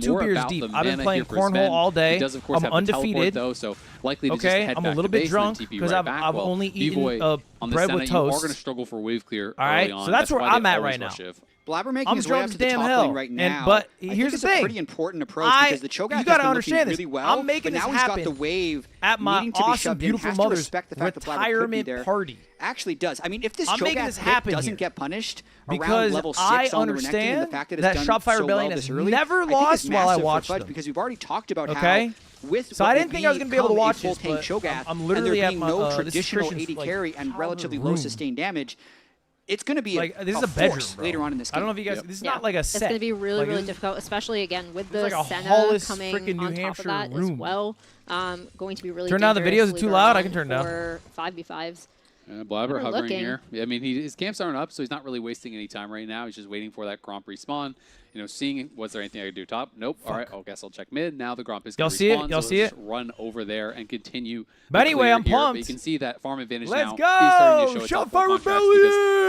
2 beers deep. I've been playing cornhole all day. I'm undefeated. Though, so likely to okay, just head I'm back a little to bit base drunk and then TP because right I've back. only B-Boy eaten on the bread Senna, with you are toast. going to struggle for wave clear All right, early on. so that's where why they I'm at always right now. rush Shiv. Blabber making I'm his way drunk up as to the damn top hell. lane right now. But I here's think it's the thing. a pretty important approach because the Cho'Gath you got to has understand been this. really well. I'm making but this now he's got happen the wave at my needing to be awesome, shoved in, beautiful has to mother's respect the fact that Blabber could be retirement there. party. Actually does. I mean, if this I'm making Cho'Gath this pick happen doesn't here. get punished around Because level 6 I on the Renekton, and the understand fact that that it's done Shopify so Rebellion well has this early, never I think lost it's while I massive for watched Fudge them. because we've already talked about Okay? how with So what I will didn't think I was going to be able to become a watch this, full-tank but Cho'Gath, I'm and literally there at being my no this is traditional Christian's, AD like, carry and relatively low room. sustained damage. It's going to be Like, this is a a bedroom, force bro. later on in this game. I don't know if you guys. This is not like a set. It's going to be really, like, really difficult, especially again with the like a Senna Hollis coming frickin' New on top Hampshire of that room. as well. Going to be really Turn down the dangerous videos, are too later loud, I on can turn it down. for 5v5s. Blabber We're hovering looking. here. I mean, his camps aren't up, so he's not really wasting any time right now. He's just waiting for that Gromp respawn. You know, seeing was there anything I could do top? Nope. All right, I guess I'll check mid. Now the Gromp is going to respawn. Y'all see it? Y'all so see let's it? just run over there and continue. But anyway, I'm here. pumped. But you can see that farm advantage Let's now. go! He's starting to show Shopify itself full contracts Rebellion!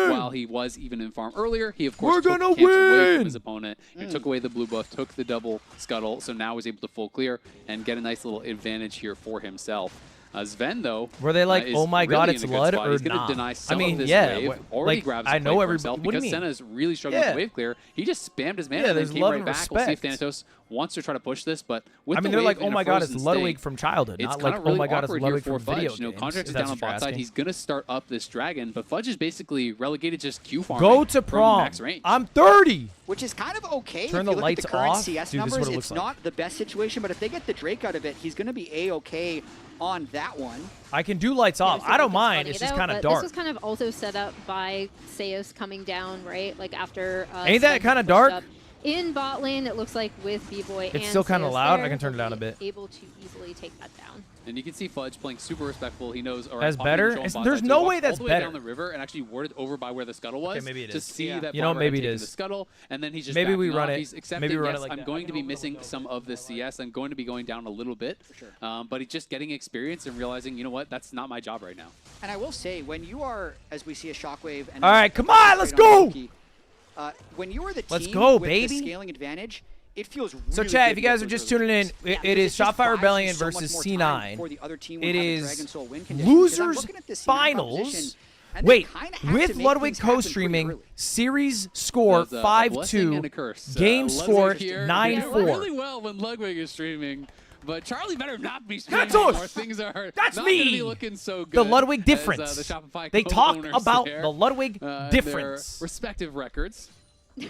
because while he was even in farm earlier, he of course We're took gonna camps away win! from his opponent. And took away the blue buff, took the double scuttle, so now was able to full clear and get a nice little advantage here for himself. Sven, though, were they like, is oh my god, really it's in a good Lud spot. or He's going not? to deny some I mean, of this yeah, wave. Already grabs I a know play for everybody. himself What do you because mean? Senna's really struggling with wave clear. He just spammed his mana Yeah, and then there's came love right and back. We'll see if respect. Thanatos wants to try to push this, but with I mean, the they're like, wave oh in my a god, it's frozen Ludwig state, from childhood, it's not kind like, of really oh my god, it's awkward Ludwig here for from video Fudge. You know, games. Contracts if is that's down on what you're bot side. asking. He's going to start up this dragon, but Fudge is basically relegated just Q farming Go to from prom. max range. I'm 30. Which is kind of okay. Turn if the you look lights at the current off. CS Dude, this is numbers, what it it's looks like. not the best situation, but if they get the Drake out of it, he's going to be A-okay on that one. I can do lights off. I don't mind. It's just kind of dark. This was kind of also set up by Seos coming down, right? Like after. Ain't that Sven kind of pushed dark? up. In bot lane, it looks like with B-Boy and still kinda Seos loud. there, I can turn it down a he'll bit. be able to easily take that down. And you can see Fudge playing super respectful. He knows. All right, That's popping better? control on It's- bot there's side. So no he way walked that's all the way better. down the river and actually warded over by where the scuttle was. Okay, maybe it to is. see Yeah. that You know, Blabber maybe had it taken is. the scuttle, and then he's just Maybe we backing run off. it. He's accepting, Maybe we run yes, it like I'm that. going to be missing some of this CS. I'm going to be going down a little bit. For sure. But he's just getting experience and realizing, you know what, that's not my job right now. And I will say, when you are, as we see a Shockwave... and All right, come on, let's go! When you are the team Let's go, with baby. the scaling advantage, it feels really So, good chat, to if you get guys are those just early tuning in, games. it Because is just Shopify buys you Rebellion so much versus more C9. time for the other team when It having is Dragon Soul win condition. Because I'm losers looking at this C9 finals. composition, and they Wait, kinda have with to make Ludwig things happen pretty co-streaming, early. series score There's a blessing and a 5-2, curse. game Ludwig score here, 9-4. doing really well when Ludwig is streaming. But Charlie better not be streaming That's us! anymore. Things are That's not gonna me! be looking so good. The Ludwig as, difference. the Shopify They talk co-owners about there, the Ludwig their difference. respective records. They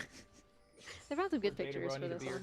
found some good pictures for this one.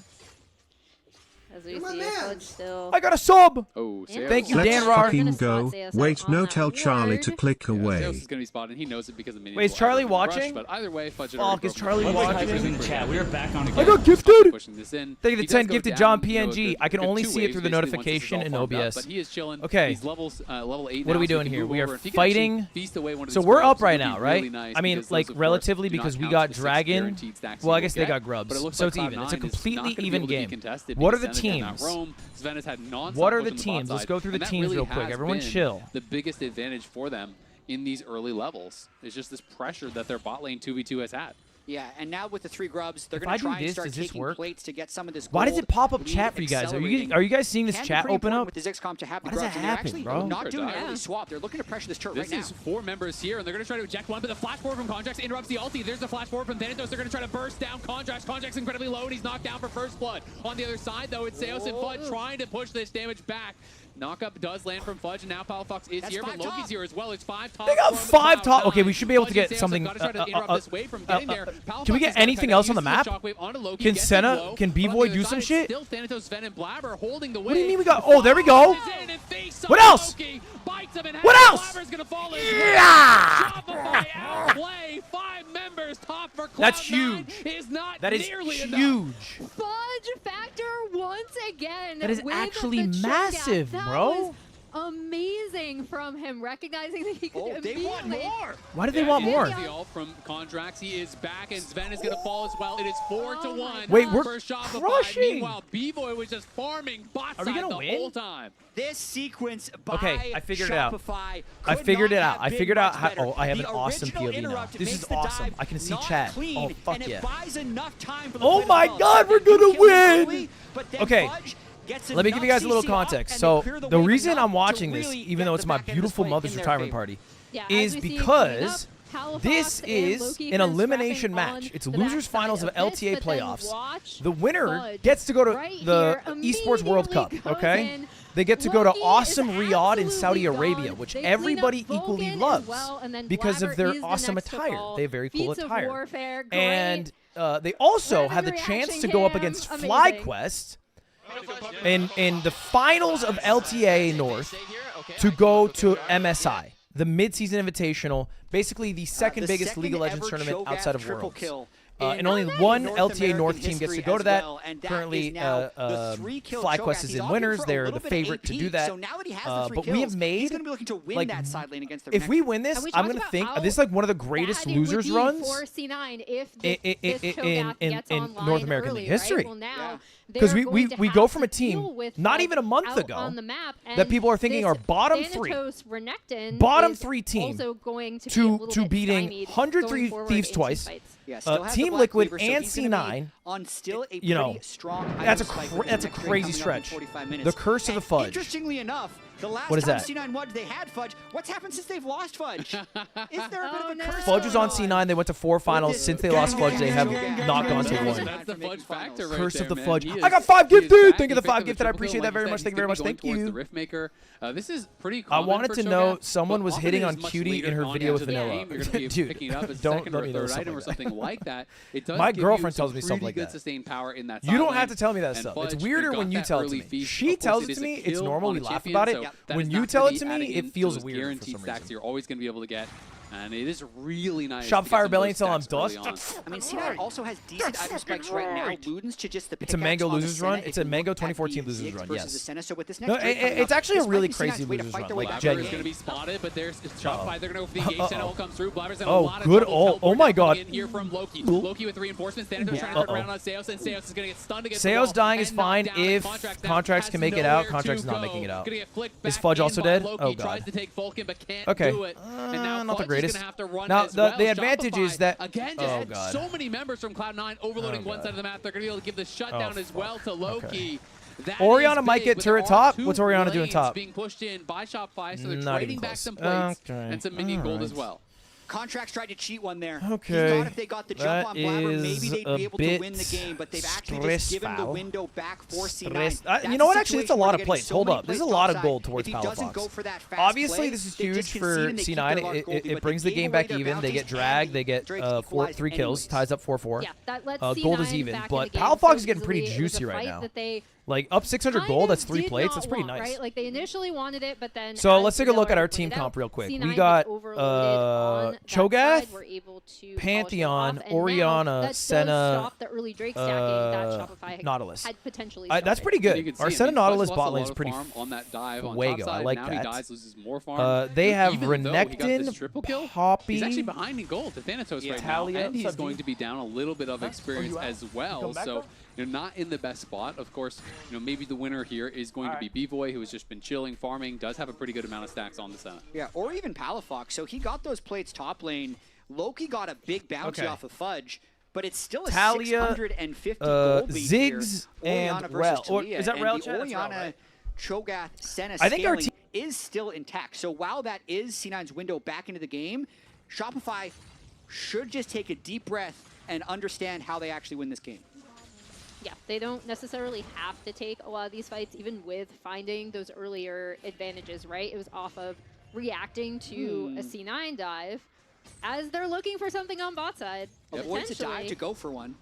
As we see Fudge still. I got a sub! Oh, Yeah. Thank you, Let's Dan We're Rar. gonna fucking spot go. Zeus Wait, on no, that tell Charlie to ward. click Yeah, away. Zeus is going to be spotted. He knows it because the minions Wait, is will Charlie either rush, watching? But either way, Fudge had Fuck, already is broken Charlie the watching? first Typers in play. chat. We are back on I again. got gifted! Pushing this in. Thank you, the He 10 does go gifted down, John you know, PNG. good- I can good only two see it waves through the basically once this is notification all in farmed up, OBS. But he is chilling. Okay. He's level 8 What are now, we so he doing can here? move We are over. If he can actually fighting. feast away one of So these we're grubs, up right it would now, be right? really nice I mean, because like those, of course, relatively do not because we count got to the 6 Dragon. guaranteed stacks Well, you I will guess they get. got grubs, But it looks so like it's even. It's a Cloud9 is completely not gonna even be able to be game. contested What are because the Senna did not teams? roam. Sven has had non-stop What are push the on bot teams? Let's side, go through the and that teams really real quick. has Everyone been chill. The biggest advantage for them in these early levels is just this pressure that their bot lane 2v2 has had. Yeah, and now with the 3 grubs, they're If going I to do try and this, start does this taking work? plates to get some of this Why does gold it pop up lead chat for you guys? accelerating. Are you guys seeing this Can be chat pretty open important up? with the Zixcom to have the How does grubs, that and they're happen, actually bro? not doing an Yeah. early swap. They're looking to pressure this turret This right is now. 4 members here, and they're going to try to eject one, but the flash forward from Contracts interrupts the ulti. There's the flash forward from Thanatos. They're going to try to burst down Contracts. Contracts incredibly low, and he's knocked down for first blood. On the other side, though, it's Seos and Fudge trying to push this damage back. Knockup does land from Fudge, and now Palafox is That's here, but 5 Loki's top. here as well. It's 5 top. They got from 5 top. Cloud9. Okay, we should be able to Fudge get and Seos something. have gotta try to interrupt this wave from getting there. Can we Palafox get has gotta anything try to else on the use map? Shockwave onto Loki, Can gets it Senna- low, can but on the B-Boy other do side, some it's shit? Still Thanatos, Sven, and Blabber holding the way. What do you mean we got? Oh, there we go. What else? What else? Yeah! Shopify outplay. 5 members top for Cloud9 That's huge. is not That is nearly enough. huge. Fudge factor once again. That is with actually the Cho'Gath. massive, That bro. was amazing from him, recognizing that he could They want more. Why do they want more? The ult from Kondrax. He is back, and Sven is going to fall as well. It is 4-1. Wait, we're for Shopify. crushing. Meanwhile, B-Boy was just farming bot Are we side gonna the win? whole time. This sequence by Okay, I figured it out. Shopify I could figured not it out. have I been figured out much how. better. Oh, I have The an awesome original POV now. interrupt This makes is the awesome. dive I can see not chat. clean, Oh, fuck and yeah. it buys enough time for the Oh play my to fall. God, we're They do gonna kill him win! early, but then Okay. Fudge gets Let me give you enough guys a little CC off, context. and So they clear the way reason enough I'm to watching this, really even get though the it's my back end of beautiful this mother's in their retirement favor. party, Yeah, is as we see because coming up, this Palafox and is Loki an kind of elimination scrapping match. on It's the losers backside finals of this, LTA but then playoffs. watch The winner Fudge gets to go to right the here Esports World Cup, immediately goes okay? in. They get to go to Loki is awesome Riyadh in Saudi absolutely Arabia, gone. which They clean everybody up equally Vulcan as loves well, and then because of Blabber their is the awesome next to attire. fall. They have very cool Feats of attire. warfare, great. And they also What had the is the chance reaction to go up cam? against Amazing. FlyQuest in the finals of LTA North to go to MSI, the mid-season invitational, basically the second biggest League of Legends tournament outside of Worlds. And only one LTA North team gets to go to that. Currently, FlyQuest is in winners. They're the favorite to do that. But we have made, like, if we win this, I'm going to think this is like one of the greatest losers runs in North American League history. Because we go from a team not even a month ago that people are thinking are bottom three team to beating 103 Thieves twice, Team Liquid and C9 on still a you know, pretty strong that's a item spike that's a with the crazy next ring coming up in stretch. 45 minutes. The curse of the And Fudge. Interestingly enough, the last What is time that? C9 won, they had Fudge. What's happened since they've lost Fudge? Is there a bit of a curse? Fudge was on going C9. They went to 4 finals. Since they lost Fudge, they have not gone to 1. That's the Fudge factor right Curse there, of the man. Fudge. He I got 5 he is gifted. back. Thank you He for the 5 picked up gifted. I triple appreciate kill, that like very you much. said. Thank you very much. He's gonna Thank be going you. towards the Riftmaker. This is pretty I common wanted for to know Cho'Gath, someone but was often hitting it on is much Cutie later in her on video into with the Vanilla. game. You're going to be Dude, picking it up as a don't second let or me a know third stuff item or like that. something like that. It does My give girlfriend you tells some me stuff pretty like good that. sustained power in that You side don't lane. have to tell me that And stuff. Fudge, It's weirder got when you that tell it to early me. feast. She Of course, tells it it is to a me. It's kill normal. on We a laugh champion, about so it. that When is you not tell gonna it to be me, adding it into feels those weird for guaranteed some stacks reason. you're always going to be able to get. And it is really nice. Shopify to get some of Rebellion those till I'm stacks dust. early on. I mean, C9 also has decent item spikes right now. Ludens to just the It's a Mango pickaxe on the losers run. Senna. It's If a you Mango look at 2014 the losers Ziggs run, versus yes. the Senna, so with this No, next trade coming it's up, actually a this might really be C9's crazy way to losers fight run, their way like, back Blabber in is the going to game. be spotted, but there's Shopify. They're going to go for the engage. Senna ult comes through. Blabber's in a Oh, lot of good trouble. ult. Oh my Teleport God. in here from Loki. Loki with reinforcements. Thanatos trying to turn around on Seos, and Seos is going to get stunned against the Seos wall dying is and knocked fine down. if Contracts can make it out. has Contracts nowhere not to making it go. out. Gonna get flicked Is back Fudge in also by dead? Loki. Oh, Tries God. to take Vulcan, but can't Okay. do it. And now Not the Fudge greatest. is gonna have to run Now, as the well. advantage is Shopify, that- again, just Oh, had God. so many members from Cloud9 overloading Oh, one God. side of the map. They're gonna be able to give the shutdown as well to Loki. Okay. That Orianna is might big, get but there turret are top. 2 What's Orianna doing lanes top? being pushed in by Shopify, so they're Not trading even back close. some plates Okay. and some minion gold as Alright. well. Contracts tried to cheat one there. Okay. He thought if they got the jump on That Blabber, is maybe they'd a be able to bit win the game, but they've actually just given the stressful. window back for C9. Stress- you know what? Actually, it's a lot of plays. Hold up. This is a lot of gold towards If he doesn't go Palafox. for that fast Obviously, play, this is they just huge for concede and they keep their C9. large It, gold it, lead, it but brings the gave game away back their even. They get bounties dragged. and They get Drake 3 equalized kills. anyways. Ties up 4-4. Yeah, that lets Gold is C9 even, back in but the game Palafox so is getting pretty easily. It was a juicy right fight now. that they Like, up 600 kind gold, of that's 3 did plates. not That's pretty want, nice. Right? Like they initially wanted it, but then So as let's take a Vanilla look at our already team pointed comp out, real quick. C9 We got was overloaded on that Cho'Gath, side, were able to polish them Pantheon, off, and now Orianna, that does Senna, stop the early Drake stacking that Shopify Nautilus. had potentially That's started. pretty You good. can see Our it. Senna I mean, Fudge Nautilus lost a bot lot lane is of pretty farm on that dive on fuego. top I side. like Now that. he dies, loses more farm. They have Even though he got this Renekton, triple kill, Poppy. he's actually behind in gold to Thanatos right now, Talia, and he's what's up, going dude? to be down a little bit of experience as well. back, So bro? you're not in the best spot. Of course, maybe the winner here is going to be B-Boy, who has just been chilling, farming, does have a pretty good amount of stacks on the Senna. Yeah, or even Palafox. So he got those plates top lane. Loki got a big bounty Okay. off of Fudge, but it's still a Talia, 650 gold lead here. Ziggs, Orianna and versus Rel. Or Talia, is that and Rel? the Chat? That's Rel, Orianna right? Cho'Gath Senna I think our scaling is still intact. So while that is C9's window back into the game, Shopify should just take a deep breath and understand how they actually win this game. Yeah, they don't necessarily have to take a lot of these fights, even with finding those earlier advantages, right? It was off of reacting to a C9 dive as they're looking for something on bot side. Avoid to dive potentially. to go for one.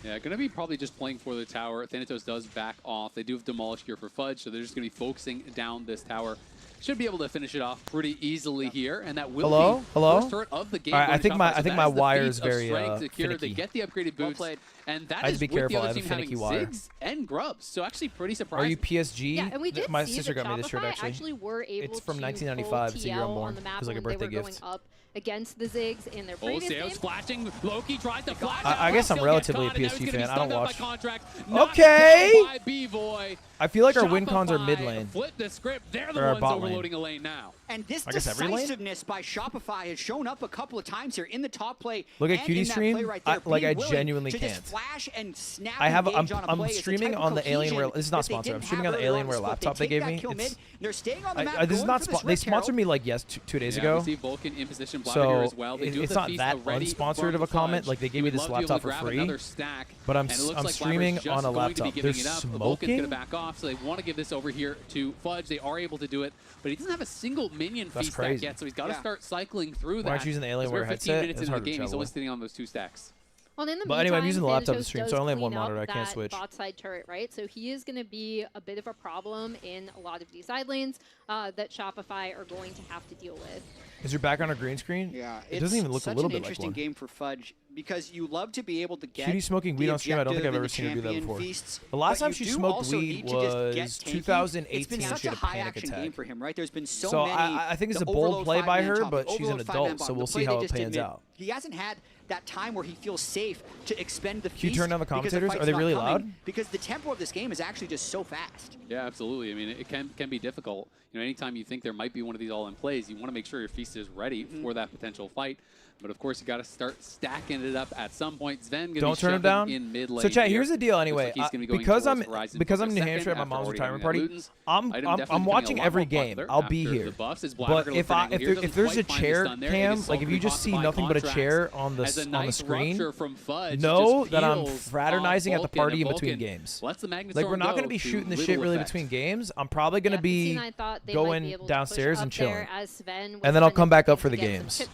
Yeah, going to be probably just playing for the tower. Thanatos does back off. They do have Demolish here for Fudge, so they're just going to be focusing down this tower. should be able to finish it off pretty easily here, and that will Hello? be Hello? first turret of the game. All right, I going think to my Shopify. So that wire the is feat of very strength secure. They finicky. get the upgraded boots, and that I have is to be with careful. the I other have a team having finicky wire. Ziggs and Grubs. So actually pretty Are surprising. you PSG? Yeah, and we did My see sister that got me this shirt Shopify actually. were able It's from to 1995. pull It's the year I'm TL born. on the map It was like a when birthday they were gift. going up against the Ziggs in their Oh, previous Seo's game. flashing. Loki tries to flash. I out, guess I'm still relatively get a caught, and now PSG he's gonna fan. be I don't stunned up watch. by Contract. Knocked Okay. down by B-Boy. I feel like our win cons are Shopify mid lane. Flip the script. They're Or the our ones bot lane. overloading a lane now. And this I guess every lane? decisiveness by Shopify has shown up a couple of times here in the top play. Look at and Cutie in that stream. play right there, Like, being I willing genuinely to just can't. flash and snap I'm engage on a play. It's the streaming type of on the Alienware. cohesion This is not that they sponsored. I'm didn't streaming have on the earlier Alienware split. laptop they take gave that me. kill mid, It's, they're staying on the map, this is going not. for the They Swift sponsored Arrow. me like 2 days Yeah, ago. we see Vulcan in position. Blabber So here as well. They do it's have not the feast that already unsponsored of a from comment. Fudge. Like they gave He me would this love to be able laptop to for grab free. another stack, But I'm and it looks like streaming Blabber's on a just going to be laptop. giving They're it up. smoking. Vulcan's going to back off, so they want to give this over here to Fudge. They are able to do it, but he doesn't have a single minion That's feast stack crazy. yet, so he's got to Yeah. start cycling through that. Why aren't you using the As we're Alienware 15 headset? minutes It's into the hard to game, he's travel only with. sitting on those 2 stacks. Well, in the But anyway, I'm meantime, using the laptop to Thanatos stream, does so I only have one clean up monitor. I can't that switch. Bot side turret, right? So he is going to be a bit of a problem in a lot of these side lanes that Shopify are going to have to deal with. Is your background a green screen? Yeah, It doesn't even look a such little an bit like interesting one. game for Fudge because you love to be able to get Cutie smoking weed the on stream. I don't think I've objective ever in seen her do that champion before. feasts, The last but time you she do smoked also weed need to just get was tanky. 2018. It's been She such had a a high panic action attack. game for him, right? There's been so So many. I think it's the a bold overload play by 5-man her, top, but the she's an overload 5-man adult, so bottom, we'll the see play how they it just did pans mid. out. He hasn't had that time where he feels safe to expend the feast. Can you turn down the because commentators? fight's Are they not really coming, loud? Because the tempo of this game is actually just so fast. Yeah, absolutely. I mean, it can be difficult. You know, anytime you think there might be one of these all-in plays, you want to make sure your feast is ready for that potential fight. But of course, you got to start stacking it up at some point. Sven gonna Don't be turn him shoving down. in mid lane. So chat, here. here's the deal. Looks Anyway, like he's gonna be going because I'm towards Horizon because for I'm a in New second Hampshire at my after mom's already retirement having party, Ludens. I'm Item definitely I'm becoming a watching lot every more game. popular I'll be after here. the buffs. As Blabber But gonna if look for I an angle here, if there's a doesn't quite find the chair stun there. cam, It is like if you sulkily just see caught by nothing but a Contracts. chair on the As a on the nice screen, rupture from Fudge, know just that I'm peels fraternizing off at the Vulcan, party and in between Vulcan games. lets the Magnet Like we're Storm not go gonna be to shooting the little shit really effect. between games. I'm probably gonna be C9 thought they might be going able to push downstairs up and there chilling. as Sven was And then I'll trying come to back up for the get some games. chip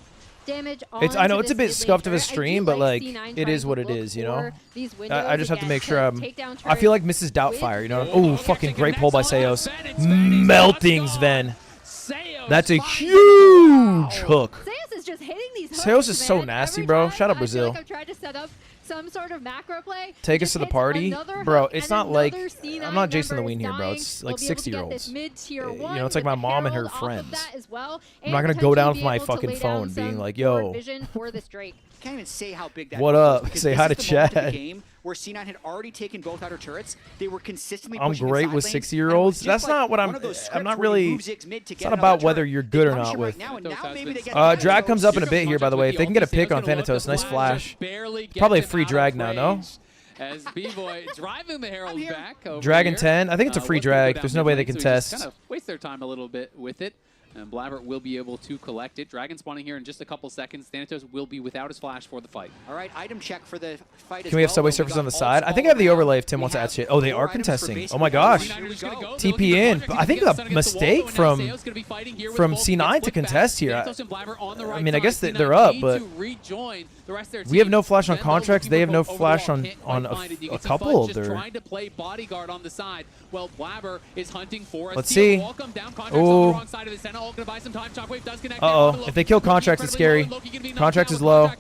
damage I know onto it's a this bit mid lane scuffed of a turret. I do stream, but like C9 it is trying what to it look is, you for know. these I windows just have to again make sure I'm. take down I feel like turrets Mrs. Doubtfire. You know. with- Oh, fucking great pull by Seos. Melting Sven. That's a huge hook. Seos is just hitting these hooks, Seos is so man. nasty, Every bro. time Shout out I feel Brazil. like I've tried to set up some sort of macro play. Take he us just to the hits party. another Bro, hook, it's and not like- another C9 I'm not Jason member Lewin is here, bro. dying. It's We'll like be able to get 60-year-olds. this mid-tier You know, one it's like with my the mom and her Herald off of friends. that as well, I'm not and gonna go down potentially with my be able to fucking lay phone down being some like, forward yo. vision for this Drake. Can't even say how big that What was, up? because Say this hi is to the moment of Chad. the game where C9 had already taken both outer turrets. They were consistently I'm pushing great the with side lanes, 60-years. and it was That's just not like what I'm. one of those I'm scripts not where you really. move Ziggs mid to It's get not another about whether turret. you're They good or punish not him with. right now, and now maybe they get Drag comes up in a Thanatos. bit here, by the way. If they can get a pick on Thanatos, nice flash. Probably a free drag now, no? As B-Boy driving the Herald here. back over Drag and here. 10. I think it's a free What's gonna go drag. down There's no mid way they lane, can so he just test. kind of waste their time a little bit with it. And Blabber will be able to collect it. Dragon spawning here in just a couple seconds. Thanatos will be without his flash for the fight. All right, item check for the fight. Can we have subway surfers on the side? I think I have the overlay if Tim wants to add shit. Oh, they are contesting. Oh my gosh. TP in. I think a mistake from C9 to contest here. I mean, I guess they're up, but we have no flash on contracts. They have no flash on a couple of their. Trying to play bodyguard on the side. Well, Blabber is hunting for a Let's steal. see. Welcome down. Contracts Ooh. on the wrong side of his center. All gonna buy some time. Shockwave does connect. Uh-oh. If they kill Contracts, it's scary. Contracts is low.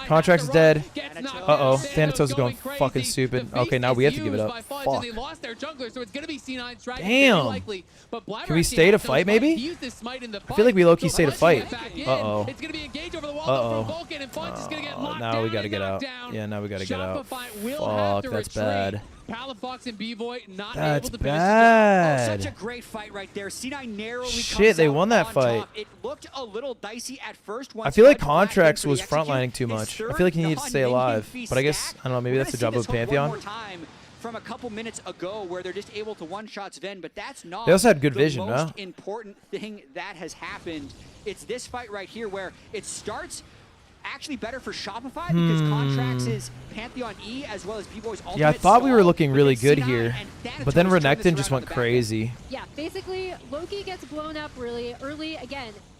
Contracts is dead. Uh-oh. Thanatos is going fucking stupid. Okay, now we have to give it up. Fuck. Damn. Can we stay to fight, maybe? I feel like we low-key stay to fight. Uh-oh. Uh-oh. Now we gotta get out. Yeah, now we gotta get out. Fuck, that's bad. Palafox and B-Boy not That's able to finish bad. Such a great fight right there. C9 narrowly Shit, comes they out won that on fight. top. It looked a little dicey at first. I feel like Contracts was frontlining too much. I feel like he needed to stay alive. But I guess, I don't know, maybe that's the job of Pantheon. One more time from a couple minutes ago where they're just able to one-shot Sven, but that's not They also had good the vision, most no? important thing that has happened. It's this fight right here where it starts actually better for Shopify because Contracts is Pantheon E as well as B-Boy's ultimate. Yeah, I thought we were stall, looking but really then good C9 here. and Thanatos But then turned this Renekton around just on went the back end. crazy. Yeah, basically, Loki gets blown up really early. Again,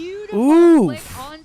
Beautiful Oof. click on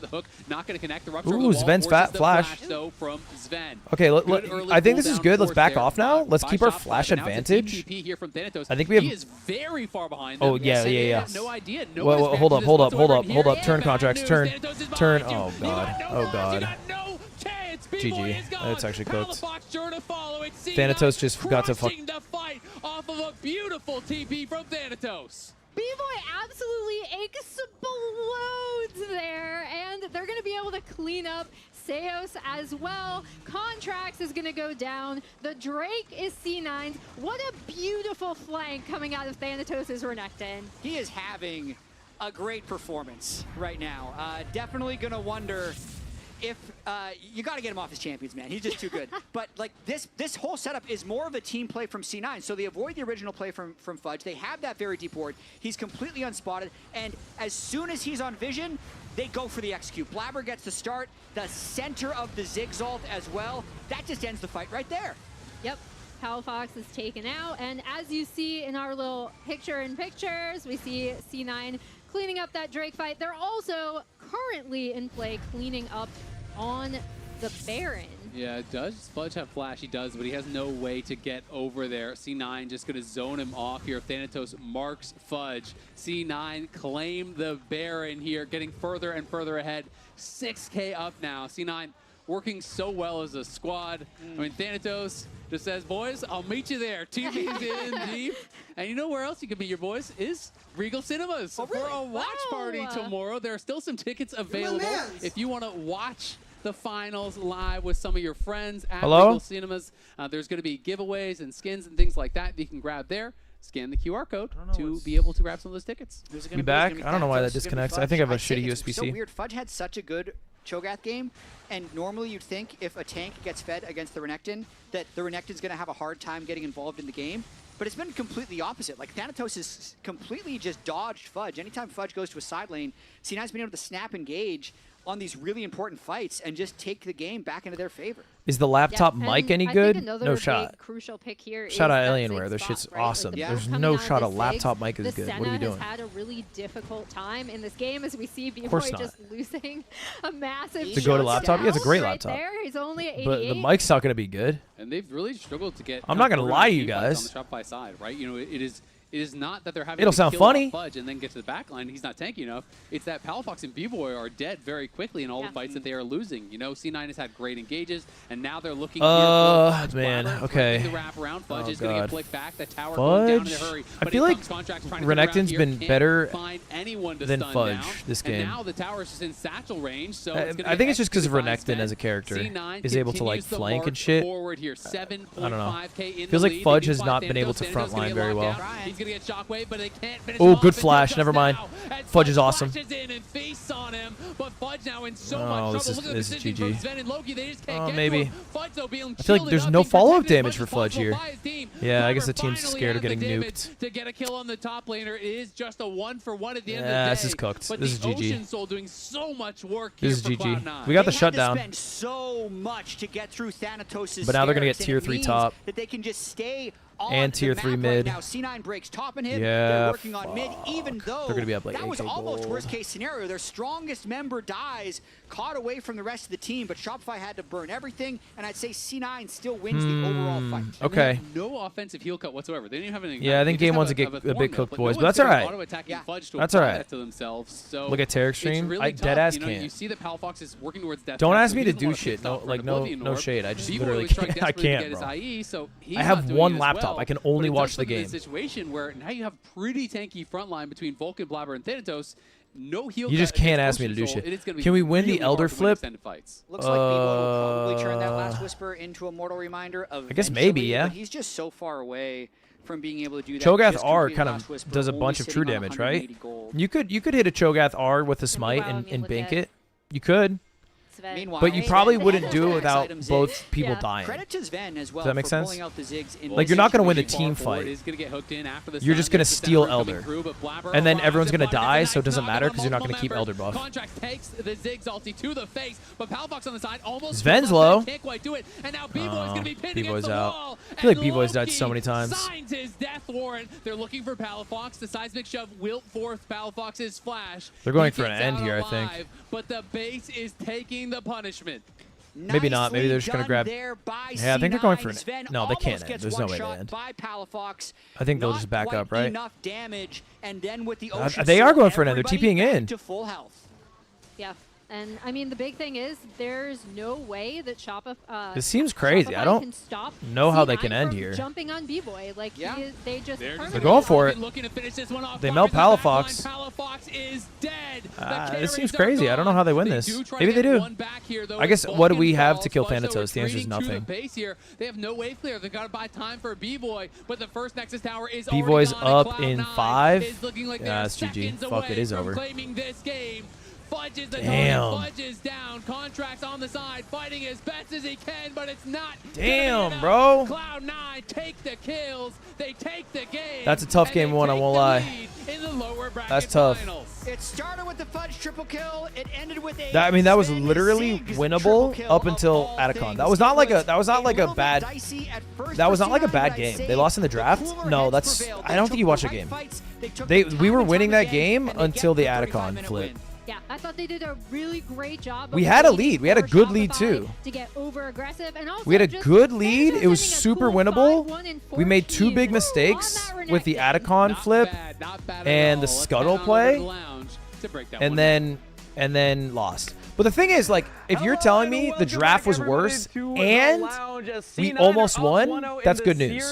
for it. The hook not going to connect. The rupture Ooh, of the wall Sven's forces the flash. though from Sven. Okay, Good early I think this is cooldown good. Let's force back there off now. Let's by keep our Shopify, flash but now it's a team advantage. TP here from Thanatos. I think we have. He is very far behind Oh them. yeah, They yeah. have no idea. No Whoa, one whoa, is hold up, reacting hold to up, this hold up, whatsoever. hold up. Here Turn is contracts. bad Turn. news. Thanatos is Turn. behind you. Oh You god. got no Oh chance. You god. got no chance, GG. is gone. That's actually cooked. Palafox sure to follow it. Thanatos just got to fuck. Crushing the fight off of a beautiful TP from Thanatos. B-Boy absolutely explodes there, and they're going to be able to clean up Seos as well. Contracts is going to go down. The Drake is C9's. What a beautiful flank coming out of Thanatos' Renekton. He is having a great performance right now. Definitely going to wonder if you got to get him off his champions, man. He's just too good. But like this whole setup is more of a team play from C9. So they avoid the original play from Fudge. They have that very deep ward. He's completely unspotted. And as soon as he's on vision, they go for the execute. Blabber gets the start. The center of the Ziggs ult as well. That just ends the fight right there. Yep. Palafox is taken out. And as you see in our little picture-in-pictures, we see C9 cleaning up that Drake fight. They're also currently in play cleaning up on the Baron. Yeah, does Fudge have flash? He does, but he has no way to get over there. C9 just going to zone him off here. Thanatos marks Fudge. C9 claim the Baron here, getting further and further ahead. 6K up now. C9 working so well as a squad. I mean, Thanatos just says, boys, I'll meet you there. TV's in deep. And you know where else you can meet your boys is Regal Cinemas for a watch party tomorrow. There are still some tickets available if you want to watch the finals live with some of your friends at Regal Cinemas. There's going to be giveaways and skins and things like that you can grab there. Scan the QR code to be able to grab some of those tickets. Be back? I don't know why that disconnects. I think I have a shitty USB-C. So weird. Fudge had such a good Cho'Gath game, and normally you'd think if a tank gets fed against the Renekton, that the Renekton's going to have a hard time getting involved in the game. But it's been completely opposite. Like, Thanatos has completely just dodged Fudge. Anytime Fudge goes to a side lane, C9's been able to snap engage on these really important fights and just take the game back into their favor. Is the laptop mic any good? No shot. Crucial pick here. Shout out Alienware. Their shit's awesome. Like There's no shot a laptop mic is good. What are we doing? Has had a really difficult time in this game as we see B-Boy just losing a massive to go to laptop? Yeah, it's a great laptop. There. He's only at 88. But the mic's not going to be good. And they've really struggled to get. I'm not going to lie to you guys. On the Shopify side, right? You know, it is not that they're having It'll to sound kill funny. Fudge and then get to the back line. He's not tanky enough. It's that Palafox and B-Boy are dead very quickly in all the fights that they are losing. You know, C9 has had great engages, and now they're looking man, okay. The wrap around. Fudge is going to get flicked back. The tower Fudge? going down in a hurry. I feel like Renekton's been better than Fudge this game. And now the tower is just in satchel range, so I think it's just because of Renekton as a character is able to like flank and shit. I don't know. Feels like Fudge has not been able to frontline very well. He's going to get shockwave, but they can't finish Oh, good flash. Never mind. Fudge is awesome. Oh, this is GG. Oh, maybe. I feel like there's no follow-up damage for Fudge here. Yeah, I guess the team's scared of getting nuked. To get a kill on the top laner, it is just a 1-for-1 at the end of the day. Yeah, this is cooked. This is GG. Ocean Soul doing so much work this is here GG. Cloud9. We got the They shutdown. had to spend so much to get through Thanatos' But now they're gonna get stairs, tier and it 3 means top. that they can just stay on And tier the 3 map mid. Right now. C9 breaks top and hit. Yeah, They're working on mid, even though They're gonna be up like that was 8K almost gold. worst case scenario. Their strongest member dies, caught away from the rest of the team, but Shopify had to burn everything, and I'd say C9 still wins the overall fight. Okay. No offensive heal cut whatsoever. They didn't have anything. Yeah, I think game one's a bit cooked, boys, but that's all right. That's all right. So Look at Tarek's stream. Really I deadass you know, can't. You see that Palafox is working towards death. Don't ask so me he to doesn't do want shit. pick No, off for like an no Oblivion Orb. shade. I just B-Boy literally was trying can't. I desperately to can't, get bro. his IE, so he's I have not doing one it as laptop. well. I can But only it does watch the put them in game. a situation where now you have pretty tanky front line between Vulcan, Blabber, and Thanatos. No heal. You just cut can't against ask me to do Ocean Soul. shit. It is gonna be Can we win the really Elder hard to win flip? extended fights. Looks like B-Boy will probably turn that last whisper into a mortal reminder. I guess maybe, eventually, yeah. But he's just so far away from being able to do that. Cho'Gath just R completing kind Last of Whisper, does a only bunch of true sitting on damage, right? 180 gold. You could hit a Cho'Gath R with a smite and bank it. You could. Meanwhile, But you probably Sven wouldn't do it has without items both in. people Yeah. dying. Credit to Sven as well. Does that make for sense? pulling out the Ziggs in Like, this you're not going to win the situation. team fight. Is gonna get hooked in after the You're just stun. going to Gets the steal tower coming Elder. through, but Blabber And then arrives everyone's and going to Blabber die, gets a so it nice doesn't knock matter on because you're not going to multiple keep Elder members. buff. Contract takes the Ziggs ulti to the face, but Palafox on the side almost Sven's low. can't quite do it, and now B-Boy's going to be pinned B-Boy's against the out. wall. I feel like and B-Boy's died Loki so many times. signs his death warrant. They're looking for Palafox. The seismic shove will force Palafox's flash. They're going He for an gets end out here, I think. alive, but the base is taking the punishment. Maybe not. Maybe they're just going to grab. Yeah, I think they're going for an. Sven No, they can't almost end. gets There's no way one-shot to end. by Palafox. I think they'll Not just back quite up, right? Enough damage, and then with the Ocean They are Soul, going for an end. They're everybody TPing back in. to full health. Yeah. And I mean, the big thing is there's no way that Shopify. This seems crazy. Shopify I don't can stop know how they C9 can end from here. Jumping on B-Boy, like they just. They're going for it. Looking to finish this one off. They melt Palafox. Palafox is dead. This seems crazy. I don't know how they win this. Maybe they do. I guess what do we have to kill Thanatos? The answer is nothing. They have no wave clear. They've got to buy time for B-Boy, but the first Nexus Tower is B-Boy's already up gone, in and Cloud9 5. is looking like Yeah, they're it's GG. seconds Fuck, it is away over. from claiming this game. Fudge is the Damn. target. Fudge is down. Contracts on the side, fighting as best as he can, but it's not. Damn, bro. Cloud9 take the kills. They take the game. That's a tough and game they one, I take won't the lie. lead in the lower bracket That's tough. finals. It started with the Fudge triple kill. It ended with a That, I mean, that was Sven literally Ziggs winnable triple up kill until of all Atacon. things. That was not like a little bit bad. dicey at first That was for not like a C9, bad but game. I'd They lost in the say draft. cooler No, heads that's. prevailed. I They don't took think you the watched the right game. fights. They took We the time were and winning time that again, game and they until get the the Atacon 35-minute flip. win. Yeah, I thought they did a really great job. We of had a waiting lead. We had a for good lead, Shopify too. To get over aggressive, and also We had a just good Thanatos lead. It was sending a super cool winnable. 5-1 and We made 2 big 14 mistakes on that with the Renekton. Atacon flip Not bad and at the all. Let's scuttle head on over to play, the lounge to break that and one then lost. But the thing is, like, if you're telling me the draft was worse and we almost won, that's good news.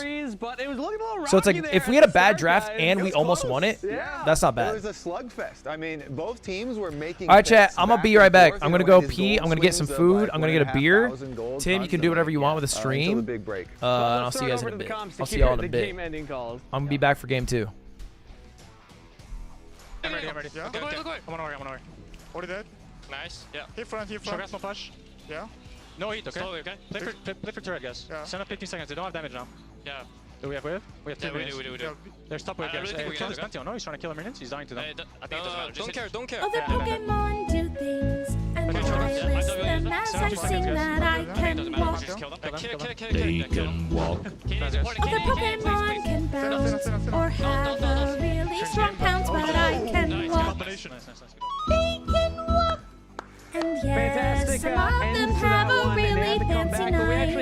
So it's like, if we had a bad draft and we almost won it, that's not It bad. was a slugfest. I mean, both teams were making. All right, chat. picks I'm gonna be and right back. forth, I'm you gonna know, go his pee. gold I'm gonna get some swings of, food. like, I'm gonna get a beer. 1,500 gold Tim, you can do whatever you want with the until the stream. big break. And I'll see you guys in a bit. I'll see y'all in a bit. I'm gonna be back for game 2. I'm ready. Yeah? Look away. I'm on our way. Already dead. Nice. Yeah. Hit front. Shogas no flash. Yeah. No heat, okay? Slowly, okay? Play for turret, guys. Yeah. Send up 15 seconds. They don't have damage now. Yeah. Do we have wave? We have 2 minutes. We do. Oh, They're stop wave, I guys. really think we can Kill do this Pantheon. No, he's trying to kill our minions. He's dying to them. I think it doesn't matter. Don't care. Other Pokemon do things, and Okay, I sure. list them as I sing that I can walk. Just kill them. They can walk. Other Pokemon can bounce or have a really strong pounce, but I can walk. Nice. They can walk. And yes, some of them have a really fancy night,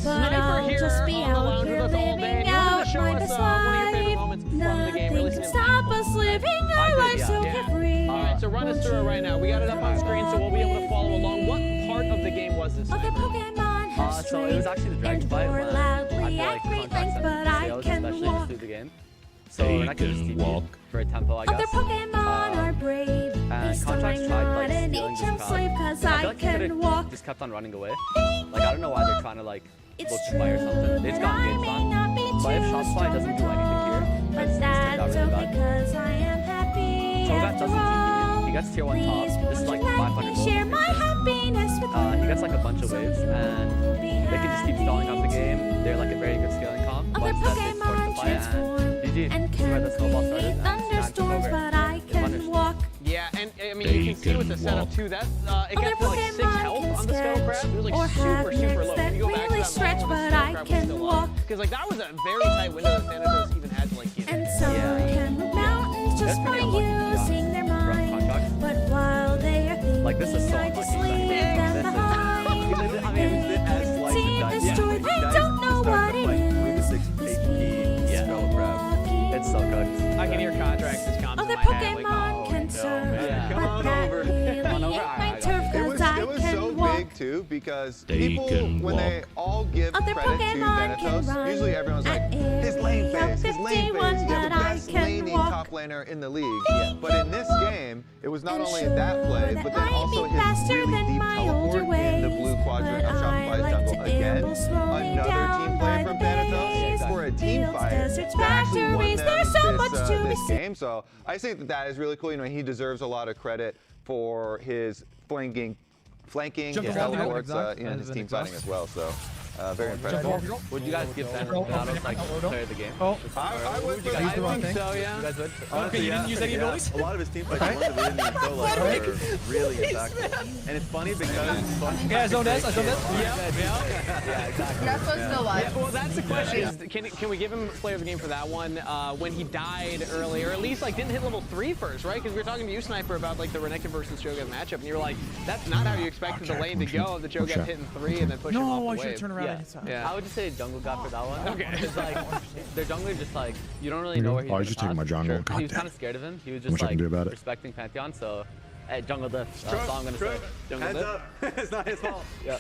but I'll just be out here living out my best life. Nothing can stop us living our lives so carefree. Alright, so run us through it right now. We got it up on screen, so we'll be able to follow along. What part of the game was this? Other Pokemon have So it was actually the and dragon fight roar when loudly I at feel like great length, but I sales, can especially walk. just through the game. So I could just TP for a tempo, I guess. Other Pokemon are brave. They still Contracts I'm tried, not like, an stealing this ancient crowd. slave, cause I I feel like he can could've walk. just kept on running away. Like, I don't know why they're trying to, like, It's look to true buy or something. They just got that I engaged may on. not be But if too Shopify strong doesn't at do anything all, here, but it's turned out that's really okay, bad. cause I am happy Cho'Gath after doesn't TP. all. He gets tier 1 top. Please, This is won't like you let 500 me gold. share my happiness with you? He gets like a bunch of waves, and they can just keep stalling out the game. They're like a very good scaling comp. Other Once that they force Pokemon the fight, transform and GG. and This is where can the snowball create started. and thunderstorms, over. but I They can punished. walk. Yeah, and I mean, you can see with the setup too, that it Other gets to like 6 Pokemon health can on the Scuttle Crab. It was like or have super necks low. that Can you go back to really that stretch, level when but the I Scuttle Crab was can still walk. up? Because like that was a very tight window that Thanatos even had to like get in. And some can move mountains just That's by pretty unlucky, to be honest. using their Rough mind. contract. But while they are thinking, Like, this is so I just unlucky. leave This them is- behind. I mean, it was as They slice seem and dice. destroyed, they don't know what it is. This Yeah. walking. It's so cooked. I can hear contracts just come to Other my head. Like, Pokemon can serve, man. but Come on that over. really Come on over. ain't my I got turf, It 'cause I was so can walk. big too because They people can when they walk. all give Other credit to Pokemon can Thanatos, run usually everyone's like, at his lane area phase, his lane 51, phase. He's the but I best can laning walk. top laner in the league. But in this game, it was not And only sure that play, that but then might also be his faster really than deep my teleport older in the ways, blue quadrant but of I Shopify's like jungle. to Again, amble slowly another down team play by from the Thanatos bays. for a team Fields, fight deserts, that actually won factories, them there's so this, much to be this seen. game. So I think that that is really cool. You know, he deserves a lot of credit for his flanking, his teleports, his team fighting as well. So very impressive. Would you guys give Thanatos like player of the game? I would for I think so, yeah. You guys would? Okay, you didn't use any abilities? A lot of his team fights were really impactful. And it's funny because Okay, I zoned S. Yeah, exactly. You're supposed to lie. Well, that's the question. Is, can we give him player of the game for that one when he died early, or at least like didn't hit level 3 first, right? Because we were talking to you, Sniper, about like the Renekton versus Cho'Gath matchup, and you were like, that's not how you expected the lane to go. The Cho'Gath hitting 3 and then pushing him off the wave. Yeah. I would just say jungle god for that one. Okay. It's like their jungler just like you don't really know where he's Oh, I just taking my jungle. He was kind of scared of him. He was just Much I like can do about it. respecting Pantheon, so Jungle diff. That's all I'm gonna say. Jungle Heads diff. up. It's not his fault. Yeah.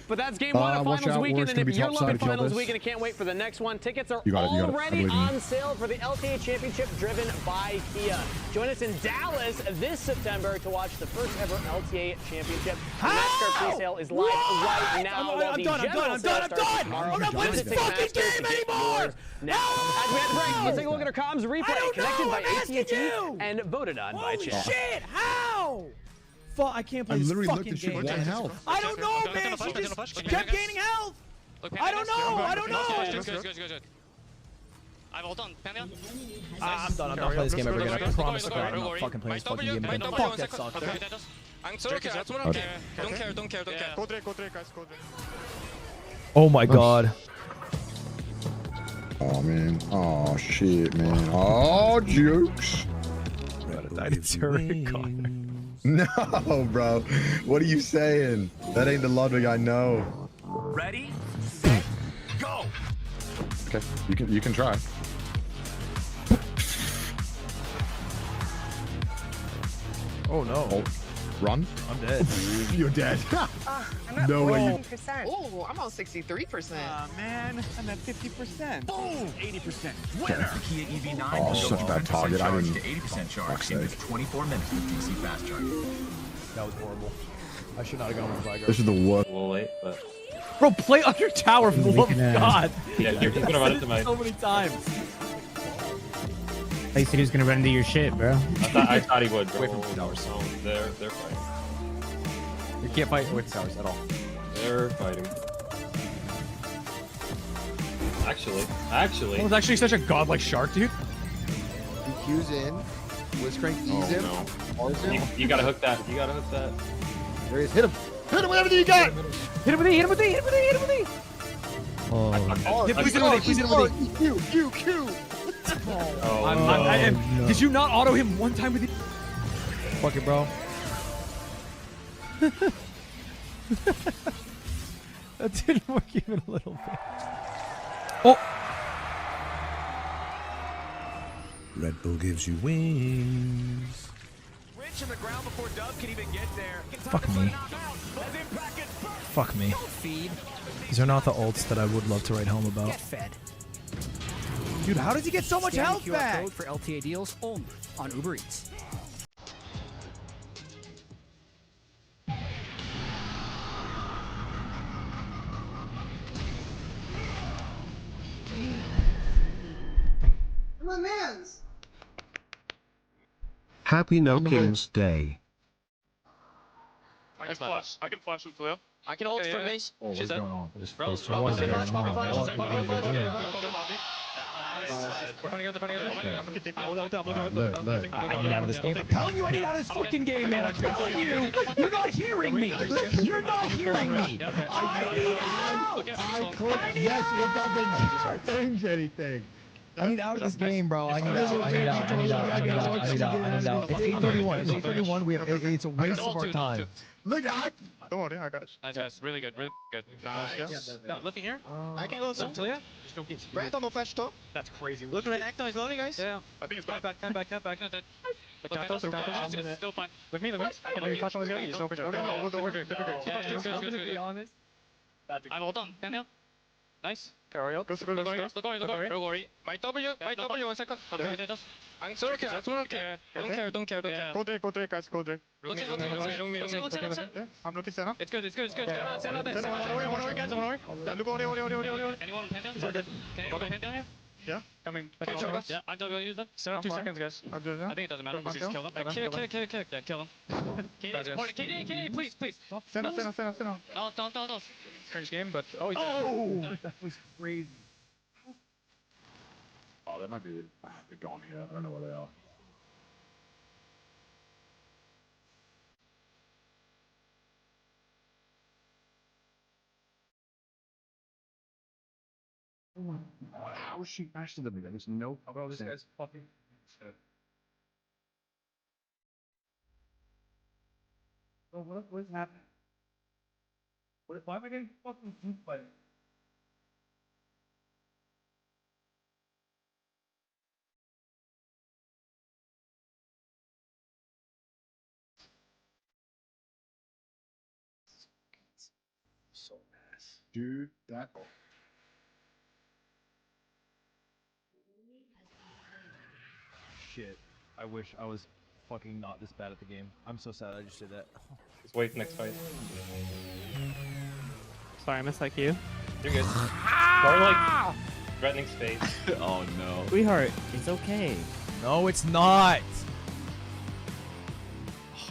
But that's game one of watch finals out, weekend, War's and gonna if be you're topside loving if you kill finals this. weekend and can't wait for the next one, tickets are You got it, I already believe in you. on sale for the LTA Championship driven by Kia. Join us in Dallas this September to watch the first ever LTA Championship. The NASCAR pre-sale is live right now. I'm done. I'm not playing this fucking game anymore. Now, as we had to break, let's take a look at our comms replay connected by AT&T and voted on by Holy chat. shit! How? Fuck! I can't play I this literally fucking looked at game. shit one health. I don't know, man. She just kept gaining health. I don't know. Good. I've all done. Pantheon. I'm done. I'm not playing this game ever again. I promise to God, I'm not fucking playing this fucking game again. Fuck, that sucks. Don't care. Go Drake, guys. Go Drake. Oh my God. Oh man. Oh shit, man. Oh jokes. It's No, bro. What are you saying? That ain't the Ludwig I know. Ready, set, go. Okay, you can try. Oh no. Oh, run. I'm dead. You're dead. I'm at No way. 40%. Oh, I'm on 63%. Man, I'm at 50%. Boom, 80%. Okay. Winner. Kia EV9. Oh, such a bad target. I didn't. To 80% charge. Fuck's In sake. 24 minutes with DC fast charge. That was horrible. I should not have gone with Zygarde. This is the worst. A little late, but Bro, play under tower for the love of God. yeah, you're gonna run into my. So many times. I said he was gonna run into your shit, bro. I thought he would. Away from the towers. So they're fighting. You can't fight with towers at all. They're fighting. Actually. That was actually such a godlike shark, dude. He Q's in. Blitzcrank E's him. Bars him. You gotta hook that. There he is. Hit him. Hit him with everything you got. Hit him with E. Oh. Yeah, please hit him with E. Q. No. Did you not auto him one time with E? Fuck it, bro. That didn't work even a little bit. Oh! Red Bull gives you wings. Rich in the ground before Dub can even get there. Fuck me. Fuck me. Feed. These are not the ults that I would love to write home about. Get fed. Dude, how does he get so much Scan health QR back? code for LTA deals only on Uber Eats. My man's. Happy No King's Day. I can flash with Leo. I can hold for base. What's going on? I need out of this game. I'm telling you I need out of this fucking game, man. I'm telling you. You're not hearing me. You're not hearing me. I clicked yes, it doesn't change anything. I need out of this game, bro. I need out. It's 8:31. It's 8:31. It's a waste of our time. Look, Don't worry, I got it. Nice guys, really good. Looking here. I can go some to you. Brandon no flash top. That's crazy. Look at Acton, he's loading, guys. Yeah. I think it's Come back. It's still fine. With me. You flash on this guy. He's no picture. Good. honest. I'm all done. Daniel. Nice. Carry up. Go. Don't worry. My W, 1 second. I'm sorry, don't care. Go Drake, guys. Go Drake. Look, Yeah, I'm looking Senna. it's good. Send out this. Look, only. Anyone Pantheon? Can you go Pantheon here? Yeah, coming. Yeah, I'm going to use them. Senna, 2 seconds, guys. I'll do I that. think it doesn't matter because he's killed him. Kill him. KD, please. Senna. No. Strange game, but That was crazy. Oh, that might be gone here. I don't know where they are. How is she faster than me? There's no. bro, this guy's fucking. Bro, what is happening? Why am I getting fucking duped by this? Do that. Shit. I wish I was fucking not this bad at the game. I'm so sad I just did that. Just wait next fight. Sorry, I missed that cue. You're good. Or like threatening space. Oh no. Sweetheart, it's okay. No, it's not.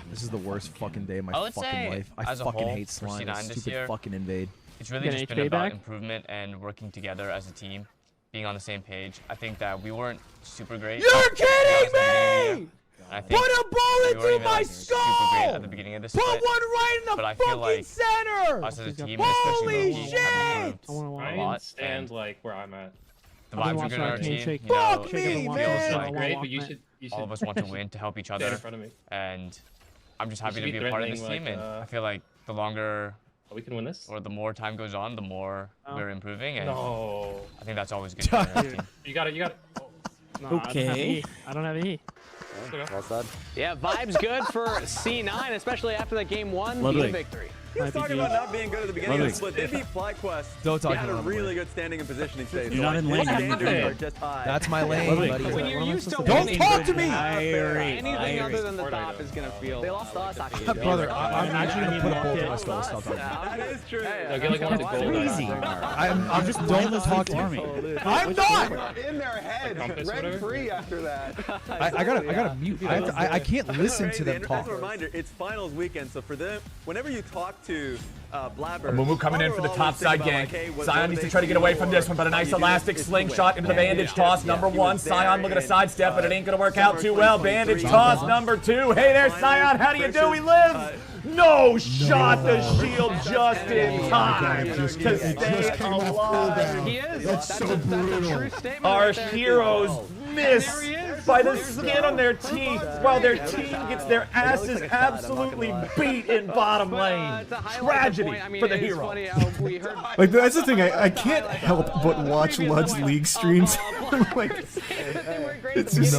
This is the worst fucking day of my fucking life. I fucking hate slime. Stupid fucking invade. It's really just been about improvement and working together as a team, being on the same page. I think that we weren't super great. You're kidding me! I think Put a bullet through my skull! Super great at the beginning of this Put split, one right in the but I feel fucking like center! us as a team, Holy and especially Ludwig, have shit! improved a I lot. stand like where I'm at. The vibes are good on our team. You Fuck know, me, it man! feels like Great, but you should all of us want to win to help each stand other. in front of me. And I'm just You happy should to be be a part of this threatening, team, like, and I feel like the longer we can win this, or the more time goes on, the more we're improving, and No. I think that's always good for our team. You got it. You got it. No, Okay. I don't have E. Well said. Yeah, vibes good for C9, especially after that game 1 Ludwig. victory. He was talking about not being good at the beginning of the split. They beat FlyQuest. Don't talk He had a about really good standing and positioning space. You're not in lane. His You're standards in are just high. That's my lane, buddy. When you're used to Don't winning, talk to me! anything other than the top is going to feel... They lost to us, actually. Brother, I'm actually gonna put a bullet in my skull. Stop talking. That is true. No, get like one of the gold. Crazy. I'm just don't talk to me. I'm not. In their head, Compass, rent whatever. free after that. I gotta mute. I can't listen to them And talk. as a reminder, it's finals weekend, so for them, whenever you talk to Blabber, Mumu coming in for the top side gank. Zion needs to try to get away from this one, but a nice elastic slingshot into the bandage toss. Number one, Zion looking to sidestep, but it ain't going to work out too well. Bandage toss number two. Hey there, Zion, how do you do? He lives. No shot, the shield just in time to stay alive. He is. That's so brutal. True statement Our right there. heroes miss by the skin on their teeth while their team gets their asses absolutely beat in bottom lane. Tragedy for the hero. Like, that's the thing, I can't help but watch Lud's league streams. Like, it's just,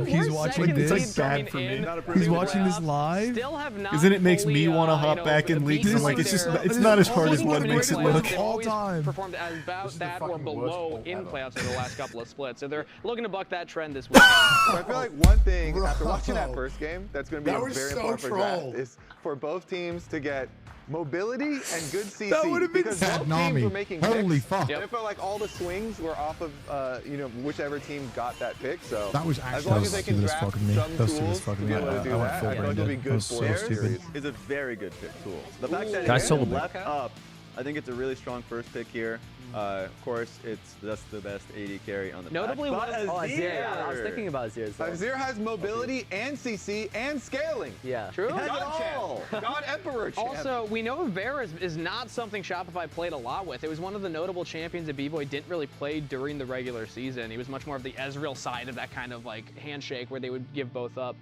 he's watching it's like this. bad for me. He's watching this live, because then it makes me want to hop back in leagues. I'm like, it's just, it's not as hard as Lud makes it look. All time performed as about that or below in playoffs over the last couple of splits, so they're looking to buck that trend this week. So I feel like one thing after watching that first game that's going to be very important for draft is for both teams to get mobility and good CC. That would have been because sad, both Nami. teams were making Holy picks, fuck. and it felt like all the swings were off of whichever team got that pick. So That was as actually long as they can stupid as draft fucking me. some That was stupid tools as fucking to me. be able to do I went that, full I feel like it'll be branded. That good was for so their stupid. series. Is a very good pick tools. The fact that Guys it sold me. left up, I think it's a really strong first pick here. Of course, it's just the best AD carry on the Notably, patch. one But Azir. I was thinking about Azir. Azir has mobility and CC and scaling. Yeah. True. He has it all. God Emperor champ. Also, we know Vera is not something Shopify played a lot with. It was one of the notable champions that B-Boy didn't really play during the regular season. He was much more of the Ezreal side of that kind of like handshake where they would give both up.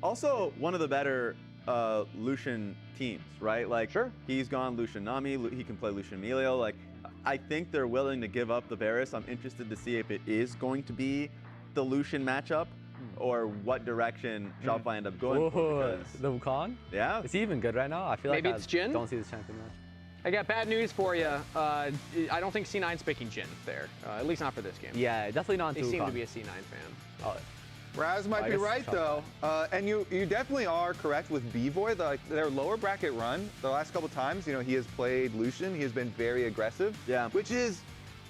Also, one of the better Lucian teams, right? Like, he's gone Lucian Nami, he can play Lucian Emilio. Like, I think they're willing to give up the Varus. I'm interested to see if it is going to be the Lucian matchup or what direction Shopify end up going for. The Wukong? Yeah. Is he even good right now? I feel Maybe like it's Jhin? don't see this champion much. I got bad news for you. I don't think C9's picking Jhin there, at least not for this game. Yeah, definitely not. They seem Wukong. to be a C9 fan. Oh. Raz might I be guess right though, and you definitely are correct with B-Boy. Their lower bracket run, the last couple times, he has played Lucian. He has been very aggressive, which is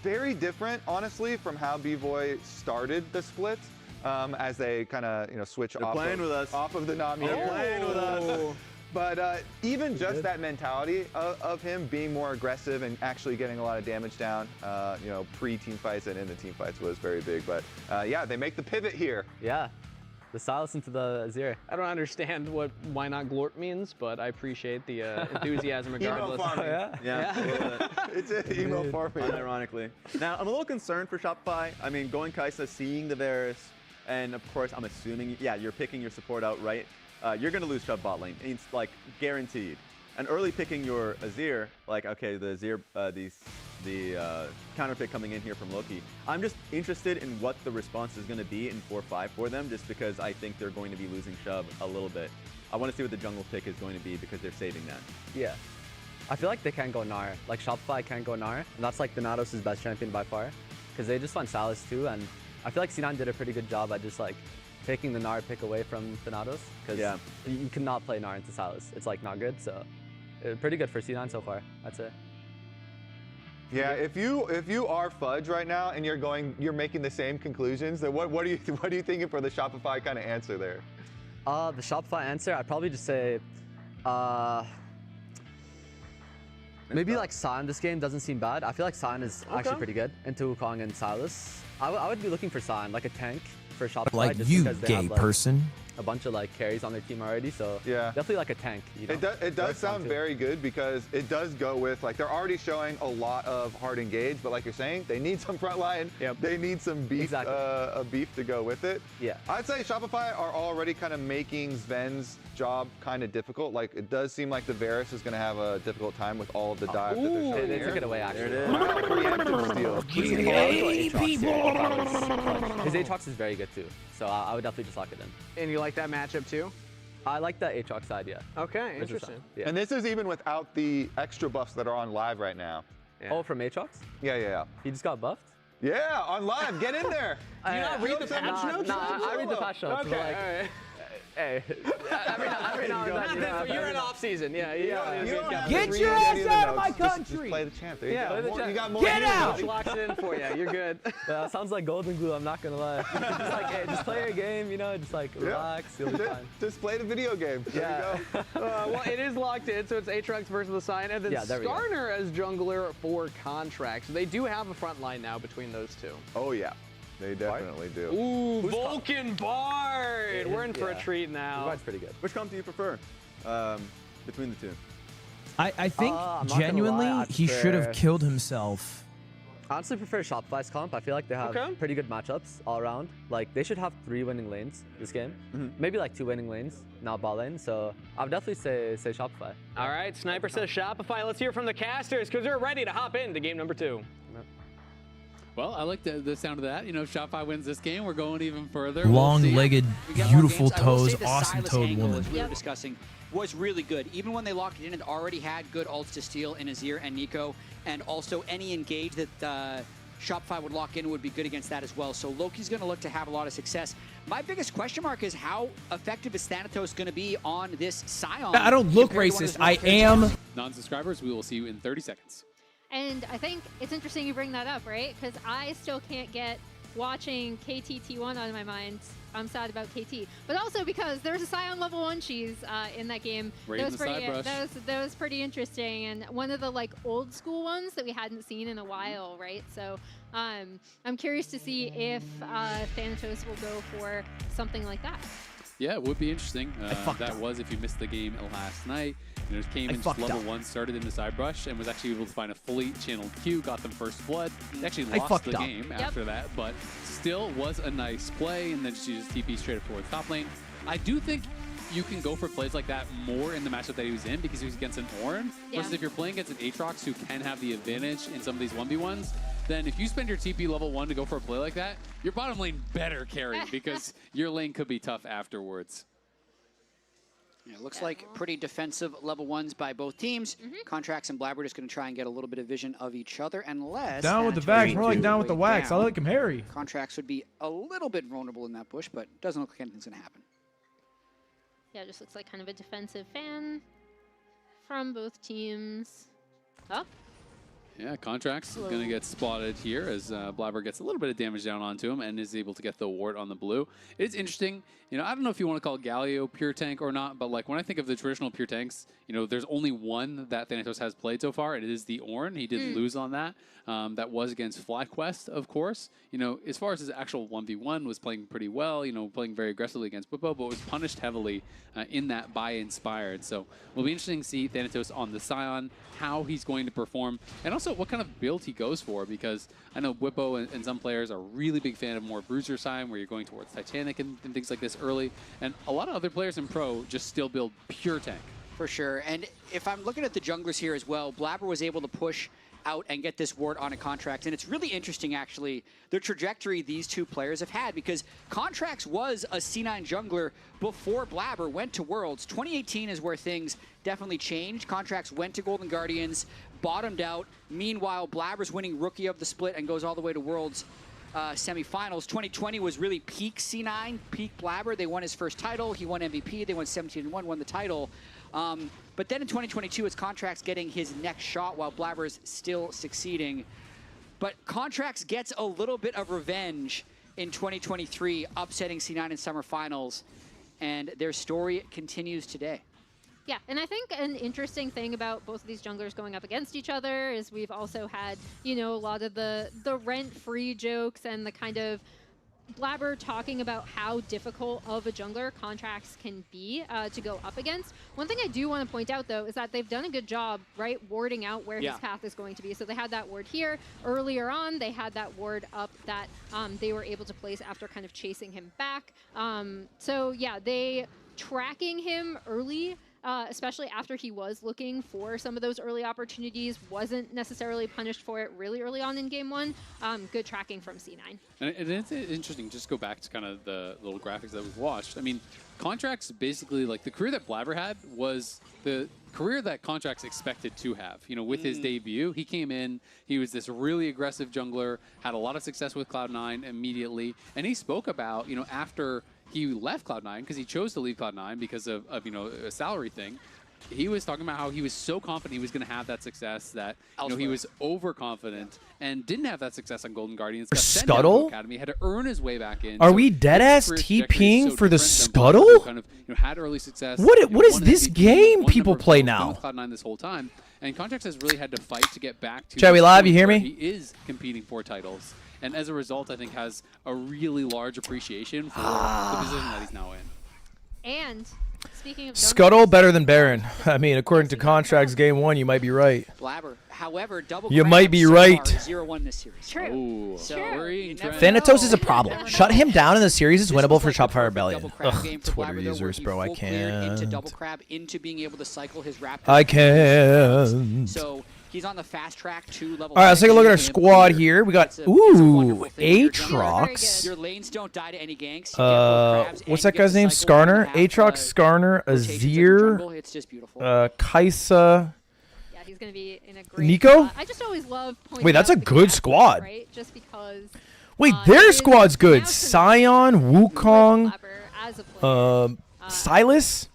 very different, honestly, from how B-Boy started the split. As they kind of switch off of the Nami. They're playing with us. But even just that mentality of him being more aggressive and actually getting a lot of damage down, pre-team fights and in the team fights was very big. But yeah, they make the pivot here. Yeah, the silence into the Azir. I don't understand what why not Glort means, but I appreciate the enthusiasm regardless. Emo farming. Yeah. It's an emo farming. Unironically. Now, I'm a little concerned for Shopify. I mean, going Kaisa, seeing the Varus, and of course, I'm assuming, you're picking your support out right. You're going to lose Chubb bot lane. It's like guaranteed. And early picking your Azir, like, okay, the Azir, the counter pick coming in here from Loki. I'm just interested in what the response is going to be in 4-5 for them, just because I think they're going to be losing Chubb a little bit. I want to see what the jungle pick is going to be because they're saving that. Yeah. I feel like they can't go Gnar. Like Shopify can't go Gnar, and that's like Thanatos' best champion by far, because they just won Sylas too, and I feel like C9 did a pretty good job at just like taking the Gnar pick away from Thanatos, because you cannot play Gnar into Sylas. It's like not good, so pretty good for C9 so far, I'd say. Yeah, if you are Fudge right now and you're making the same conclusions, then what are you thinking for the Shopify kind of answer there? The Shopify answer, I'd probably just say, maybe like Sion this game doesn't seem bad. I feel like Sion is actually pretty good into Wukong and Sylas. I would be looking for Sion, like a tank for Shopify. Like just you, because they gay have, like, person. a bunch of like carries on their team already, so yeah, definitely like a tank. You know? It does sound very good because it does go with like they're already showing a lot of hard engage, but like you're saying, they need some front line. Yep. They need some beef, beef to go with it. Yeah. I'd say Shopify are already kind of making Sven's job kind of difficult. Like it does seem like the Varus is going to have a difficult time with all of the dives that they're showing they here. took it away actually. There it is. Preemptive steal. His Aatrox is very good too, so I would definitely just lock it in. And you like that matchup too? I like that Aatrox side, yeah. Okay, interesting. Yeah. And this is even without the extra buffs that are on live right now. Yeah. Oh, from Aatrox? Yeah. He just got buffed? Yeah, on live. Get in there. Do you not read the patch notes? I read the patch notes. Okay, like, all right. Hey, every now and then. You're in off season, yeah. Get your ass out of my country! Just play the champ. There Yeah, you go. You got more Get out! Just locks it in for you. You're good. Sounds like golden glue. I'm not gonna lie. Just like, hey, just play your game. You know, just like relax. You'll be fine. Just play the video game. There you go. Well, it is locked in, so it's Aatrox versus the Sion, and then Skarner as jungler for Contract. So they do have a front line now between those two. Oh yeah. They definitely do. Ooh, Vulcan Bard! We're in for a treat now. Bard's pretty good. Which comp do you prefer between the two? I think genuinely he should have killed himself. I honestly prefer Shopify's comp. I feel like they have pretty good matchups all around. Like they should have 3 winning lanes this game. Maybe like 2 winning lanes, not bot lane. So I would definitely say Shopify. All right, Sniper says Shopify. Let's hear from the casters because they're ready to hop into game number 2. Well, I like the sound of that. You know, if Shopify wins this game, we're going even further. Long-legged, beautiful toes, awesome Silas toed angle, woman. as we were discussing, was really good. Even when they locked it in, it already had good ults to steal in Azir and Nico, and also any engage that Shopify would lock in would be good against that as well. So Loki's going to look to have a lot of success. My biggest question mark is how effective is Thanatos going to be on this Sion? I don't look racist. I am. Non-subscribers, we will see you in 30 seconds. And I think it's interesting you bring that up, right? Because I still can't get watching KTT1 out of my mind. I'm sad about KT. But also because there's a Sion level 1 cheese in that game. That was pretty interesting. And one of the like old school ones that we hadn't seen in a while, right? So I'm curious to see if Thanatos will go for something like that. Yeah, it would be interesting. That was if you missed the game last night. You know, came in just level 1, started in the side brush, and was actually able to find a fully channeled Q, got them first blood. They actually lost the game after that, but still was a nice play, and then just used TP straight up towards top lane. I do think you can go for plays like that more in the matchup that he was in because he was against an Ornn. Versus if you're playing against an Aatrox who can have the advantage in some of these 1v1s, then if you spend your TP level 1 to go for a play like that, your bottom lane better carry because your lane could be tough afterwards. Yeah, it looks like pretty defensive level 1s by both teams. Contracts and Blabber just going to try and get a little bit of vision of each other, unless Down with the vax, more like down with the wax. I like him hairy. Contracts would be a little bit vulnerable in that bush, but it doesn't look like anything's going to happen. Yeah, it just looks like kind of a defensive fan from both teams. Oh. Yeah, Contracts going to get spotted here as Blabber gets a little bit of damage down onto him and is able to get the ward on the blue. It's interesting. You know, I don't know if you want to call Galio pure tank or not, but like when I think of the traditional pure tanks, you know, there's only one that Thanatos has played so far, and it is the Ornn. He did lose on that. That was against FlyQuest, of course. You know, as far as his actual 1v1 was playing pretty well, you know, playing very aggressively against Bwipo, but was punished heavily in that by Inspired. So it'll be interesting to see Thanatos on the Sion, how he's going to perform, and also what kind of build he goes for, because I know Bwipo and some players are really big fan of more Bruiser Sion, where you're going towards Titanic and things like this early, and a lot of other players in Pro just still build pure tank. For sure, and if I'm looking at the junglers here as well, Blabber was able to push out and get this ward on a contract. And it's really interesting, actually, the trajectory these two players have had, because Contracts was a C9 jungler before Blabber went to Worlds. 2018 is where things definitely changed. Contracts went to Golden Guardians, bottomed out. Meanwhile, Blabber's winning Rookie of the Split and goes all the way to Worlds semifinals. 2020 was really peak C9, peak Blabber. They won his first title. He won MVP. They won 17-1, won the title. But then in 2022, it's Contracts getting his next shot while Blabber's still succeeding. But Contracts gets a little bit of revenge in 2023, upsetting C9 in summer finals. And their story continues today. Yeah, and I think an interesting thing about both of these junglers going up against each other is we've also had, you know, a lot of the rent-free jokes and the kind of Blabber talking about how difficult of a jungler Contracts can be to go up against. One thing I do want to point out, though, is that they've done a good job, right, warding out where his path is going to be. So they had that ward here. Earlier on, they had that ward up that they were able to place after kind of chasing him back. So, yeah, they tracking him early, especially after he was looking for some of those early opportunities, wasn't necessarily punished for it really early on in game one. Good tracking from C9. And it's interesting, just go back to kind of the little graphics that we've watched. I mean, Contracts basically, like the career that Blabber had was the career that Contracts expected to have. You know, with his debut, he came in, he was this really aggressive jungler, had a lot of success with Cloud9 immediately, and he spoke about, you know, after he left Cloud9, because he chose to leave Cloud9 because of you know, a salary thing. He was talking about how he was so confident he was going to have that success that you know, he was overconfident and didn't have that success on Golden Guardians. Got sent down to Scuttle? Academy, had to earn his way back in. Are So we dead ass his career trajectory TPing is so for the different than Scuttle? Blabber, who kind of, you know, had early success. What you know, is won this MVP, game won people number of play titles, been now? with Cloud9 this whole time, and Contracts has really had to fight to get back to. Chat, we this live? point You hear where me? He is competing for titles, and as a result, I think has a really large appreciation for the position that he's now in. And speaking of Scuttle better than Baron. I mean, according to Contracts game one, you might be right. Blabber, however, double You crab might be so far right. 0-1 this series. True. So worrying trend. Thanatos is a problem. Shut him down in the series is winnable for Shopify Rebellion. Double crab Ugh, game for Twitter Blabber, though, users, where bro, I he full cleared into double can't. crab, into being able to cycle his Raptors. I can't. So he's on the fast track to level. All right, let's take a look at our 5. squad here. We got, It's a ooh, wonderful thing. Aatrox. Your lanes don't die to any ganks. You get both crabs and What's you that get guy's to name? cycle one and a Skarner? half, Aatrox, Skarner, rotations in the jungle. Azir, It's just beautiful. Kaisa. Yeah, he's going to be in a great Nico? spot. I just always love pointing Wait, that's out a the good gap, squad. right? Just because Wait, their his squad's good. now Sion, Wukong, as a player. Silas,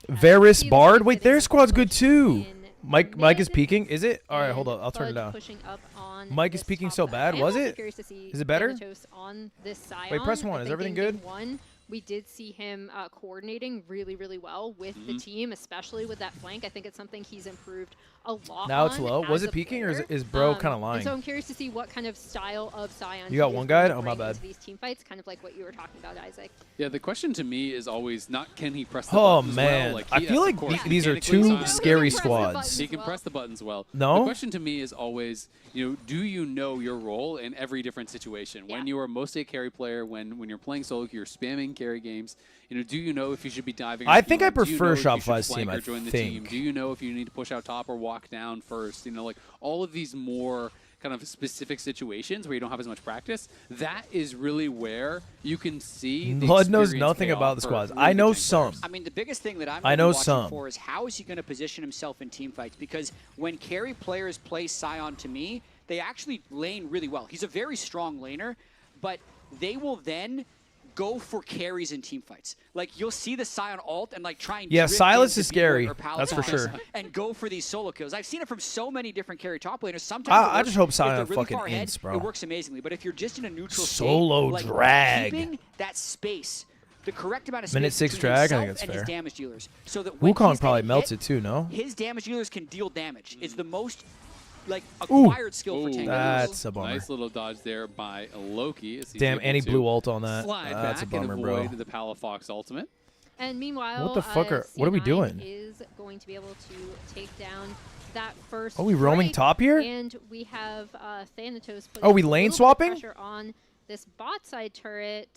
Varus, Bard. Wait, their squad's good too. Mike is peaking. Is it? All right, hold on. I'll turn it down. Pushing up on Mike is this peaking top so side. bad. I am Was also it? curious to see Is it better? Thanatos on this Sion. Wait, press I one. Is think everything in good? game one, we did see him coordinating really, really well with the team, especially with that flank. I think it's something he's improved a lot. Now it's on low. Was as it a peaking, or is, player. is bro kind of And lying? so I'm curious to see what kind of style of Sion You got he one is guide? going to Oh, my bring bad. into these team fights, kind of like what you were talking about, Isaac. Yeah, the question to me is always not can he press the Oh buttons man, well. Like, I he- feel of like course, these are mechanically, two Sion scary can press the squads. buttons. He can press the buttons well. No? The question to me is always, you know, do you know your role in every different situation? When you are mostly a carry player, when you're playing solo, you're spamming carry games. You know, do you know if you should be diving? I or think I healing? Do you prefer know if you should Shopify's flank team, or I join the think. team? Do you know if you need to push out top or walk down first? You know, like all of these more kind of specific situations where you don't have as much practice. That is really where you can see. The Blood knows experience nothing pay about off the for squads. really I know good some. I mean, the biggest thing that I'm I really know watching some. for is how is he going to position himself in team fights? Because when carry players play Sion, to me, they actually lane really well. He's a very strong laner, but they will then go for carries in team fights. Like, you'll see the Sion ult and like try and Yeah, drift Silas into is scary. Beaver or That's for Paladin sure. and go for these solo kills. I've seen it from so many different carry top laners. Sometimes I just hope Sion if they're really fucking far ahead, ints, bro. It works amazingly, but if you're just in a neutral Solo state, like, drag. keeping that space, the correct amount of space Minute 6 between drag, I think himself that's and fair. his damage dealers, so that when Wukong he's probably getting melts hit, it too, no? his damage dealers can deal damage. It's the most like acquired skill for Ooh, tank. That's a bummer. Nice little dodge there by Loki. As he's Damn, able and he to blew ult on that. Slide That's a back and bummer, bro. avoid the Palafox ultimate. And meanwhile, What the fuck what are we C9 doing? Is going to be able to take down that first. Are we roaming trade, top here? And we have Thanatos. Oh, we putting a lane little bit of swapping? Pressure on this bot side turret.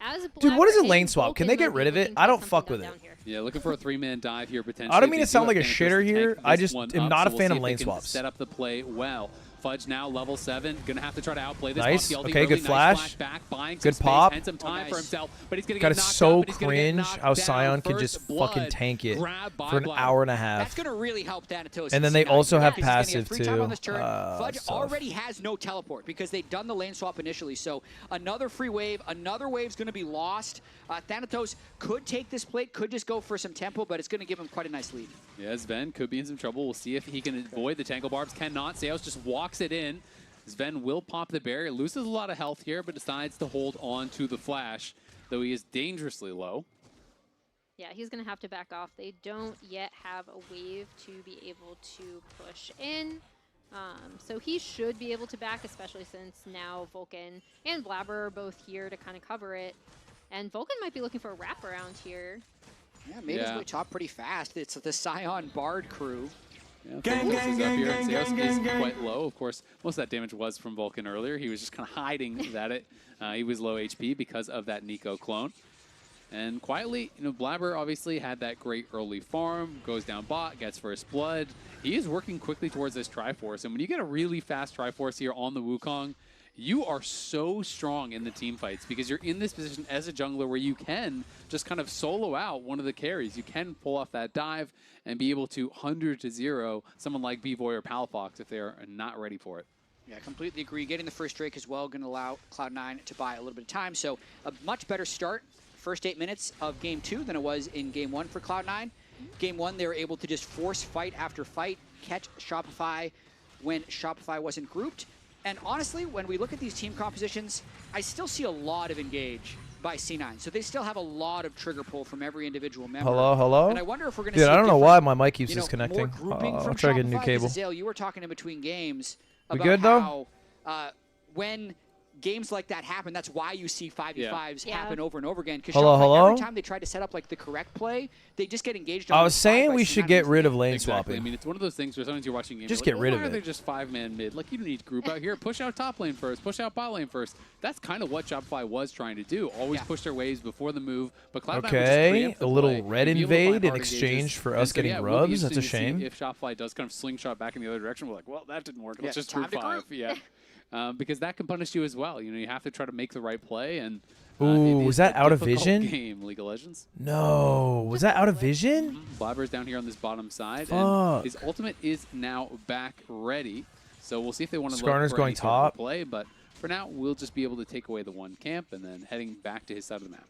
As Dude, what is a Blabber lane and swap? Can Vulcan they get might be rid of looking it? to I get don't something fuck done with it. down here. Yeah, looking for a 3-man dive here potentially. I don't mean They to sound do like a have Thanatos shitter to here. tank I this just one am up, not a so we'll fan see of if they lane can swaps. Set up the play well. Fudge now level 7, gonna have to try to outplay this. Nice. Off the Okay, early, good nice flash. Back, buying Good some pop. space and some time for himself, but he's gonna God, get it's knocked so out, but he's gonna get cringe knocked how down. Sion can First just blood, fucking tank it grabbed by for an Blabber. hour and a half. That's going to really help Thanatos. And then they also have He's gonna get passive, free time on too. this turn. Fudge Stuff. already has no teleport because they've done the lane swap initially. So another free wave, another wave's going to be lost. Thanatos could take this plate, could just go for some tempo, but it's going to give him quite a nice lead. Yeah, Sven could be in some trouble. We'll see if he can avoid the Tangle Barbs. Cannot. Seos just walks it in. Sven will pop the barrier, loses a lot of health here, but decides to hold on to the flash, though he is dangerously low. Yeah, he's going to have to back off. They don't yet have a wave to be able to push in. So he should be able to back, especially since now Vulcan and Blabber are both here to kind of cover it. And Vulcan might be looking for a wraparound here. Yeah, made his way top pretty fast. It's the Sion Bard crew. Yeah, Seos is quite low. Of course, most of that damage was from Vulcan earlier. He was just kind of hiding at it. He was low HP because of that Nico clone. And quietly, Blabber obviously had that great early farm, goes down bot, gets first blood. He is working quickly towards this Triforce. And when you get a really fast Triforce here on the Wukong, you are so strong in the team fights because you're in this position as a jungler where you can just kind of solo out one of the carries. You can pull off that dive and be able to 100-0 someone like B-Boy or Palafox if they're not ready for it. Yeah, completely agree. Getting the first Drake as well going to allow Cloud9 to buy a little bit of time. So a much better start first 8 minutes of Game 2 than it was in Game 1 for Cloud9. Game 1, they were able to just force fight after fight, catch Shopify when Shopify wasn't grouped. And honestly, when we look at these team compositions, I still see a lot of engage by C9. So they still have a lot of trigger pull from every individual member. Hello? And I wonder if we're going to Dude, see I don't know why my mic keeps disconnecting. I'll try to get a new cable. Azale, you were talking in between games We about good, how when games like that happen, that's why you see 5v5s Yeah. happen over and over again. Because Hello? every time they try to set up like the correct play, they just get engaged. I was saying we should get rid of lane Exactly. swapping. I mean, it's one of those things where sometimes you're watching games. Just you're get like, rid well, of why are it. they just 5-man mid? Like, you don't need to group out here. Push out top lane first. Push out bot lane first. That's kind of what Shopify was trying to do. Always push their waves before the move. But Cloud9 Okay, a little play, red and be able to find invade in hard exchange engages. for And us so, getting yeah, it will be rubs. That's a interesting to see shame. if Shopify does kind of slingshot back in the other direction, we're like, well, that didn't work. Let's Yeah, just time group to 5. group. Yeah. Because that can punish you as well. You have to try to make the right play. And Ooh, it was is that a out of difficult vision? Game, League of Legends. No. Was that out of vision? Blabber's down here on this bottom side. Fuck. And his ultimate is now back ready. So we'll see if they want to look Skarner's for going any sort of top. play. But for now, we'll just be able to take away the one camp and then heading back to his side of the map.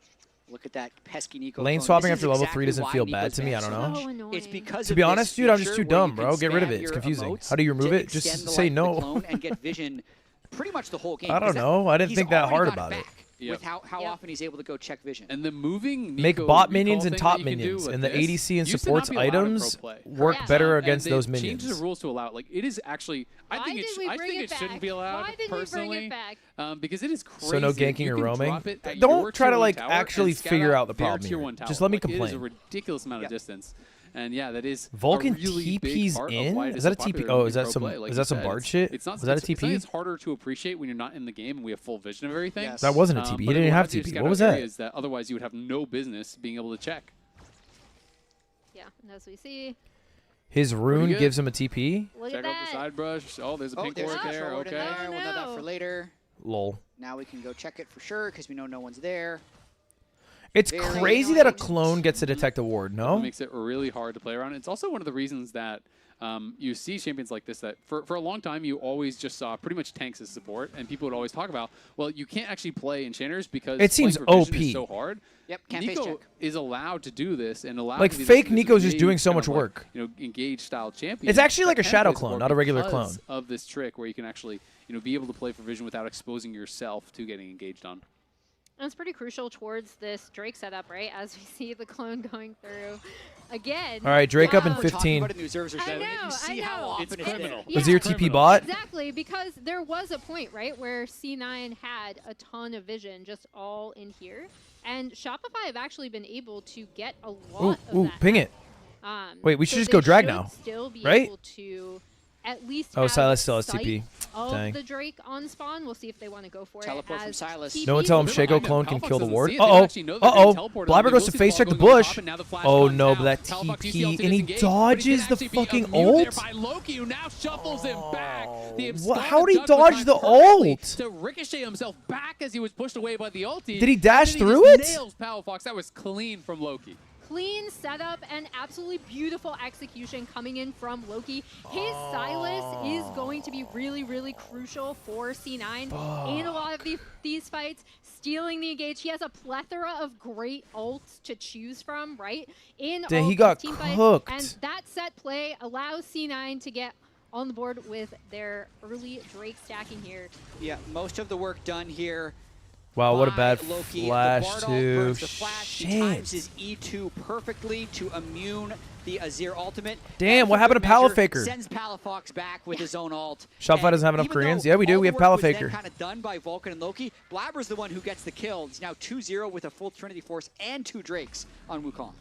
Look at that pesky Nico. Lane clone. swapping This is after level exactly 3 doesn't why feel Nico's bad to me. I don't banned know. so much. It's because To of be this honest, dude, I'm just feature too where you dumb, can bro. Get rid of spam it. It's your confusing. emotes How do you remove to it? Just extend the say life of the no. clone and get vision pretty much the whole game. I don't 'cause that- know. I didn't he's think that already hard got about it. back With how often he's able to go check vision. And the moving Make Nico bot recall minions and thing top that you can do minions, with and the this ADC and used to not supports be allowed in pro items play. work better against and those they minions. changed the rules to allow it. Like, it is actually, I think it shouldn't be allowed Why did personally. we bring it back? Because it is crazy. So no ganking You or can roaming? drop it at Don't your try to tier one like tower actually and scout figure out the their problem tier here. one tower. Just let me Like, It is a complain. ridiculous amount of distance. And yeah, that is Vulcan a really big TP's part of in? why it Is that a so TP? popular Oh, in is that pro some play. Like is you that some said, Bard shit? It's not, Was that a it's something TP? that's harder to appreciate when you're not in the game and we have full vision of everything. Yes. That wasn't a TP. He But it didn't will have have you TP. scout What was out that? areas that otherwise you would have no business being able to check. Yeah, and as we see, His Pretty rune good. gives him a TP? look Check at out the that. side brush. Oh, there's a pink there's ward a there. forward in Okay. there. We'll know that no. for later. Lol. Now we can go check it for sure because we know no one's there. It's Very crazy that a annoying. clone gets to detect a ward, It no? makes it really hard to play around. It's also one of the reasons that you see champions like this that for a long time you always just saw pretty much tanks as support, and people would always talk about, well, you can't actually play enchanters because It seems playing for vision OP. is so hard. Yep, can't face Nico check. is allowed to do this and allowed Like, to be fake this Nico's just doing engaged so kind much of, like, work. engaged style champion. It's actually like a that can shadow play clone, support not a regular because clone. of this trick where you can actually be able to play for vision without exposing yourself to getting engaged on. And it's pretty crucial towards this Drake setup, right? As we see the clone going through again. All right, Drake up in We're talking 15. about it in the observers I show. know, You see I how know. often It's it's criminal. been. Was your TP bot? Exactly, because there was a point, right, where C9 had a ton of vision just all in here. And Shopify have actually been able to get a lot of Ooh, that. ping it. Um, Wait, we should so just they go drag should now, Still be right? able to at least Oh, have Silas still has sight TP. of Dang. the Drake on spawn. We'll see if they want to go for Teleport it. from Silas. TP No one tell him is Shaco alive. clone can kill the doesn't ward. see it. They don't actually know they're getting Uh-oh. teleported. Blabber They goes will to see face the check the ball going bush. up, and now the flash Oh comes no, out. but that Telefox uses TP, the and he ultimate disengage, but dodges the can actually be fucking immune there ult. by Loki, who now shuffles him back. The How'd he abscond dodge timed the perfectly ult? to ricochet himself back as he was pushed away by the ulti. Did he dash And then through just it? Nails Palafox. That was clean from Loki. Clean setup and absolutely beautiful execution coming in from Loki. His Silas is going to be really, really crucial for C9 in a lot of these fights. Stealing the engage. He has a plethora of great ults to choose from, right? In Dang, all he of got these team fights. cooked. And that set play allows C9 to get on the board with their early Drake stacking here. Yeah, most of the work done here. Wow, what a bad Loki. flash, The Bardolph too. burns the flash. He times his E2 perfectly to immune the Azir ultimate. Damn, And what for happened good to measure, Palafaker? Sends Palafox back with his own ult. Shopify And doesn't have enough even Koreans? though Yeah, we do. all We the have work was then Palafaker. kind of done by Vulcan and Loki. Blabber's the one who gets the kill. He's now 2-0 with a full Trinity Force and 2 Drakes on Wukong.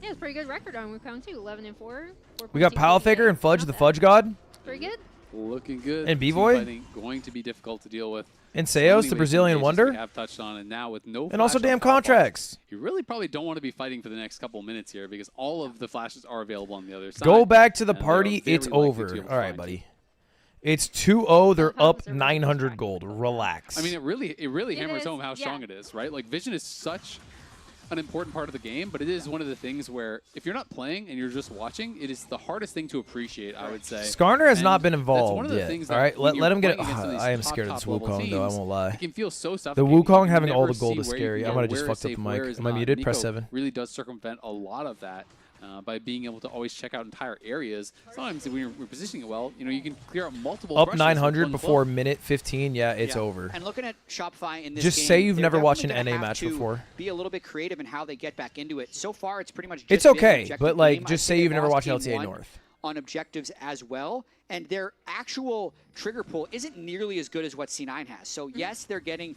Yeah, it's a pretty good record on Wukong too. 11-4. We got Palafaker and Fudge, the Fudge God. Pretty good. Looking good. And Team B-Boy? fighting going to be difficult to deal with. And So Seos, many the ways Brazilian to wonder. we have touched on, and now with no And also flash on damn Palafox, contracts. You really probably don't want to be fighting for the next couple of minutes here because all of the flashes are available on the other side. Go back to the and they are party. very It's likely to over. be able to All right, find buddy. you. It's 2-0. They're up 900 gold. Relax. I mean, it really hammers is, home how strong it is, right? Like, vision is such an important part of the game, but it is one of the things where if you're not playing and you're just watching, it is the hardest thing to appreciate, I would say. Skarner has And not been that's one involved of the yet. things All that right, when let you're him get it. playing against some of these I am scared of this top Wukong, though. I teams, won't lie. It can feel so The suffocating. Wukong You having all never the gold see is where you scary. can I go, might have just where fucked is up the safe, where mic. is Am I not. muted? Press Nico 7. really does circumvent a lot of that. By being able to always check out entire areas. Sometimes when you're positioning it well, you know, you can clear out multiple Up brushes with 900 one before blow. minute 15. Yeah, it's Yeah. over. And looking at Shopify in this Just game, say you've they're never watched an definitely NA gonna have match to before. Be a little bit creative in how they get back into it. So far, it's pretty much just It's been an okay, objective but like, game. just I'd say they you've never lost watched game LTA 1 North. on objectives as well, and their actual trigger pool isn't nearly as good as what C9 has. So yes, they're getting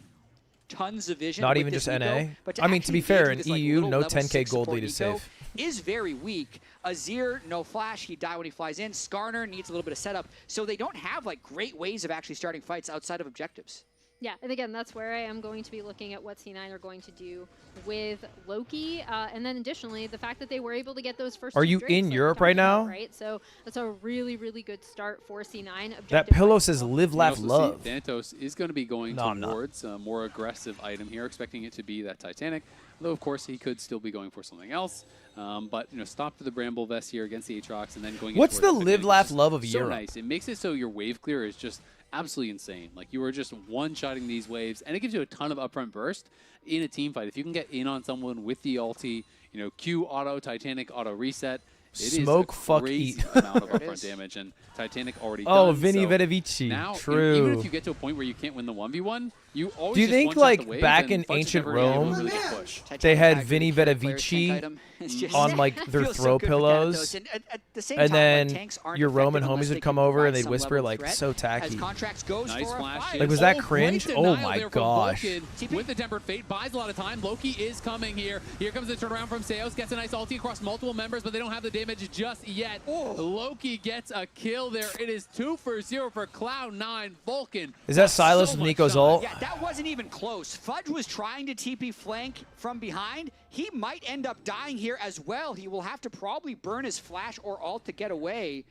tons of vision. Not with even this just Nico, NA. but I mean, to be actually fair, engage in with this, like, EU, little no level 10K 6 gold support lead is Nico safe. is very weak. Azir, no flash. He die when he flies in. Skarner needs a little bit of setup. So they don't have like great ways of actually starting fights outside of objectives. Yeah, and again, that's where I am going to be looking at what C9 are going to do with Loki. And then additionally, the fact that they were able to get those first Are two you Drakes, in like, Europe coming right now? out, right? So that's a really, really good start for C9. That pillow says live, You laugh, also see love. Thanatos is going to be going No, I'm not. towards a more aggressive item here, expecting it to be that Titanic. Though, of course, he could still be going for something else. But, you know, stop to the Bramble Vest here against the Aatrox and then going What's into the live, laugh, love of so Europe? nice. It makes it so your wave clear is just absolutely insane. Like, you are just one-shotting these waves, and it gives you a ton of upfront burst in a team fight. If you can get in on someone with the ulti, you know, Q auto, Titanic auto reset, it Smoke, is a fuck, crazy eat. amount of There it upfront is. damage, and Titanic already Oh, done. Vinny so Vedovici. now, you know, True. even if you get to a point where you can't win the 1v1, you always Do you just think, one-shot like, the wave, back and in Fudge is ancient never able to Rome, really get push. they had Titanic Vinny actually killer player's tank Vedovici item. It's just- on like their feels so throw good for pillows, Thanatos. And at the same and time, like, then tanks aren't your Roman effective unless homies they would come can over provide and they'd some whisper level of like threat. so As tacky. Contracts goes Nice for a flash. fight. Like, was that Oh, cringe? great Oh denial my there from gosh. Vulcan with the Tempered Fate, buys a lot of time. Loki is coming here. Here comes the turnaround from Seos. Gets a nice ulti across multiple members, but they don't have the damage just yet. Loki gets a kill there. It is 2 for 0 for Cloud9. Vulcan. Is that Silas so with much Nico's time. ult? Yeah, that wasn't even close. Fudge was trying to TP flank from behind. He might end up dying here as well. He will have to probably burn his flash or ult to get away.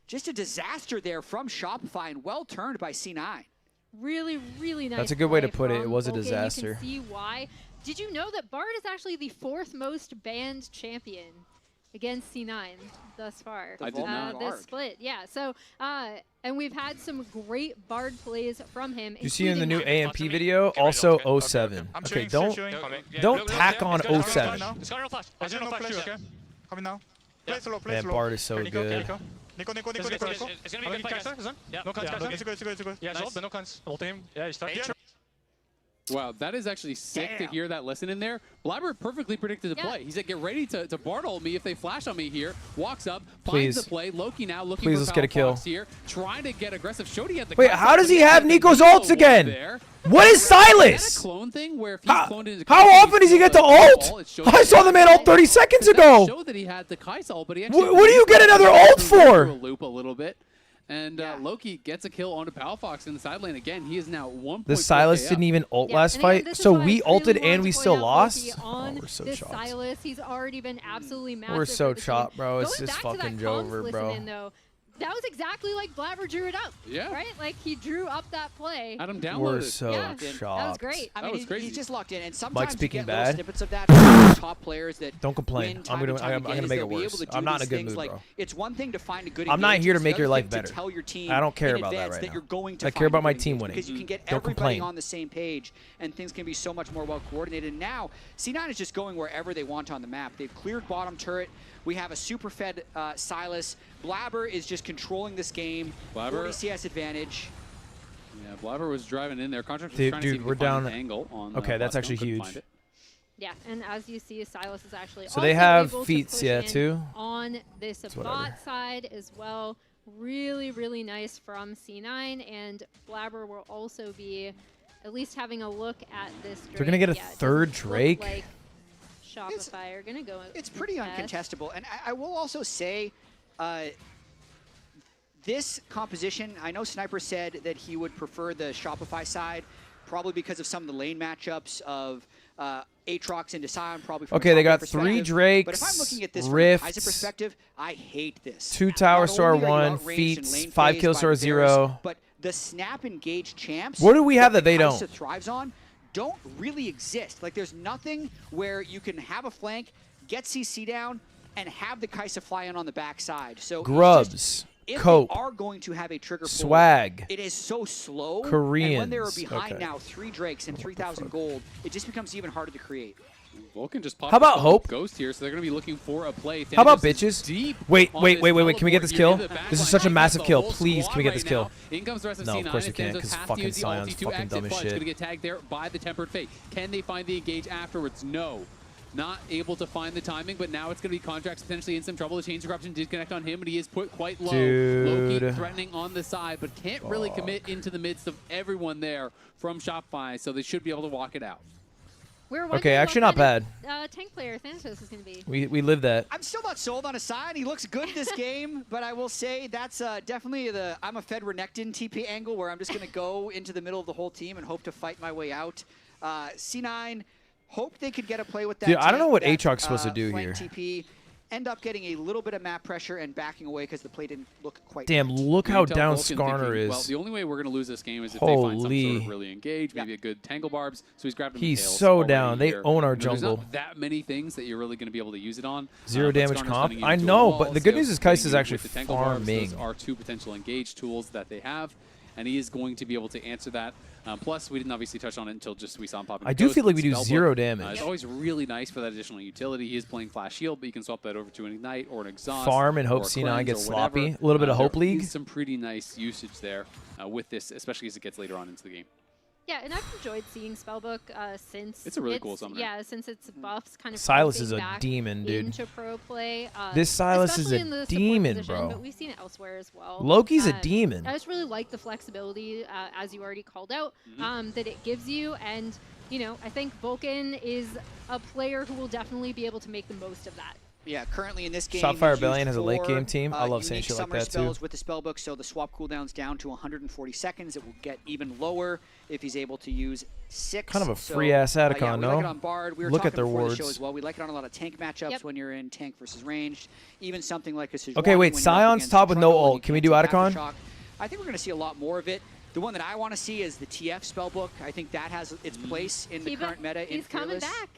Just a disaster there from Shopify and well turned by C9. Really, really nice. That's a good way to play put it. It from was a Vulcan. disaster. You can see why. Did you know that Bard is actually the 4th most banned champion against C9 thus far? I did not. This split, yeah. So, and we've had some great Bard plays from him. You see in the new including- AMP video, also 07. Okay, don't tack on 07. Coming now. Play slow, play Man, slow. Bard is so Here, Nico, good. Nico, Nico. It's gonna be a good fight, guys. Yeah, no cons, It's good, it's good. Yeah, Job, but no cons. Ult him. Yeah, he's stuck. Wow, that is actually sick to hear that lesson in there. Blabber perfectly predicted the play. He said, get ready to Bartle me if they flash on me here. Walks up, finds Please. the play. Loki now looking Please, for let's get a kill. Palafox here. Trying to get aggressive. Shody had the Wait, cuts how out, does but he had have the Nico's Nilo ults again? there. What is Silas? Clone thing where if How often does he get to ult? I saw the man ult 30 seconds ago. Showed that he had the Kai'Sa ult, but he What do you get another ult for? A loop a little bit. And Loki gets a kill onto Palfox in the side lane again. He is now 1. The Silas didn't even ult last fight, so we ulted and we still lost. Oh, we're so chopped. Silas, he's already been absolutely massive. We're so for the chopped, team. bro. It's Going just back to that fucking comms over, listen bro. in, though, that was exactly like Blabber drew it up. Yeah. Right? Like he drew up that play. Adam downloaded. We're so chopped. That was great. I mean, he's just locked in, and sometimes Mike speaking you get little bad. snippets of that from top players that Don't complain. win I'm time and time gonna again, is make they'll it be able worse. to do I'm not in a these good things, mood, like, bro. It's one thing to find a good I'm not here to engagement, make your it's life the other better. thing to tell your team I don't care in about that advance right that now. you're going to I find care a about my good team engagement, winning. because you can get Don't everybody complain. on the same page, and things can be so much more well coordinated. And now C9 is just going wherever they want on the map. They've cleared bottom turret. We have a super fed Silas. Blabber is just controlling this game. Blabber. 40 CS advantage. Yeah, Blabber was driving in there. Contract was trying to see if he We're could find down. an angle on Okay, that's Blast actually Zone, couldn't huge. find it. Yeah, and as you see, Silas is actually So also they have able to feats, push yeah, in too? on this It's whatever. bot side as well. Really, really nice from C9, and Blabber will also be at least having a look at this Drake. They're gonna get a Yeah, it third doesn't look Drake? Like Shopify are gonna go. It's pretty best. uncontestable. And I will also say, this composition, I know Sniper said that he would prefer the Shopify side, probably because of some of the lane matchups of Aatrox into Sion, probably from a Okay, they top-lane got 3 perspective. Drakes, But if I'm looking at this from a Rifts, Kai'Sa perspective, I hate this. 2 Tower Not Star, only are you 1 outranged in feats, lane 5 phase Kill by Star, the 0. Bears, but the snap engaged champs. What do we have that they Kai'Sa don't? thrives on don't really exist. Like, there's nothing where you can have a flank, get CC down, and have the Kai'Sa fly in on the backside. So Grubs, if Cope, they are going to have a trigger pull, Swag, it is so slow. Koreans. And when they are behind Okay. now 3 Drakes and 3,000 gold, it just becomes even harder to create. Vulcan just popped How about a Hope? Ghost here, so they're going to be looking for a play. How about Thanatos is bitches? deep Wait. on this Can we get this kill? teleport here in the back This is line. such a Gets massive the kill. whole Please, squad can we get right this kill? now. In comes the rest of No, C9. of course we and can't, Thanatos 'cause has to fucking use the Sion's ulti to fucking exit. dumb as Fudge shit. going to get tagged there by the Tempered Fate. Can they find the engage afterwards? No. Not able to find the timing, but now it's going to be Contracts potentially in some trouble. The Chain Disruption did connect on him, but he is put quite low. Dude. Loki threatening on the side, but can't really commit into the midst of everyone there from Shopify, so they should be able to walk it out. We're Okay, actually not bad. Tank player Thanatos is going to be. We live that. I'm still not sold on Aside. He looks good this game, but I will say that's definitely the I'm a Fed Renekton TP angle where I'm just going to go into the middle of the whole team and hope to fight my way out. C9, hope they could get a play with that. Dude, I don't know what that, Aatrox's supposed to do flank here. TP. End up getting a little bit of map pressure and backing away because the play didn't look quite Damn, right. look You how can tell down Vulcan Skarner thinking, is. Well, the only way we're going to lose this game is if they find some sort Holy. of really engage, maybe a good Tangle Barbs. So he's grabbed him. He's tails so already down. They here. own our There's jungle. not that many things that you're really going to be able to use it on. 0 but damage Skarner's comp. running I into a know, wall, but the good so news is hitting Kai'Sa's you actually with the Tangle Barbs, farming. those are 2 potential engage tools that they have, and he is going to be able to answer that. Plus, we didn't obviously touch on it until just we saw him pop in. I do feel like we do 0 damage. It's always really nice for that additional utility. He is playing Flash Shield, but you can swap that over to an Ignite or an Exhaust. Farm and hope or a C9 cleanse gets or whatever. sloppy. A little bit of Hope There League. is some pretty nice usage there with this, especially as it gets later on into the game. Yeah, and I've enjoyed seeing Spellbook since It's a really cool summoner. Yeah, since its buffs kind of Silas creeping is a back demon, dude. Into pro play. This Silas is especially a in the support demon, position, bro. But we've seen it elsewhere as well. Loki's a demon. I just really like the flexibility, as you already called out, that it gives you, and you know, I think Vulcan is a player who will definitely be able to make the most of that. Yeah, currently in this game, Shopify he's Rebellion used has a late 4, game team. I love saying unique shit like summoner that, too. spells with the spellbook, so the swap cooldown's down to 140 seconds. It will get even lower if he's able to use 6. Kind of a So, free-ass yeah, Atacon, we no? like it on Bard. We were Look talking at their before the wards. show as well. We like it on a lot of tank matchups when you're in tank versus ranged. Even something like a Sejuani Okay, wait, when you're up Sion's against top with no Trundle and ult. you Can we can't do take Atacon? Aftershock. I think we're going to see a lot more of it. The one that I want to see is the TF spellbook. I think that has its place in the current meta. He's coming back.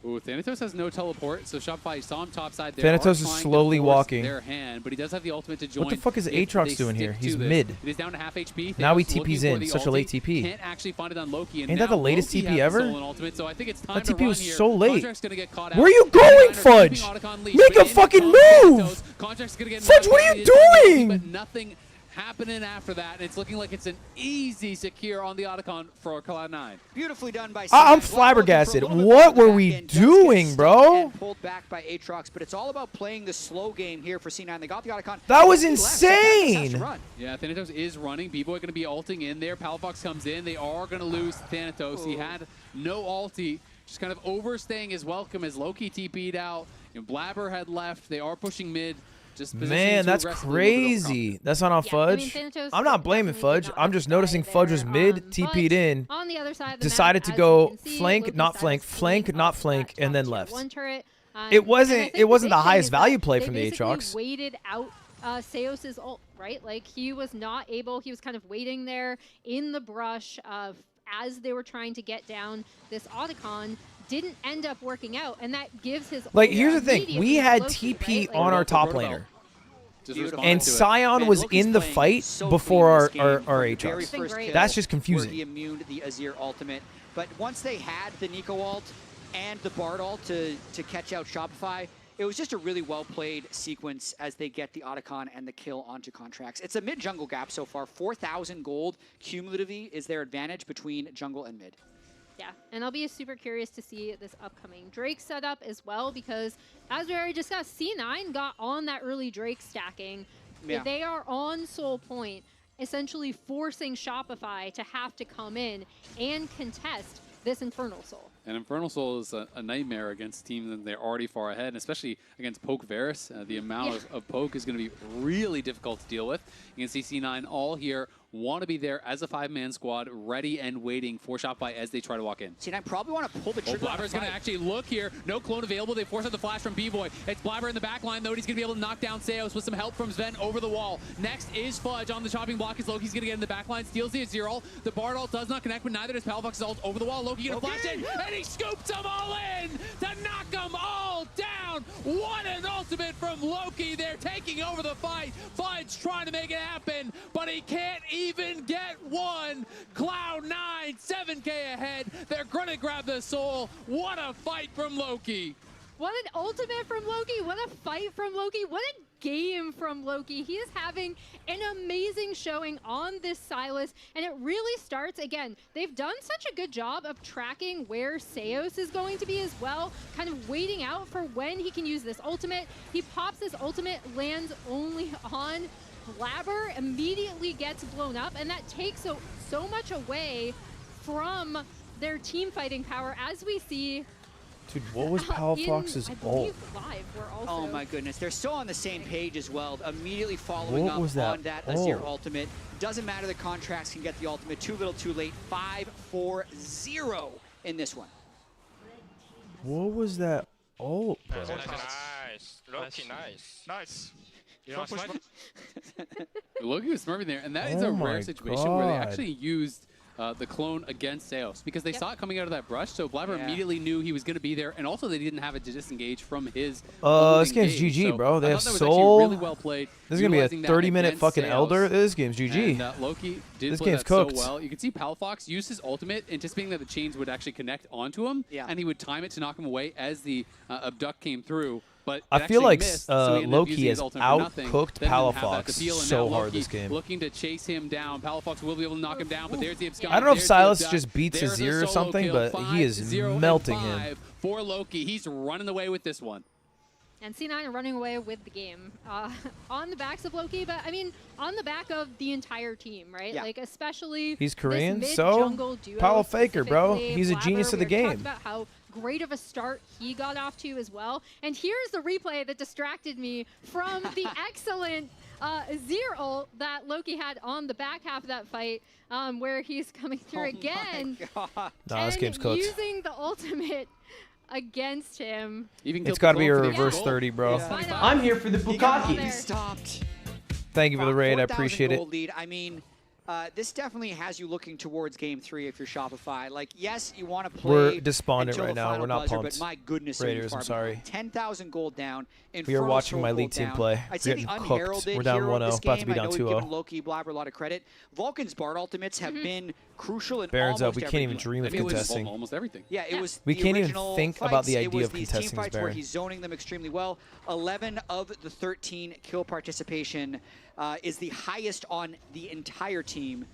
Ooh, Thanatos has no teleport, so Shopify saw him topside there. Thanatos is slowly walking. Their hand, but he does have the ultimate to join. What the fuck is if Aatrox they doing here? stick He's to this. mid. It is down to half HP. Now he Thanatos looking TP's for in. the Such a ulti. late TP. Can't actually find it on Loki. And Ain't that now the latest Loki TP has the ever? stolen ultimate, so I think it's time That to TP run was here. so late. Contract's gonna get caught out. Where are you The going, Niners Fudge? keeping Otacon leash, Make but a in fucking comes move! Thanatos. Contract's gonna get Fudge, knocked what out. are It you is on Loki, doing? But nothing happening after that, and it's looking like it's an easy secure on the Otacon for Cloud9. Beautifully done by I'm flabbergasted. What were we doing, bro? Pulled back by Aatrox, but it's all about playing the slow game here for C9. They got the Otacon. That was insane. Yeah, Thanatos is running. B-Boy going to be ulting in there. Palafox comes in. They are going to lose Thanatos. He had no ulti. Just kind of overstaying his welcome as Loki TP'd out. You know, Blabber had left. They are pushing mid. Just Man, that's crazy. That's not on Fudge. I'm not blaming Fudge. I'm just noticing Fudge was mid, TP'd in, on the other side of the decided map, to go see, flank, not flank, flank, not flank, and then left. One turret. It wasn't the thing highest is that value play from they the basically Aatrox. waited out Seos's ult, right? Like he was not able. He was kind of waiting there in the brush as they were trying to get down this Otacon. Didn't end up working out, and that gives his Like, here's the thing. We had TP on our top laner. And Sion was in the fight before our Aatrox. That's just confusing. He immune to the Azir ultimate. But once they had the Nico ult and the Bard ult to catch out Shopify, it was just a really well-played sequence as they get the Otacon and the kill onto Contracts. It's a mid-jungle gap so far. 4,000 gold cumulatively is their advantage between jungle and mid. Yeah, and I'll be super curious to see this upcoming Drake setup as well, because as we already discussed, C9 got on that early Drake stacking. Yeah. They are on Soul Point, essentially forcing Shopify to have to come in and contest this Infernal Soul. And Infernal Soul is a nightmare against teams that they're already far ahead, and especially against Poke Varus. The amount of Poke is going to be really difficult to deal with. You can see C9 all here, want to be there as a 5-man squad, ready and waiting for Shopify as they try to walk in. C9 probably want to pull the trigger. Blabber's going to actually look here. No clone available. They force out the flash from B-Boy. It's Blabber in the back line, though. He's going to be able to knock down Seos with some help from Sven over the wall. Next is Fudge on the chopping block as Loki's going to get in the back line. Steals the Azir ult. The Bard ult does not connect, but neither does Palafox's ult over the wall. Loki going to flash in, and he scoops them all in to knock them all down. What an ultimate from Loki. They're taking over the fight. Fudge trying to make it happen, but he can't even get one. Cloud9, 7K ahead. They're going to grab the soul. What a fight from Loki. What an ultimate from Loki. What a fight from Loki. What a game from Loki. He is having an amazing showing on this Sylas, and it really starts, again, they've done such a good job of tracking where Seos is going to be as well, kind of waiting out for when he can use this ultimate. He pops this ultimate, lands only on Blabber, immediately gets blown up, and that takes so much away from their team fighting power, as we see. Dude, what was Palafox's ult? Oh my goodness, they're so on the same page as well. Immediately following up on that Azir ultimate. Doesn't matter, the Contracts can get the ultimate. Too little, too late. 5-4-0 in this one. What was that ult? Nice. Loki, nice. Nice. Loki was smurfing there, and that is a rare situation where they actually used the clone against Seos because they saw it coming out of that brush, so Blabber immediately knew he was going to be there, and also they didn't have it to disengage from his this game's GG, so bro. They have Soul. Soul. Really well played. This is going to be a 30-minute fucking Seos. Elder. This game's GG. And, Loki did this play game's that cooked. so well. You can see Palafox use his ultimate, anticipating that the chains would actually connect onto him, and he would time it to knock him away as the abduct came through. But I feel like Loki has outcooked Palafox so hard this game. Looking to chase him down. Palafox will be able to knock him down, but there's the abscond. I don't know if Sylas just beats Azir or something, but he is melting him. For Loki, he's running away with this one. And C9 running away with the game on the backs of Loki, but I mean, on the back of the entire team, right? Yeah. Like, especially he's Korean, this so mid-jungle duo Palo Faker, bro. He's a Blabber. genius of the We game. talked about how great of a start he got off to as well. And here's the replay that distracted me from the excellent Azir ult that Loki had on the back half of that fight, where he's coming through again. Nah, this game's cooked. Using the ultimate against him. It's got to be a reverse 30, bro. Yeah. I'm here for the Bukkake. Stopped. Thank you for the raid. I appreciate it. Gold lead. I mean, this definitely has you looking towards Game 3 if you're Shopify. Like, yes, you want to play. We're despondent until right the now. final We're not buzzer, pumped. But my goodness, Raiders, I'm sorry. 10,000 gold down. We are watching my league team play. I'd We're say getting the cooked. unheralded We're down hero of 1-0. this About to be game, down I know we've 2-0. given Loki Blabber a lot of credit. Vulcan's Bard ultimates have been crucial in Baron's up. almost We can't even every dream of game. It was contesting. Almost everything. Yeah, it was. We the can't even original think about the fights. idea It of was these contesting team fights Baron. where he's zoning them extremely well. 11 of the 13 kill participation is the highest on the entire team.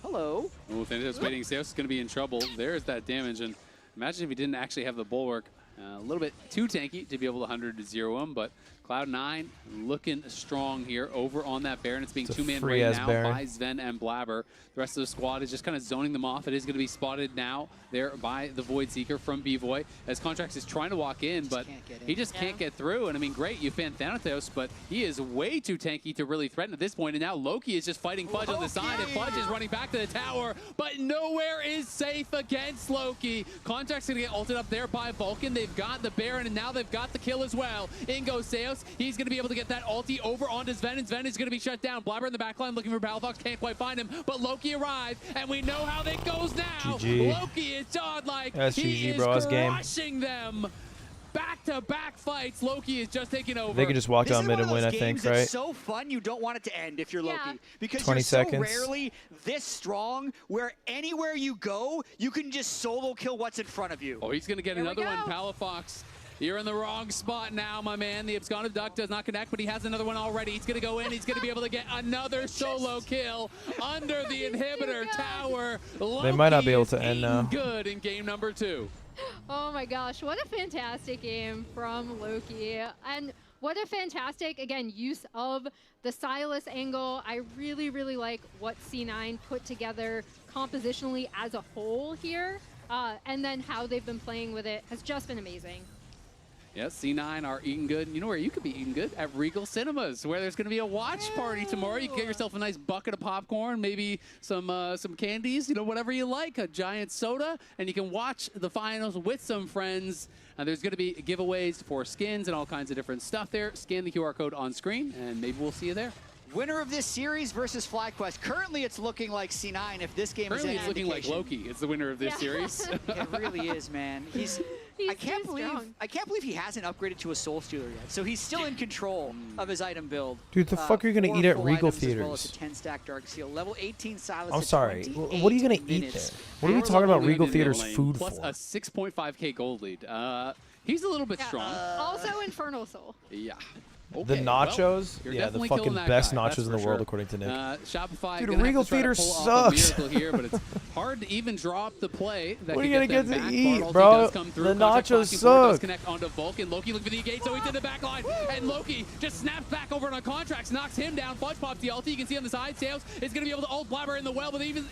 Hello. Oh, Thanatos waiting. Seos is going to be in trouble. There's that damage. And imagine if he didn't actually have the bulwark. A little bit too tanky to be able to 100-0 him, but Cloud9 looking strong here over on that Baron. It's being two-man right now by Sven and Blabber. The rest of the squad is just kind of zoning them off. It is going to be spotted now there by the Void Seeker from B-Voy as Contracts is trying to walk in, but he just can't get through. And I mean, great, you fan Thanatos, but he is way too tanky to really threaten at this point. And now Loki is just fighting Fudge on the side, and Fudge is running back to the tower, but nowhere is safe against Loki. Contracts going to get ulted up there by Vulcan. They've got the Baron, and now they've got the kill as well. In goes Seos. He's going to be able to get that ulti over onto Sven, and Sven is going to be shut down. Blabber in the backline looking for Palafox, can't quite find him, but Loki arrived, and we know how that goes now. GG. Loki is godlike. That's he GG, is bro. That's game. crushing them. Back-to-back fights. Loki is just taking over. They can just walk down mid and win, I think, right? It's so fun, you don't want it to end if you're Loki. Because 20 you're seconds. so rarely this strong where anywhere you go, you can just solo kill what's in front of you. Oh, he's going to get another one. Palafox, you're in the wrong spot now, my man. The Absconded Duck does not connect, but he has another one already. He's going to go in. He's going to be able to get another solo kill under the inhibitor tower. They might not be able to end now. Good in game number 2. Oh my gosh, what a fantastic game from Loki. And what a fantastic, again, use of the Silas angle. I really, really like what C9 put together compositionally as a whole here. And then how they've been playing with it has just been amazing. Yes, C9 are eating good. You know where you could be eating good? At Regal Cinemas, where there's going to be a watch party tomorrow. You can get yourself a nice bucket of popcorn, maybe some candies, you know, whatever you like, a giant soda, and you can watch the finals with some friends. There's going to be giveaways for skins and all kinds of different stuff there. Scan the QR code on screen, and maybe we'll see you there. Winner of this series versus FlyQuest. Currently, it's looking like C9 if this game Currently, is it's looking like Loki. It's the winner of this series. It really is, man. I can't believe he hasn't upgraded to a Soul Stealer yet. So he's still in control of his item build. Dude, the fuck are you gonna eat at Regal Theaters? As well as a 10-stack Dark Seal. Level 18 Silas. I'm sorry. What are you gonna eat there? What are we talking about Regal Theaters food plus for? a 6.5k gold lead. He's a little bit strong. Also Infernal Soul. Yeah. The nachos? Well, yeah, the fucking best nachos in the world, according to Nick. Shopify. Dude, Regal Theater sucks. Here, but it's hard to even draw up the play. That what are you going gonna to get to eat, bro? The nachos suck. Does connect onto Vulcan. Loki looking for the engage, so he's in the back line. And Loki just snaps back over on Contracts, knocks him down. Fudge pops the ulti. You can see on the side, Sails is going to be able to ult Blabber in the well, but even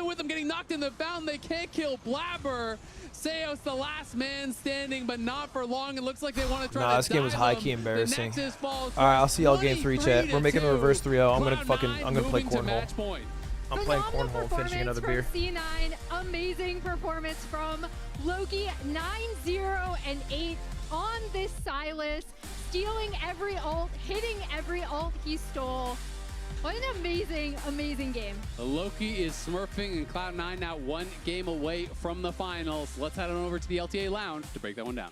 with them getting knocked in the fountain, they can't kill Blabber. Seos, the last man standing, but not for long. It looks like they want to try to this game was high-key embarrassing. All right, I'll see y'all game 3, chat. We're making the reverse 3-0. I'm gonna play cornhole. I'm playing cornhole, finishing another beer. C9, amazing performance from Loki, 9-0 and 8 on this Silas, stealing every ult, hitting every ult he stole. What an amazing, amazing game. Loki is smurfing, and Cloud9 now 1 game away from the finals. Let's head on over to the LTA lounge to break that one down.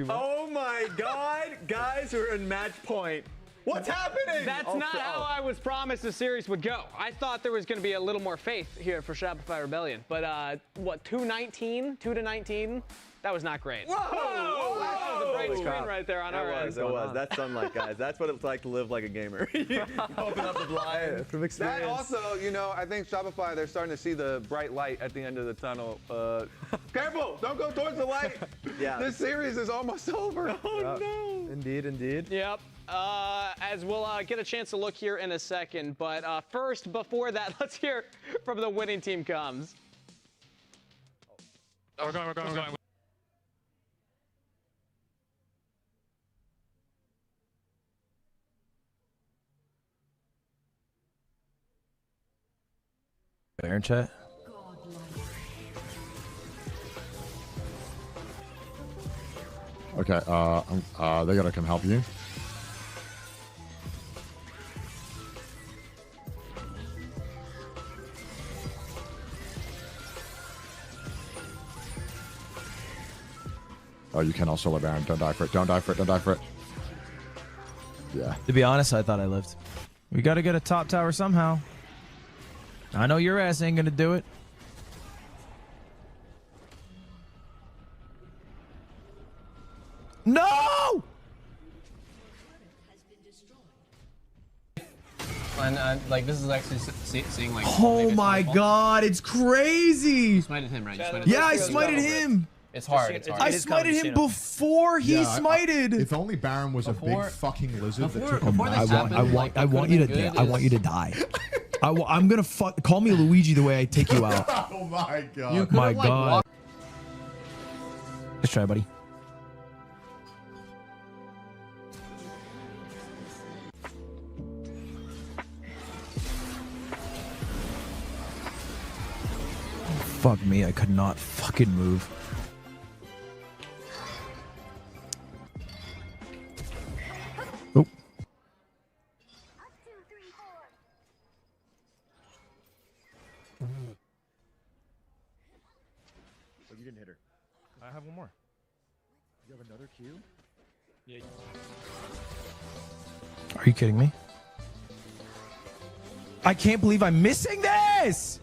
Oh my god, guys, we're in match point. What's happening? That's not how I was promised the series would go. I thought there was going to be a little more faith here for Shopify Rebellion. But what, 2-19? 2-19? That was not great. Whoa! That was a bright screen right there on our end. It was. That's sunlight, guys. That's what it's like to live like a gamer. You open up the blind from experience. That also, you know, I think Shopify, they're starting to see the bright light at the end of the tunnel. Careful! Don't go towards the light! Yeah. This series is almost over. Oh, no. Indeed, indeed. Yep. As we'll get a chance to look here in a second. But first, before that, let's hear from the winning team comes. We're going. Baron chat. Okay, they gotta come help you. Oh, you can also live, Baron. Don't die for it. Don't die for it. Don't die for it. Yeah. To be honest, I thought I lived. We gotta get a top tower somehow. I know your ass ain't gonna do it. No! like this is actually seeing like. Oh my god, it's crazy. You smited him, right? You smited Yeah, I smited him. It's hard. It's hard. I smited him before he smited. If only Baron was a big fucking lizard that took him. I want you to. I want you to die. I'm gonna call me Luigi the way I take you out. Oh my god. My god. Let's try, buddy. Fuck me, I could not fucking move. Oh. But you didn't hit her. I have one more. You have another Q? Yeah. Are you kidding me? I can't believe I'm missing this!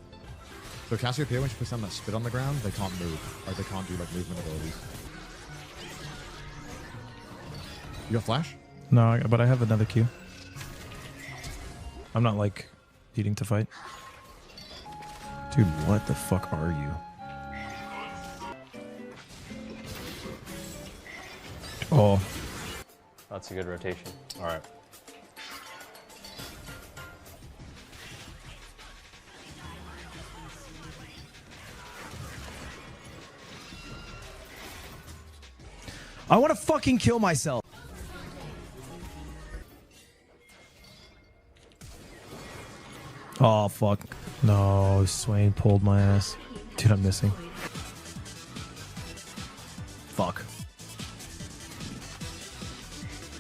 So Cassiopeia, when she puts down that spit on the ground, they can't move. Like, they can't do, like, movement abilities. You got flash? No, but I have another Q. I'm not, like, needing to fight. Dude, what the fuck are you? Oh. That's a good rotation. All right. I want to fucking kill myself. Oh, fuck. No, Swain pulled my ass. Dude, I'm missing. Fuck.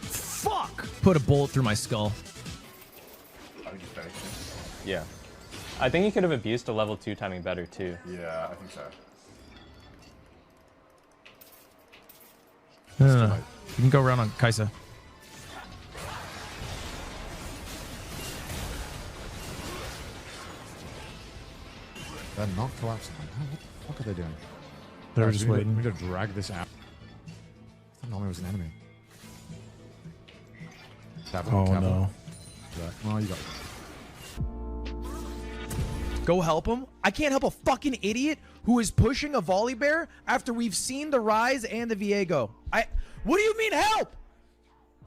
Fuck! Put a bullet through my skull. Yeah. I think you could have abused a level 2 timing better too. Yeah, I think so. No. You can go around on Kaisa. They're not collapsing. What the fuck are they doing? They were just waiting. We need to drag this out. I thought Nami was an enemy. Oh no. Oh, you got Go help him? I can't help a fucking idiot who is pushing a volley bear after we've seen the Rise and the Viego. What do you mean help?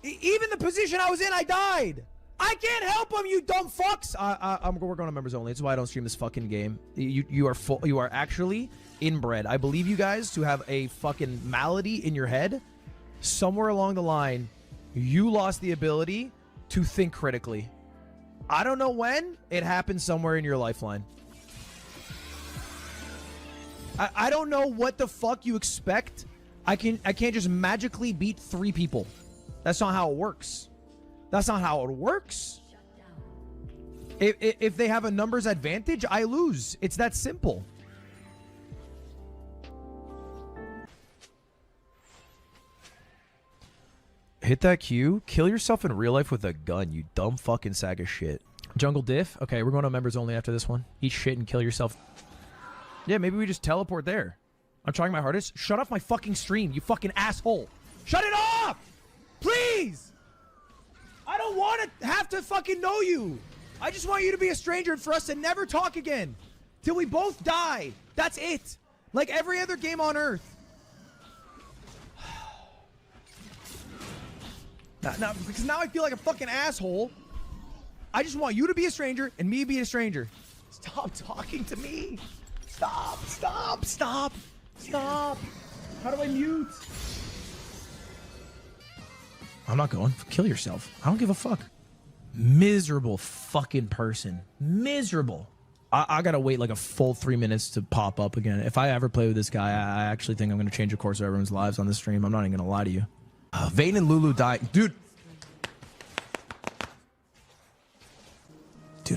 Even the position I was in, I died. I can't help him, you dumb fucks. We're going to members only. It's why I don't stream this fucking game. You are actually inbred. I believe you guys to have a fucking malady in your head. Somewhere along the line, you lost the ability to think critically. I don't know when. It happened somewhere in your lifeline. I don't know what the fuck you expect. I can't just magically beat 3 people. That's not how it works. That's not how it works. If they have a numbers advantage, I lose. It's that simple. Hit that Q. Kill yourself in real life with a gun, you dumb fucking sack of shit. Jungle diff? Okay, we're going to members only after this one. Eat shit and kill yourself. Yeah, maybe we just teleport there. I'm trying my hardest. Shut off my fucking stream, you fucking asshole. Shut it off! Please! I don't want to have to fucking know you. I just want you to be a stranger and for us to never talk again. Till we both die. That's it. Like every other game on Earth. Because now I feel like a fucking asshole. I just want you to be a stranger and me be a stranger. Stop talking to me. Stop. How do I mute? I'm not going. Kill yourself. I don't give a fuck. Miserable fucking person. Miserable. I gotta wait like a full 3 minutes to pop up again. If I ever play with this guy, I actually think I'm gonna change the course of everyone's lives on this stream. I'm not even gonna lie to you. Vayne and Lulu died. Dude,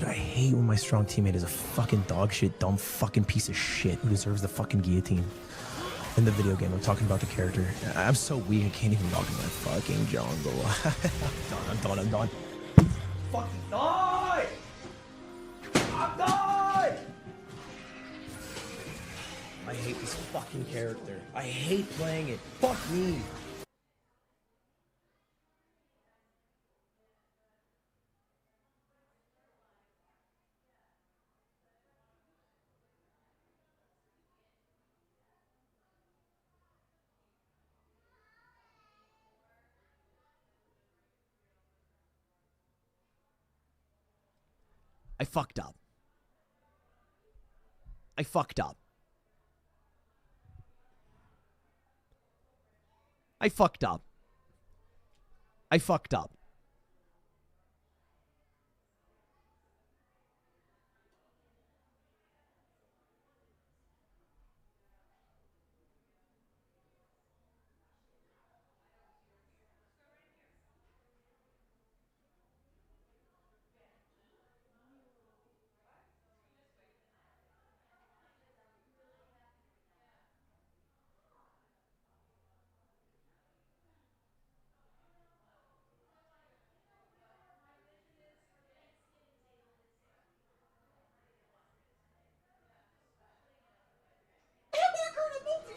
I hate when my strong teammate is a fucking dog shit, dumb fucking piece of shit who deserves the fucking guillotine. In the video game, I'm talking about the character. I'm so weak, I can't even walk in my fucking jungle. I'm done. Fucking die! I'm done! I hate this fucking character. I hate playing it. Fuck me. I fucked up. I fucked up. I fucked up. I fucked up.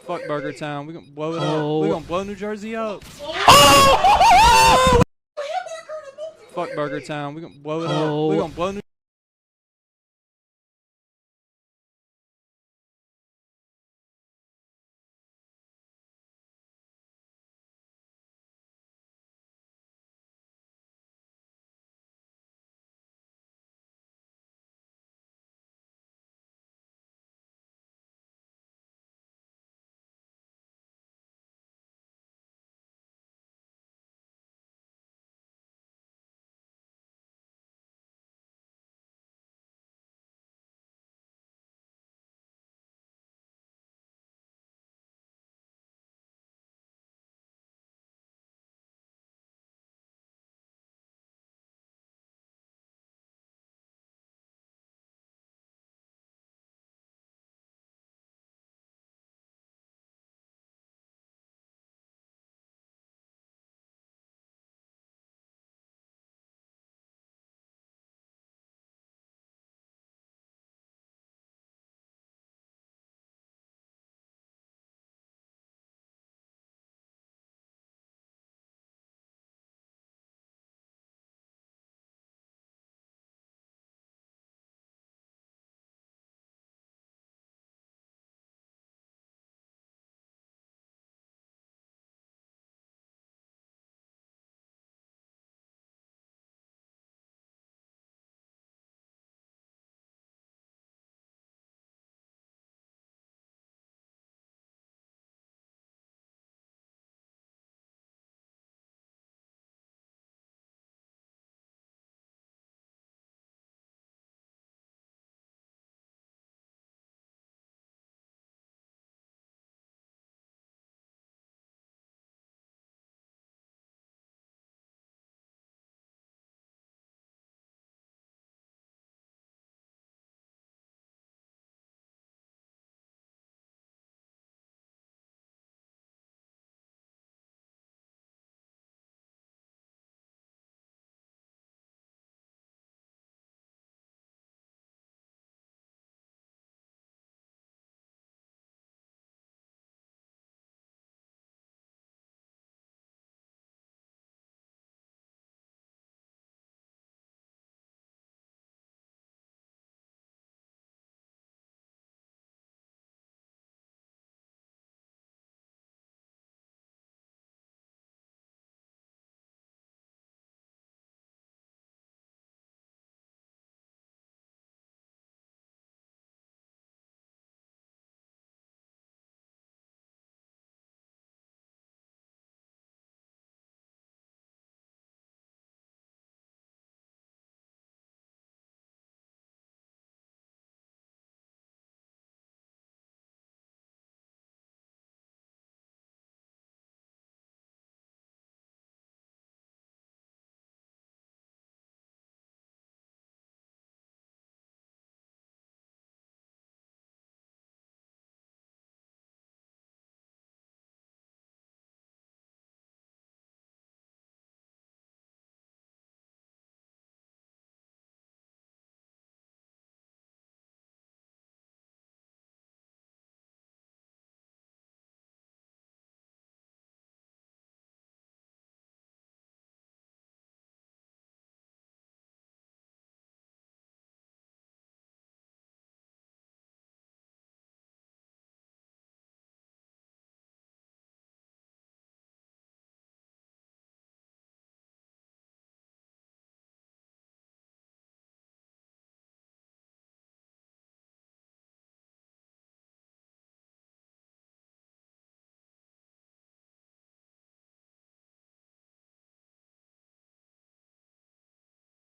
Fuck Burger Town. We gonna blow it up. We gonna blow New Jersey up. Fuck Burger Town. We gonna blow it up. We gonna blow New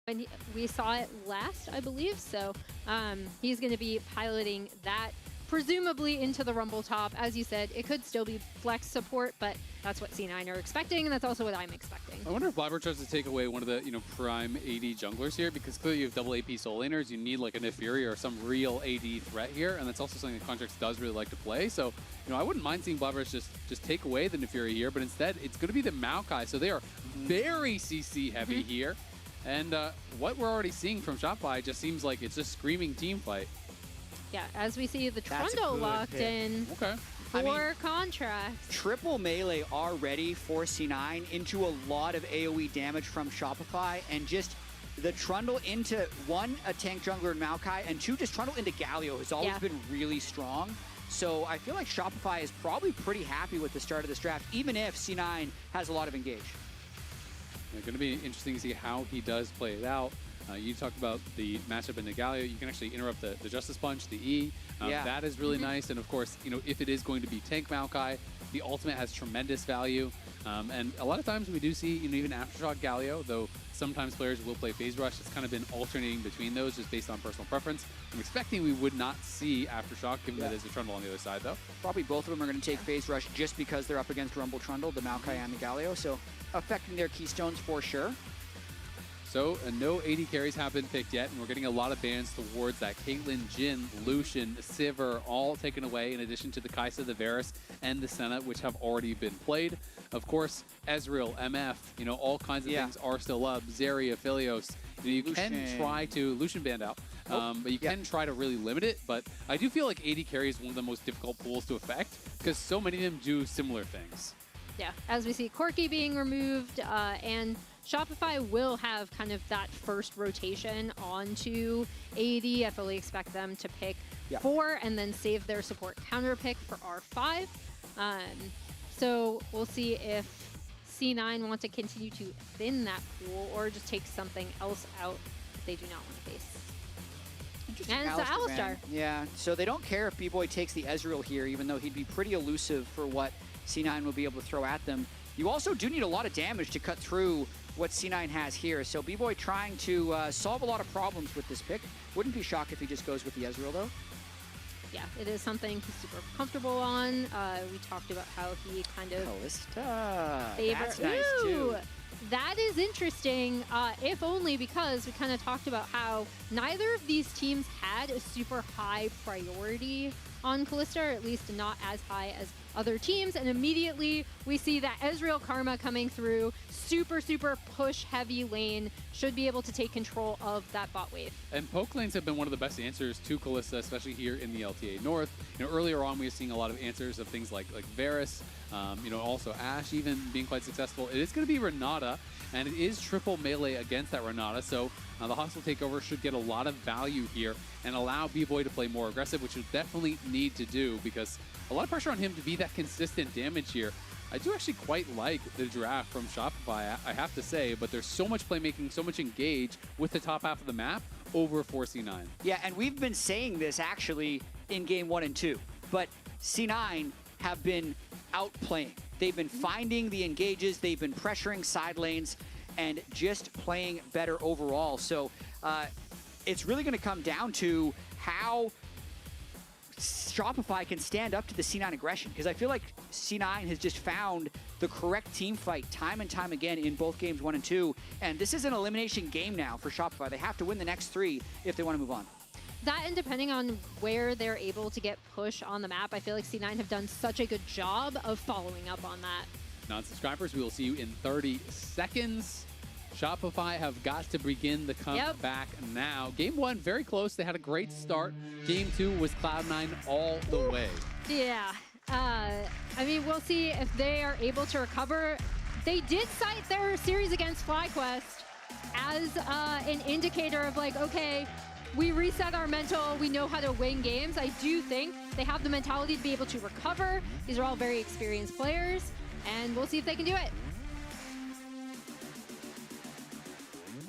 when we saw it last, I believe. So he's going to be piloting that presumably into the Rumble top. As you said, it could still be flex support, but that's what C9 are expecting, and that's also what I'm expecting. I wonder if Blabber tries to take away one of the prime AD junglers here, because clearly you have double AP soul laners. You need like a Nefiri or some real AD threat here, and that's also something that Contracts does really like to play. So I wouldn't mind seeing Blabber just take away the Nefiri here, but instead it's going to be the Maokai. So they are very CC heavy here, and what we're already seeing from Shopify just seems like it's a screaming team fight. Yeah, as we see the Trundle locked in for Contracts. Triple melee already for C9 into a lot of AoE damage from Shopify, and just the Trundle into one, a tank jungler in Maokai, and two, just Trundle into Galio has always been really strong. So I feel like Shopify is probably pretty happy with the start of this draft, even if C9 has a lot of engage. It's going to be interesting to see how he does play it out. You talked about the matchup in the Galio. You can actually interrupt the Justice Punch, the E. That is really nice. And of course, if it is going to be tank Maokai, the ultimate has tremendous value. And a lot of times we do see even Aftershock Galio, though sometimes players will play Phase Rush. It's kind of been alternating between those just based on personal preference. I'm expecting we would not see Aftershock, given that there's a Trundle on the other side, though. Probably both of them are going to take Phase Rush just because they're up against Rumble Trundle, the Maokai and the Galio. So affecting their keystones for sure. So no AD carries have been picked yet, and we're getting a lot of bans towards that. Caitlyn, Jhin, Lucian, Sivir, all taken away, in addition to the Kai'Sa, the Varus, and the Senna, which have already been played. Of course, Ezreal, MF, all kinds of things are still up. Zarya, Philios. You can try to Lucian banned out, but you can try to really limit it. But I do feel like AD carry is one of the most difficult pools to affect, because so many of them do similar things. Yeah, as we see Corki being removed, and Shopify will have kind of that first rotation onto AD. I fully expect them to pick 4 and then save their support counter pick for R5. So we'll see if C9 want to continue to thin that pool or just take something else out that they do not want to face. And it's Alistar. Yeah, so they don't care if B-Boy takes the Ezreal here, even though he'd be pretty elusive for what C9 will be able to throw at them. You also do need a lot of damage to cut through what C9 has here. So B-Boy trying to solve a lot of problems with this pick. Wouldn't be shocked if he just goes with the Ezreal, though. Yeah, it is something he's super comfortable on. We talked about how he kind of That's nice, too. That is interesting, if only because we kind of talked about how neither of these teams had a super high priority on Kalista, or at least not as high as other teams, and immediately we see that Ezreal Karma coming through, super push heavy lane, should be able to take control of that bot wave. And poke lanes have been one of the best answers to Kalista, especially here in the LTA North. Earlier on we were seeing a lot of answers of things like Varus, also Ashe even being quite successful. It is going to be Renata, and it is triple melee against that Renata, so the hostile takeover should get a lot of value here and allow B-Boy to play more aggressive, which we definitely need to do, because a lot of pressure on him to be that consistent damage here. I do actually quite like the draft from Shopify, I have to say, but there's so much playmaking, so much engage with the top half of the map over 4C9. Yeah, and we've been saying this actually in game 1 and 2, but C9 have been outplaying. They've been finding the engages, they've been pressuring side lanes, and just playing better overall. So it's really going to come down to how Shopify can stand up to the C9 aggression, because I feel like C9 has just found the correct team fight time and time again in both games 1 and 2, and this is an elimination game now for Shopify. They have to win the next 3 if they want to move on. That, and depending on where they're able to get push on the map, I feel like C9 have done such a good job of following up on that. Non-subscribers, we will see you in 30 seconds. Shopify have got to begin the comeback now. Game 1, very close. They had a great start. Game 2 was Cloud9 all the way. Yeah. I mean, we'll see if they are able to recover. They did cite their series against FlyQuest as an indicator of like, okay, we reset our mental, we know how to win games. I do think they have the mentality to be able to recover. These are all very experienced players, and we'll see if they can do it.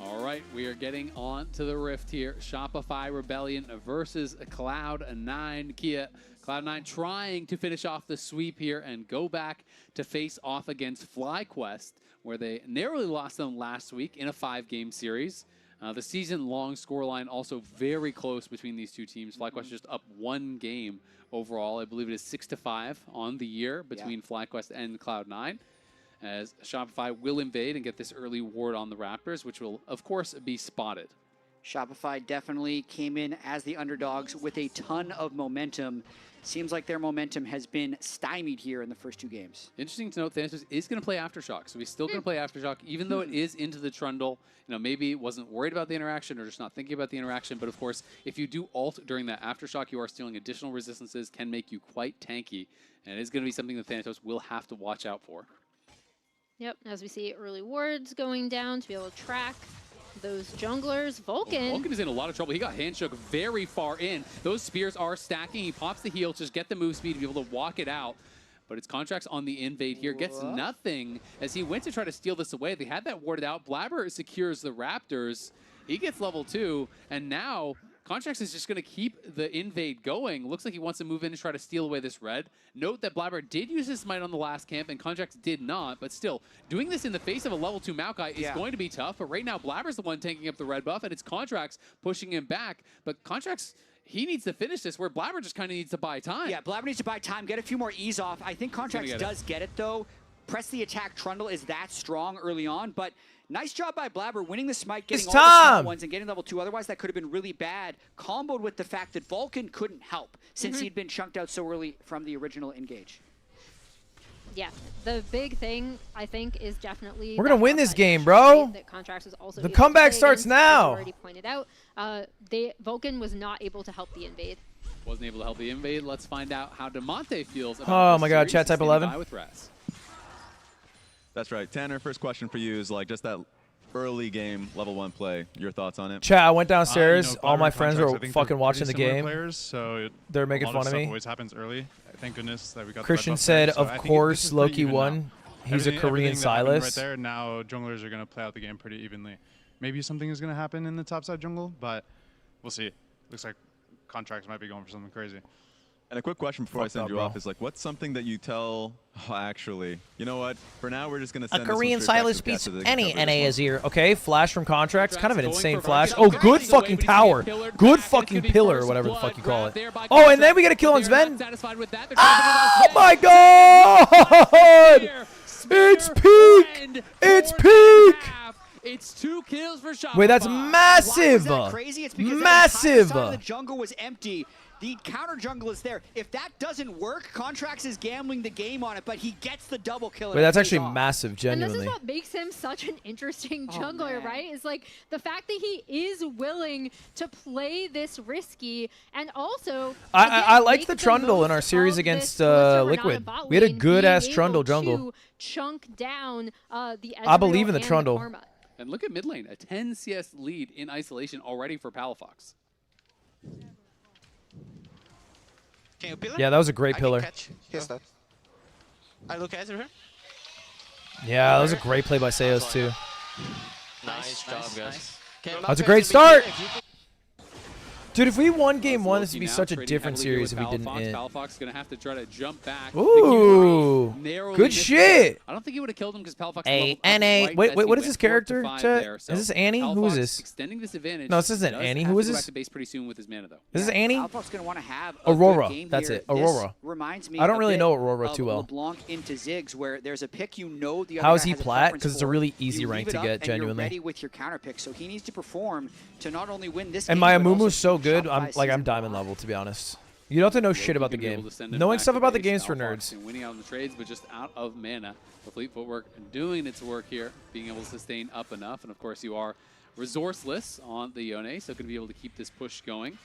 All right, we are getting on to the rift here. Shopify Rebellion versus Cloud9. Kia, Cloud9 trying to finish off the sweep here and go back to face off against FlyQuest, where they narrowly lost them last week in a 5-game series. The season-long scoreline also very close between these two teams. FlyQuest just up 1 game overall. I believe it is 6-5 on the year between FlyQuest and Cloud9, as Shopify will invade and get this early ward on the Raptors, which will, of course, be spotted. Shopify definitely came in as the underdogs with a ton of momentum. Seems like their momentum has been stymied here in the first 2 games. Interesting to note, Thanatos is going to play Aftershock, so he's still going to play Aftershock, even though it is into the Trundle. You know, maybe wasn't worried about the interaction or just not thinking about the interaction, but of course, if you do ult during that Aftershock, you are stealing additional resistances, can make you quite tanky, and it is going to be something that Thanatos will have to watch out for. Yep, as we see early wards going down to be able to track those junglers. Vulcan. Vulcan is in a lot of trouble. He got handshook very far in. Those spears are stacking. He pops the heal to just get the move speed to be able to walk it out. But it's Contracts on the invade here. Gets nothing as he went to try to steal this away. They had that warded out. Blabber secures the Raptors. He gets level 2. And now Contracts is just going to keep the invade going. Looks like he wants to move in and try to steal away this red. Note that Blabber did use his smite on the last camp and Contracts did not, but still, doing this in the face of a level 2 Maokai is going to be tough, but right now Blabber's the one taking up the red buff and it's Contracts pushing him back, but Contracts, he needs to finish this where Blabber just kind of needs to buy time. Yeah, Blabber needs to buy time, get a few more E's off. I think Contracts does get it though. Press the attack Trundle is that strong early on, but nice job by Blabber winning the smite, getting all the small ones and getting level 2. Otherwise, that could have been really bad. Comboed with the fact that Vulcan couldn't help since he'd been chunked out so early from the original engage. Yeah, the big thing, I think, is definitely... We're going to win this game, bro. That Contracts was also the comeback starts now. As already pointed out, Vulcan was not able to help the invade. Wasn't able to help the invade. Let's find out how DeMonte feels about Oh this my God, series. chat type 11. With Raz. That's right. Tanner, first question for you is like just that early game, level 1 play. Your thoughts on it? Chat, I went downstairs. All my friends Contracts, were fucking watching the pretty game. similar Players, so they're making a lot fun of of stuff me. Always happens early. Thank goodness that we got. Christian the red buff said, there. So of I think course, this is pretty Loki even won. now. He's a Korean everything that happened Silas. Right there. Now junglers are going to play out the game pretty evenly. Maybe something is going to happen in the top side jungle, but we'll see. Looks like Contracts might be going for something crazy. And a quick question before I send you off is like, what's something that you tell? Oh, actually, you know what? For now, we're just gonna send A this one Korean straight back Silas to beats Kat so they can any cover this NA one. Azir. Okay, flash from Contracts. Kind of an insane flash. Oh, good fucking tower. Good fucking pillar, or whatever the fuck you call it. Oh, and then we get a kill on Sven. Oh my God! It's peak! It's peak! It's 2 kills for Shopify. Wait, that's massive! Why is that crazy? It's because Massive! the entire side of the jungle was empty. The counter jungle is there. If that doesn't work, Contracts is gambling the game on it, but he gets the double kill. Wait, that's actually massive, genuinely. And this is what makes him such an interesting jungler, right? Is like the fact that he is willing to play this risky, and also I liked the Trundle in our series against Liquid. We had a good ass Trundle jungle. Chunk down the I believe in the Trundle. And look at mid lane, a 10 CS lead in isolation already for Palafox. Can you pillar? Yeah, that was a great pillar. Here's that. I look at her. Yeah, that was a great play by Seos too. Nice job, guys. That's a great start. Dude, if we won game 1, this would be such a different series if we didn't end. Palafox is going to have to try to jump back. Ooh, good shit. I don't think he would have killed him because Palafox A-N-A. Wait, what is his character, chat? Is this Annie? Who is this? Extending this advantage. No, this isn't Annie. Who is this? Back to base pretty soon with his mana, though. This is Annie? Palafox going to want to have a Aurora. good game That's here. it. Aurora. This reminds me I don't really a know bit Aurora of too well. LeBlanc into Ziggs, where there's a pick you know the other How is guy he has a plat? preference Because it's a for. really easy You rank leave to it get, up and genuinely. You're ready with your counter pick, so he needs to perform to not only win this And game, my but also Amumu's so good. Shopify's I'm season. diamond level, to be honest. You don't have to know shit about the game. Knowing stuff about the game's for nerds. Winning out in the trades, but just out of mana. The Fleet Footwork doing its work here, being able to sustain up enough. And of course, you are resourceless on the Yone, so going to be able to keep this push going.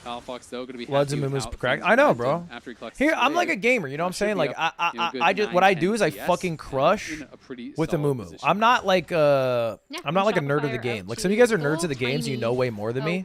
Palafox, though, going to be Floods and Mumu's cracked. I know, bro. Here, I'm like a gamer. You know what I'm saying? Like, I just what I do is I fucking crush with a Mumu. I'm not like a nerd of the game. Like some of you guys are nerds of the games. You know way more than me.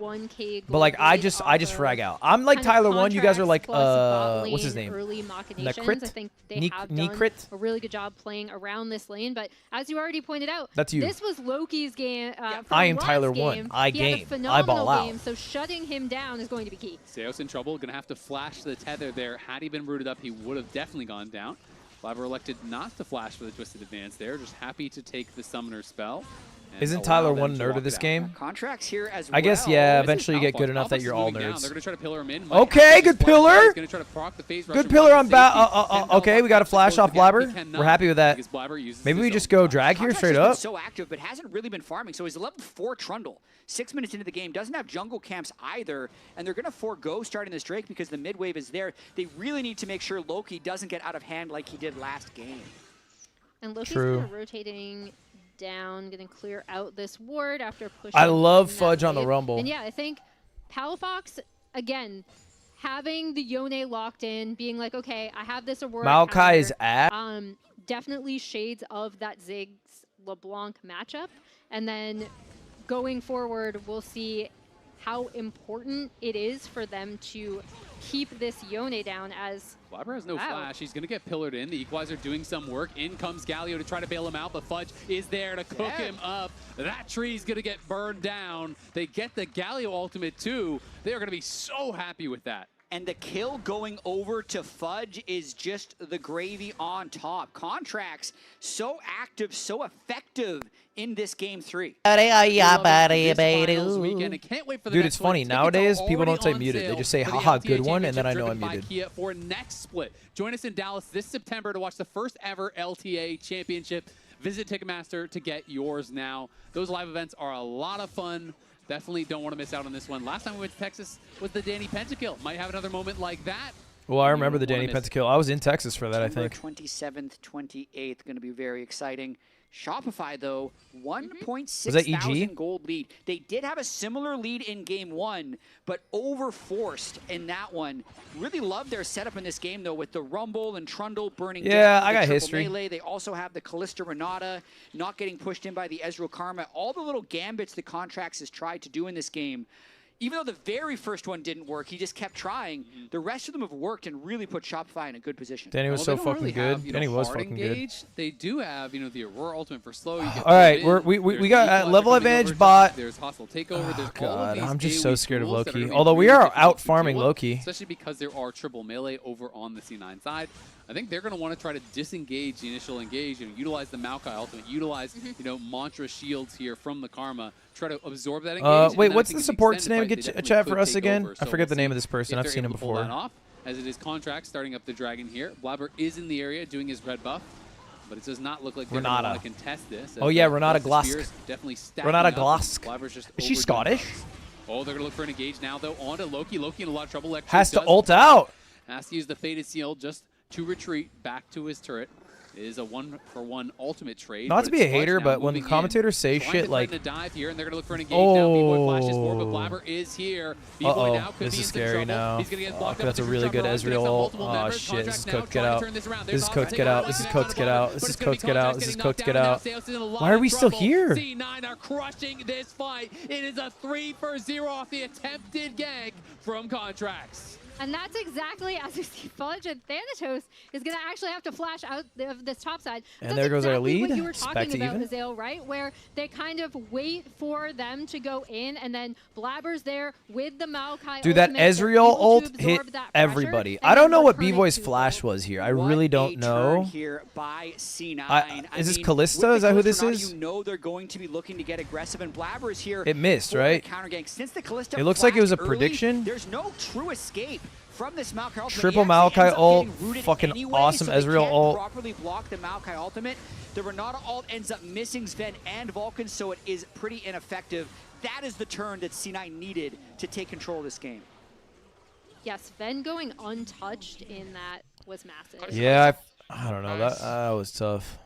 But like I just frag out. I'm like Tyler 1. You guys are like what's his name? Necrit. I think they have done a really good job playing around this lane. But as you already pointed out, that's you. This was Loki's game. I am Tyler 1. I game. I ball out. So shutting him down is going to be key. Seos in trouble, going to have to flash the tether there. Had he been rooted up, he would have definitely gone down. Blabber elected not to flash for the Twisted Advance there, just happy to take the Summoner spell. Isn't Tyler one nerd of this game? Contracts here as well. I guess, yeah, This is eventually you get good Alpha. enough that Alpha's you're all moving down. nerds. They're gonna try to pillar him in. Okay, good pillar. He's gonna try to proc the phase rusher, Good pillar block on the safety. okay, we got a flash off Blabber. He cannot, We're happy with that. because Blabber uses Maybe his we own just go drag here Contracts straight has been up. so active, but hasn't really been farming. So he's a level 4 Trundle. 6 minutes into the game, doesn't have jungle camps either, and they're going to forego starting this Drake because the mid wave is there. They really need to make sure Loki doesn't get out of hand like he did last game. And Loki's True. kind of rotating down, going to clear out this ward after pushing. I love in that Fudge on the wave. Rumble. And yeah, I think Palafox, again, having the Yone locked in, being like, okay, I have this Aurora Maokai counter, is at. definitely shades of that Ziggs LeBlanc matchup. And then going forward, we'll see how important it is for them to keep this Yone down as Blabber has no flash. He's going to get pillared in. The Equalizer doing some work. In comes Galio to try to bail him out, but Fudge is there to cook him up. That tree's going to get burned down. They get the Galio ultimate too. They are going to be so happy with that. And the kill going over to Fudge is just the gravy on top. Contracts so active, so effective in this game 3. Dude, It's funny. Nowadays, people don't say muted. They just say, haha, good one, and then I know I'm muted. For next split. Join us in Dallas this September to watch the first ever LTA Championship. Visit Ticketmaster to get yours now. Those live events are a lot of fun. Definitely don't want to miss out on this one. Last time we went to Texas was the Danny Pentakill. Might have another moment like that. Well, I remember the Danny Pentakill. I was in Texas for that, I think. 27th, 28th, going to be very exciting. Shopify, though, 1.6 Was that EG? thousand gold lead. They did have a similar lead in game 1, but overforced in that one. Really love their setup in this game, though, with the Rumble and Trundle burning Yeah, down. I got the triple history. Melee. They also have the Callista Renata not getting pushed in by the Ezreal Karma. All the little gambits the Contracts has tried to do in this game. Even though the very first one didn't work, he just kept trying. The rest of them have worked and really put Shopify in a good position. Danny was so fucking good. Danny was hard fucking engage. They do have, the Aurora ultimate for slow. You get All right, pulled in. we There's got Equalizer level coming advantage over. bot. There's hostile takeover. There's all of God, these I'm just so AoE scared of tools that are Loki. gonna be Although we really are difficult out to farming deal with, Loki. especially because there are triple melee over on the C9 side. I think they're going to want to try to disengage the initial engage and utilize the Maokai ultimate, utilize Mantra shields here from the Karma, try to absorb that engage. Wait, and then I what's think the in support's extended name? fight, Get they a definitely chat for could us take again. over. I So forget the we'll name see of this person. if I've they're seen him able to pull before. that off, as it is Contract starting up the Dragon here. Blabber is in the area doing his red buff, but it does not look like they're going to Renata. want to contest this. Oh yeah, Renata Glosk. Definitely Renata Glosk. Is she Scottish? Oh, they're going to look for an engage now, though, onto Loki. Loki in a lot of trouble. Actually Has to does ult out. Has to use the Fated Seal just to retreat back to his turret. It is a 1-for-1 ultimate trade. Not to be a it's Fudge hater, now but when moving commentators say in, trying shit to like, threaten a dive here, and they're going to look for an engage now. B-Boy flashes forward, but oh, Blabber is here. B-Boy now could this be is in some scary trouble. now. He's going to get blocked up. That's a really good Ezreal. Oh shit, this is cooked. Get out. This is cooked. Get out. This is cooked. Get out. This is cooked. Get out. This is cooked. Get out. Why are we still here? C9 are crushing this fight. It is a 3-for-0 off the attempted gank from Contracts. And that's exactly as we see Fudge and Thanatos is going to actually have to flash out of this top side. And That's there goes our exactly lead. what you were It's back talking to about, even. Azale, right? Where they kind of wait for them to go in, and then Blabber's there with the Maokai dude, that ultimate. They're Ezreal able to ult absorb hit that pressure, everybody. and I don't then know what return it B-Boy's to flash was here. I really don't know. Here by C9. Is this mean, Callista? with Is the that who Callista this Renata, is? You know they're going to be looking to get aggressive, and Blabber is here. It missed, for the right? counter gank. Since the Callista It looks like it was a flashed early, prediction. There's no true escape from this Maokai ultimate. Triple He actually Maokai ends up ult, getting rooted fucking anyway, awesome so they Ezreal can't ult. properly block the Maokai ultimate. The Renata ult ends up missing Sven and Vulcan, so it is pretty ineffective. That is the turn that C9 needed to take control of this game. Yes, Sven going untouched in that was massive. Yeah, I don't know. That was tough.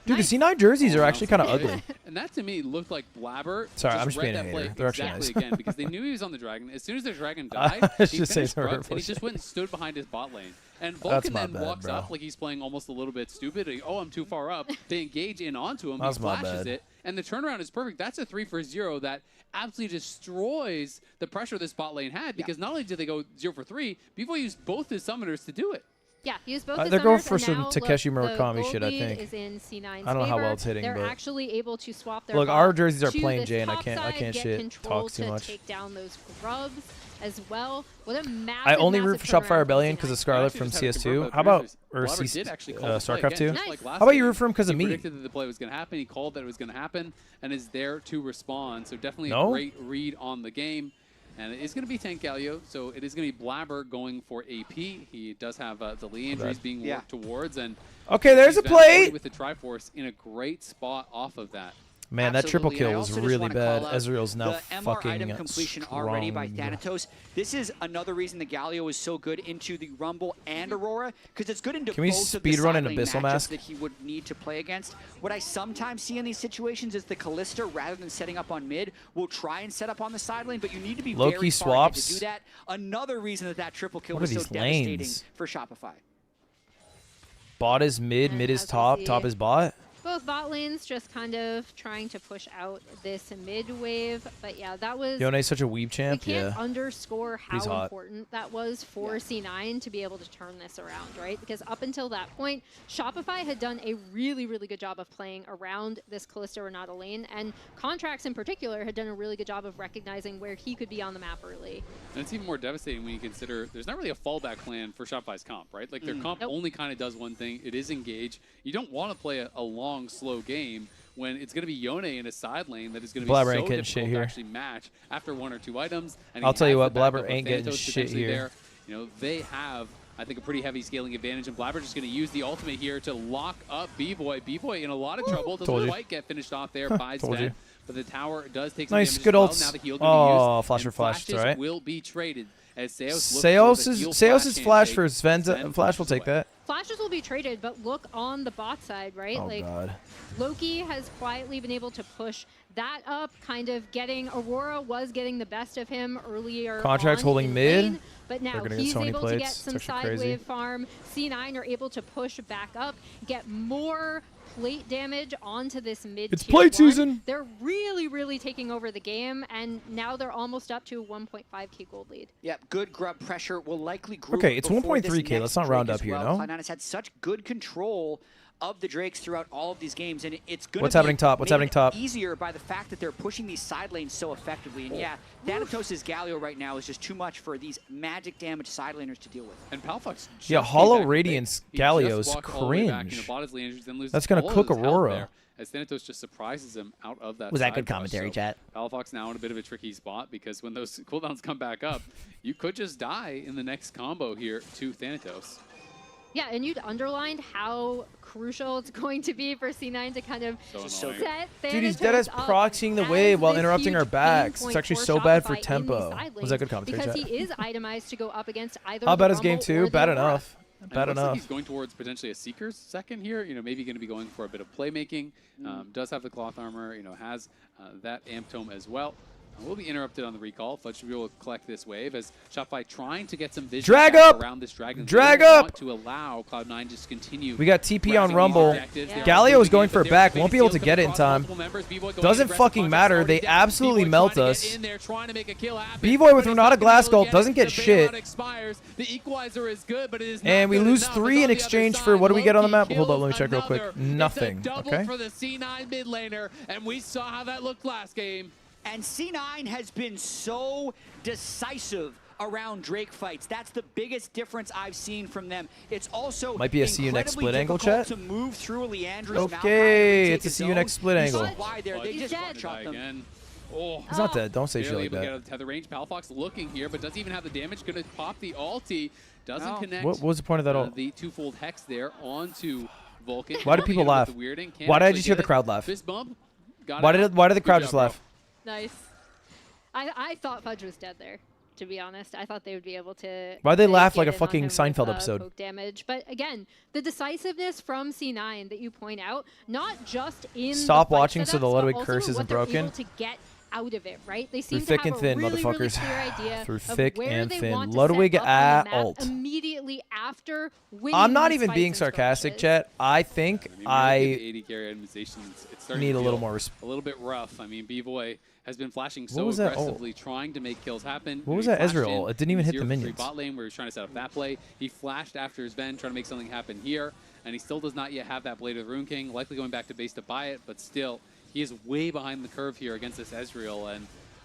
Dude, the C9 jerseys are actually kind of ugly. And that to me looked like Blabber. Sorry, I'm just just read being a that play hater. They're actually exactly nice. again because they knew he was on the Dragon. As soon as the Dragon I died, was he just saying finished some Grux, hurtful and he just shit. went and stood behind his bot lane. And That's Vulcan my then bad, walks bro. up like he's playing almost a little bit stupid. Oh, I'm too far up. They engage in onto him. That's he my flashes bad. it, and the turnaround is perfect. That's a 3-for-0 that absolutely destroys the pressure this bot lane had because not only did they go 0-for-3, Bevo used both his summoners to do it. Yeah, use both They're going summoners, for and some now, Takeshi look, the Murakami gold shit, I lead think. Is in C9's I don't know how favor. well it's hitting, They're but actually able to swap their look, buff our jerseys are to plain this Jane. I top can't side, get shit control talk too to much. take down those grubs. as well. What a massive, I only root massive for Shopify turnaround for Rebellion because of Scarlet from CS2. How about StarCraft 2? How about you root for him because of me? He predicted that the play was going to happen. He called that it was going to happen and is there to respond. So definitely a great read on the game. And it is going to be Tank Galio, so it is going to be Blabber going for AP. He does have the Lee injuries being worked towards. And okay, there's a plate. With the Triforce in a great spot off of that. Man, that triple kill was really bad. Ezreal's now the MR fucking item completion already by Thanatos. This is another reason the Galio is so good into the Rumble and Aurora, because it's good into Can we both of the speedrun an side lane Abyssal matchups Mask? that he would need to play against. What I sometimes see in these situations is the Kalista, rather than setting up on mid, will try and set up on the side lane, but you need to be Low-key very far ahead to swaps. do that. Another reason that triple kill What was are so these devastating lanes? for Shopify. Bot is mid, mid is top, top is bot. Both bot lanes just kind of trying to push out this mid wave. But yeah, that was... Yone's such a weeb champ. We can't Yeah. underscore He's how hot. important that was for C9 to be able to turn this around, right? Because up until that point, Shopify had done a really, really good job of playing around this Kalista Renata lane. And Contracts in particular had done a really good job of recognizing where he could be on the map early. And it's even more devastating when you consider there's not really a fallback plan for Shopify's comp, right? Like their comp only kind of does one thing. It is engage. You don't want to play a long, slow game when it's going to be Yone in a side lane that is going to be Blabber so ain't getting difficult shit to here. actually match after 1 or 2 items. And I'll he tell you has what, the backup Blabber of ain't getting Thanatos shit potentially here. there. You know, they have, I think, a pretty heavy scaling advantage, and Blabber just going to use the ultimate here to lock up B-Boy. B-Boy in a lot of trouble. Doesn't Told you. quite get finished off there by Told you. Sven. But the tower does take some Nice, damage good as well. ults. Now the heal going to be used. Flasher and flash, it's flashes alright. will be traded. As Seos' flash for Sven's flash will take that. Flashes will be traded, but look on the bot side, right? Oh, God. Loki has quietly been able to push that up, kind of getting... Aurora was getting the best of him earlier Contracts on holding in mid. lane, but now They're gonna get he's so many able to get plates. some It's side actually crazy. wave farm. C9 are able to push back up, get more plate damage onto this mid. It's plate season. They're really, really taking over the game, and now they're almost up to a 1.5k gold lead. Yep, good grub pressure will likely group. Okay, it's before this 1.3K. next Let's not Drake round as up here, well. no? Cloud9 has had such good control of the Drakes throughout all of these games, and it's going What's to be happening top? What's made happening top? easier by the fact that they're pushing these side lanes so effectively. And yeah, Thanatos' Galio right now is just too much for these magic damage side laners to deal with. And Palfox Yeah, Hollow Radiance Galio's cringe. That's going to cook Aurora. As Thanatos just surprises him out of that. Was that side good rush. commentary, So chat? Palafox now in a bit of a tricky spot because when those cooldowns come back up, you could just die in the next combo here to Thanatos. Yeah, and you'd underlined how crucial it's going to be for C9 to kind of set Thanatos Dude, he's dead as up proxying the as wave while this interrupting huge our backs. pain It's point actually for so bad for Shopify in tempo. these side Was that lanes good commentary, because chat? he is itemized to go up against either How the bad is game Rumble 2? or the Bad Aurora. enough. Bad Looks like enough. he's going towards potentially a Seeker's second here. You know, maybe going to be going for a bit of playmaking. Does have the cloth armor. You know, has that amp tome as well. Will be interrupted on the recall. Fudge should be able to collect this wave as Shopify trying to get some vision Drag back up! around this dragon. Drag They don't up! want to allow Cloud9 just continue. We got TP on grabbing Rumble. these objectives. They are Galio is moving going in, for but a there's back. a Won't be able to steal get it in across time. multiple members. B-Boy going Doesn't aggressive. fucking Contract's matter. already They down. absolutely B-Boy melt trying to us. get in there, trying to make a kill happen, B-Boy with but he's Renata not gonna be Glass able to Gold get doesn't it. get The shit. bailout expires. The equalizer is good, but it is And not we good lose enough. 3 It's in on the exchange other for what do we side. get on the map? Loki Hold on, let me kills check real quick. another. Nothing. It's a double Okay. for the C9 mid laner, and we saw how that looked last game. And C9 has been so decisive around Drake fights. That's the biggest difference I've seen from them. It's also Might be a see you next incredibly split angle, difficult chat. to move through Leandre's Okay, it's a see you next split angle. Why there? They just one-shot them. Again. Oh. He's not dead. Don't say shit Barely like able to get that. out of tether range. Palfox looking here, but doesn't even have the damage. Going to pop the ulti. Doesn't connect. What was the point of that ult? The twofold hex there onto Vulcan. Why do people laugh? Why did I just hear the crowd laugh? Fist bump. Got Why it did out. why did the Good crowd job, just bro. laugh? Nice. I thought Fudge was dead there, to be honest. I thought they would be able to... Why'd they to laugh get like a in on fucking him with, Seinfeld episode? poke damage. But again, the decisiveness from C9 that you point out, not just in Stop the fight watching so the setups, but Ludwig also curse in isn't what they're broken. able to get out of it, right? They seem Through to thick have and thin, a really, really motherfuckers. clear idea Through of thick where and they thin. want to Ludwig set up on at the map ult. immediately after winning I'm not these even fights being and sarcastic, skirmishes. chat. I think I mean, I when you look at the AD carry itemization, it's starting need to a little feel more a little bit rough. I mean, B-Boy has been flashing What so was that ult? aggressively, trying to make kills happen. What was He that flashed Ezreal? in It didn't even hit the 0-3 minions. bot lane where he was trying to set up that play. He flashed after his Ven, trying to make something happen here, and he still does not yet have that Blade of the Rune King. Likely going back to base to buy it, but still, he is way behind the curve here against this Ezreal, and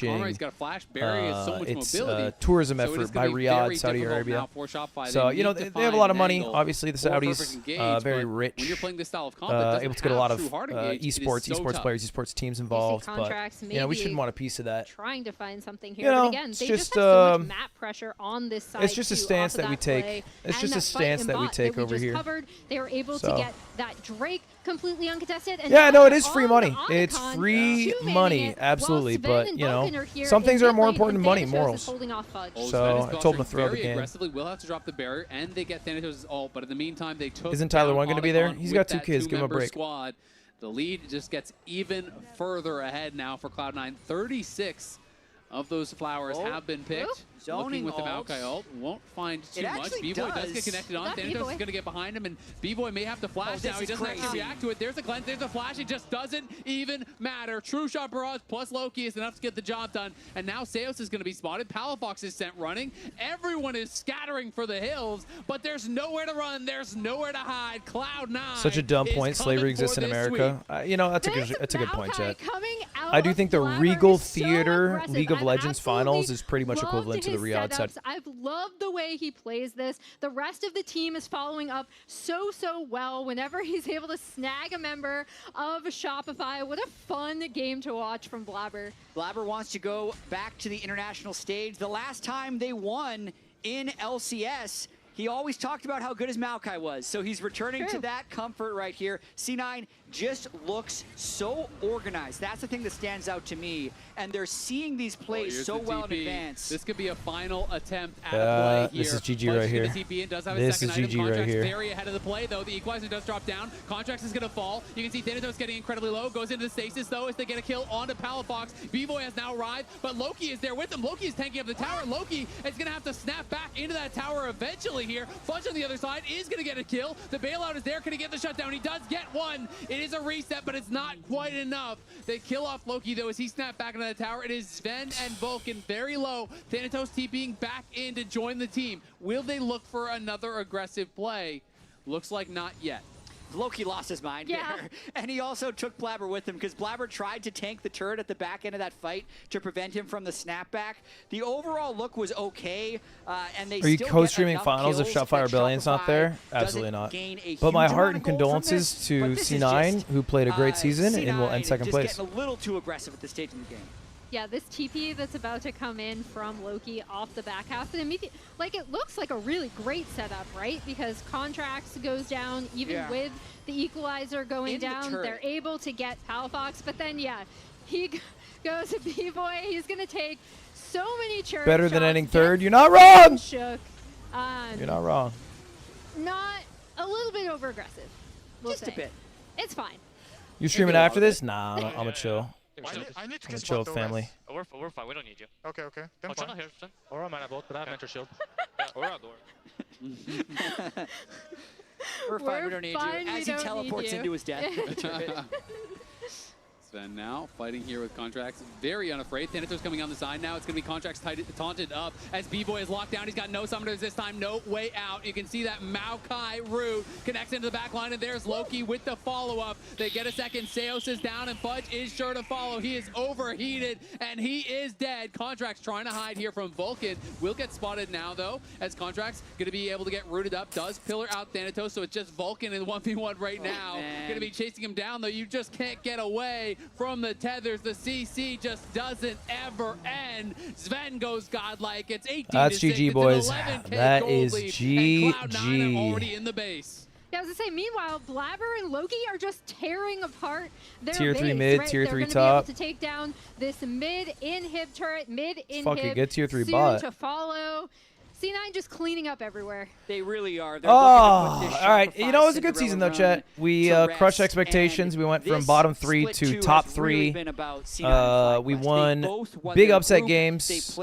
pushing. He's got a flash berry, so much it's mobility. Tourism So it effort is by gonna be Riyadh, very Saudi difficult Arabia. now for Shopify. So, They you know, need to they have a lot of find money. an angle Obviously, the for a perfect Saudis, engage, very but rich. when you're playing this style of comp that doesn't able to get a lot have of true hard engage, it is esports so players, tough. esports teams involved. But, contracts, you know, we should maybe want a piece of that. Trying to find something You here, know, but again, it's they just, just have so much map pressure on this side. it's just a too, stance off of that we play take. It's and just a that fight stance in that we bot take we over just here. Covered. They were able to So. get that Drake completely uncontested. And Yeah, now no, it is on free the money. It's Omnicon, free two-manning money, it, absolutely. while Sven But, and you know, Vulcan are here some in things are mid more lane, important and than money, Thanatos is morals. holding off Fudge. So I told him to throw very the game. aggressively will have to drop the barrier, and they get Thanatos' ult. But in the meantime, they took Isn't Tyler down One going to be there? Omnicon He's with got 2 that kids. Give him a two-member break. Squad. The lead just gets even further ahead now for Cloud9. 36 of those flowers have been picked. Looking with the Maokai ult, won't find too much. B-Boy does get connected on. Thanatos is going to get behind him, and B-Boy may have to flash now. He doesn't actually react to it. There's a cleanse, there's a flash. It just doesn't even matter. True Shot Barrage plus Loki is enough to get the job done. And now Seos is going to be spotted. Palafox is sent running. Everyone is scattering for the hills, but there's nowhere to run. There's nowhere to hide. Cloud9. Such a dumb point. Slavery exists in America. You know, that's a good point, Chet. I do think the Regal Theater League of Legends Finals is pretty much equivalent to the Riyadh set. I've loved the way he plays this. The rest of the team is following up so well whenever he's able to snag a member of Shopify. What a fun game to watch from Blabber. Blabber wants to go back to the international stage. The last time they won in LCS, he always talked about how good his Maokai was. So he's returning to that comfort right here. C9 just looks so organized. That's the thing that stands out to me. And they're seeing these plays so well in advance. This could be a final attempt at a play here. This is GG right here. This is GG right here. Very ahead of the play, though. The equalizer does drop down. Contracts is going to fall. You can see Thanatos getting incredibly low. Goes into the stasis, though, as they get a kill onto Palafox. B-Boy has now arrived, but Loki is there with him. Loki is tanking up the tower. Loki is going to have to snap back into that tower eventually here. Fudge on the other side is going to get a kill. The bailout is there. Can he get the shutdown? He does get one. It is a reset, but it's not quite enough. They kill off Loki, though, as he snapped back into the tower. It is Sven and Vulcan very low. Thanatos TPing back in to join the team. Will they look for another aggressive play? Looks like not yet. Loki lost his mind there. And he also took Blabber with him because Blabber tried to tank the turret at the back end of that fight to prevent him from the snapback. The overall look was okay, and they Are you co-streaming finals if Shopify Rebellion's not there? Absolutely not. But my heart and condolences to C9, who played a great season and will end second place. Getting a little too aggressive at this stage in the game. Yeah, this TP that's about to come in from Loki off the back half, and immediately, like, it looks like a really great setup, right? Because Contracts goes down, even with the equalizer going down, they're able to get Palafox, but then, he goes to B-Boy, he's going to take so many church Better than shots, ending third. You're not wrong! Shook. You're not wrong. Not a little bit over-aggressive. Just a bit. It's fine. You streaming after this? Nah, I'm gonna chill. I need to I'm get chill with family. Oh, we're fine. We don't need you. Okay. Then Watch fine. out here, son. Aura mana bolt, but I have mentor shield. Aura door. We're fine. We don't need you. As he teleports into his death. Sven now fighting here with Contracts, very unafraid. Thanatos coming on the side now. It's going to be Contracts taunted up as B-Boy is locked down. He's got no summoners this time, no way out. You can see that Maokai root connects into the back line, and there's Loki with the follow-up. They get a second. Seos is down, and Fudge is sure to follow. He is overheated, and he is dead. Contracts trying to hide here from Vulcan. Will get spotted now, though, as Contracts going to be able to get rooted up. Does pillar out Thanatos, so it's just Vulcan in 1v1 right now. Going to be chasing him down, though. You just can't get away from the tethers. The CC just doesn't ever end. Sven goes godlike. It's 18 That's to 6. GG, It's boys. an 11K That gold is lead, and GG. Cloud9 are already in the base. Yeah, I was gonna say, meanwhile, Blabber and Loki are just tearing apart their Tier 3 base, mid, right? tier 3 They're gonna top. be able to take down this mid inhib turret, mid inhib. Fuck it, get tier 3 soon bot. to follow. C9 just cleaning up everywhere. They really are. They're Oh, all right. You know, it was a good season, though, Chet. We crushed expectations. We went from bottom 3 to top 3. We won big upset games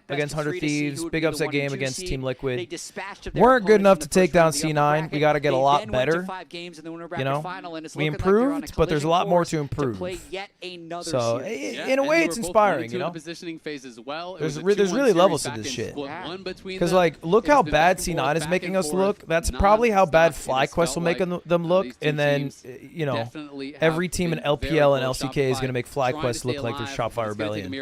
against 100 Thieves, big upset game against Team Liquid. Weren't good enough to take down C9. We got to get a lot better. You know, we improved, but there's a lot more to improve. So, in a way, it's inspiring, you know? Positioning phase as well. There's really levels to this shit. Because, like, look how bad C9 is making us look. That's probably how bad FlyQuest will make them look. And then, you know, every team in LPL and LCK is going to make FlyQuest look like their Shopify Rebellion.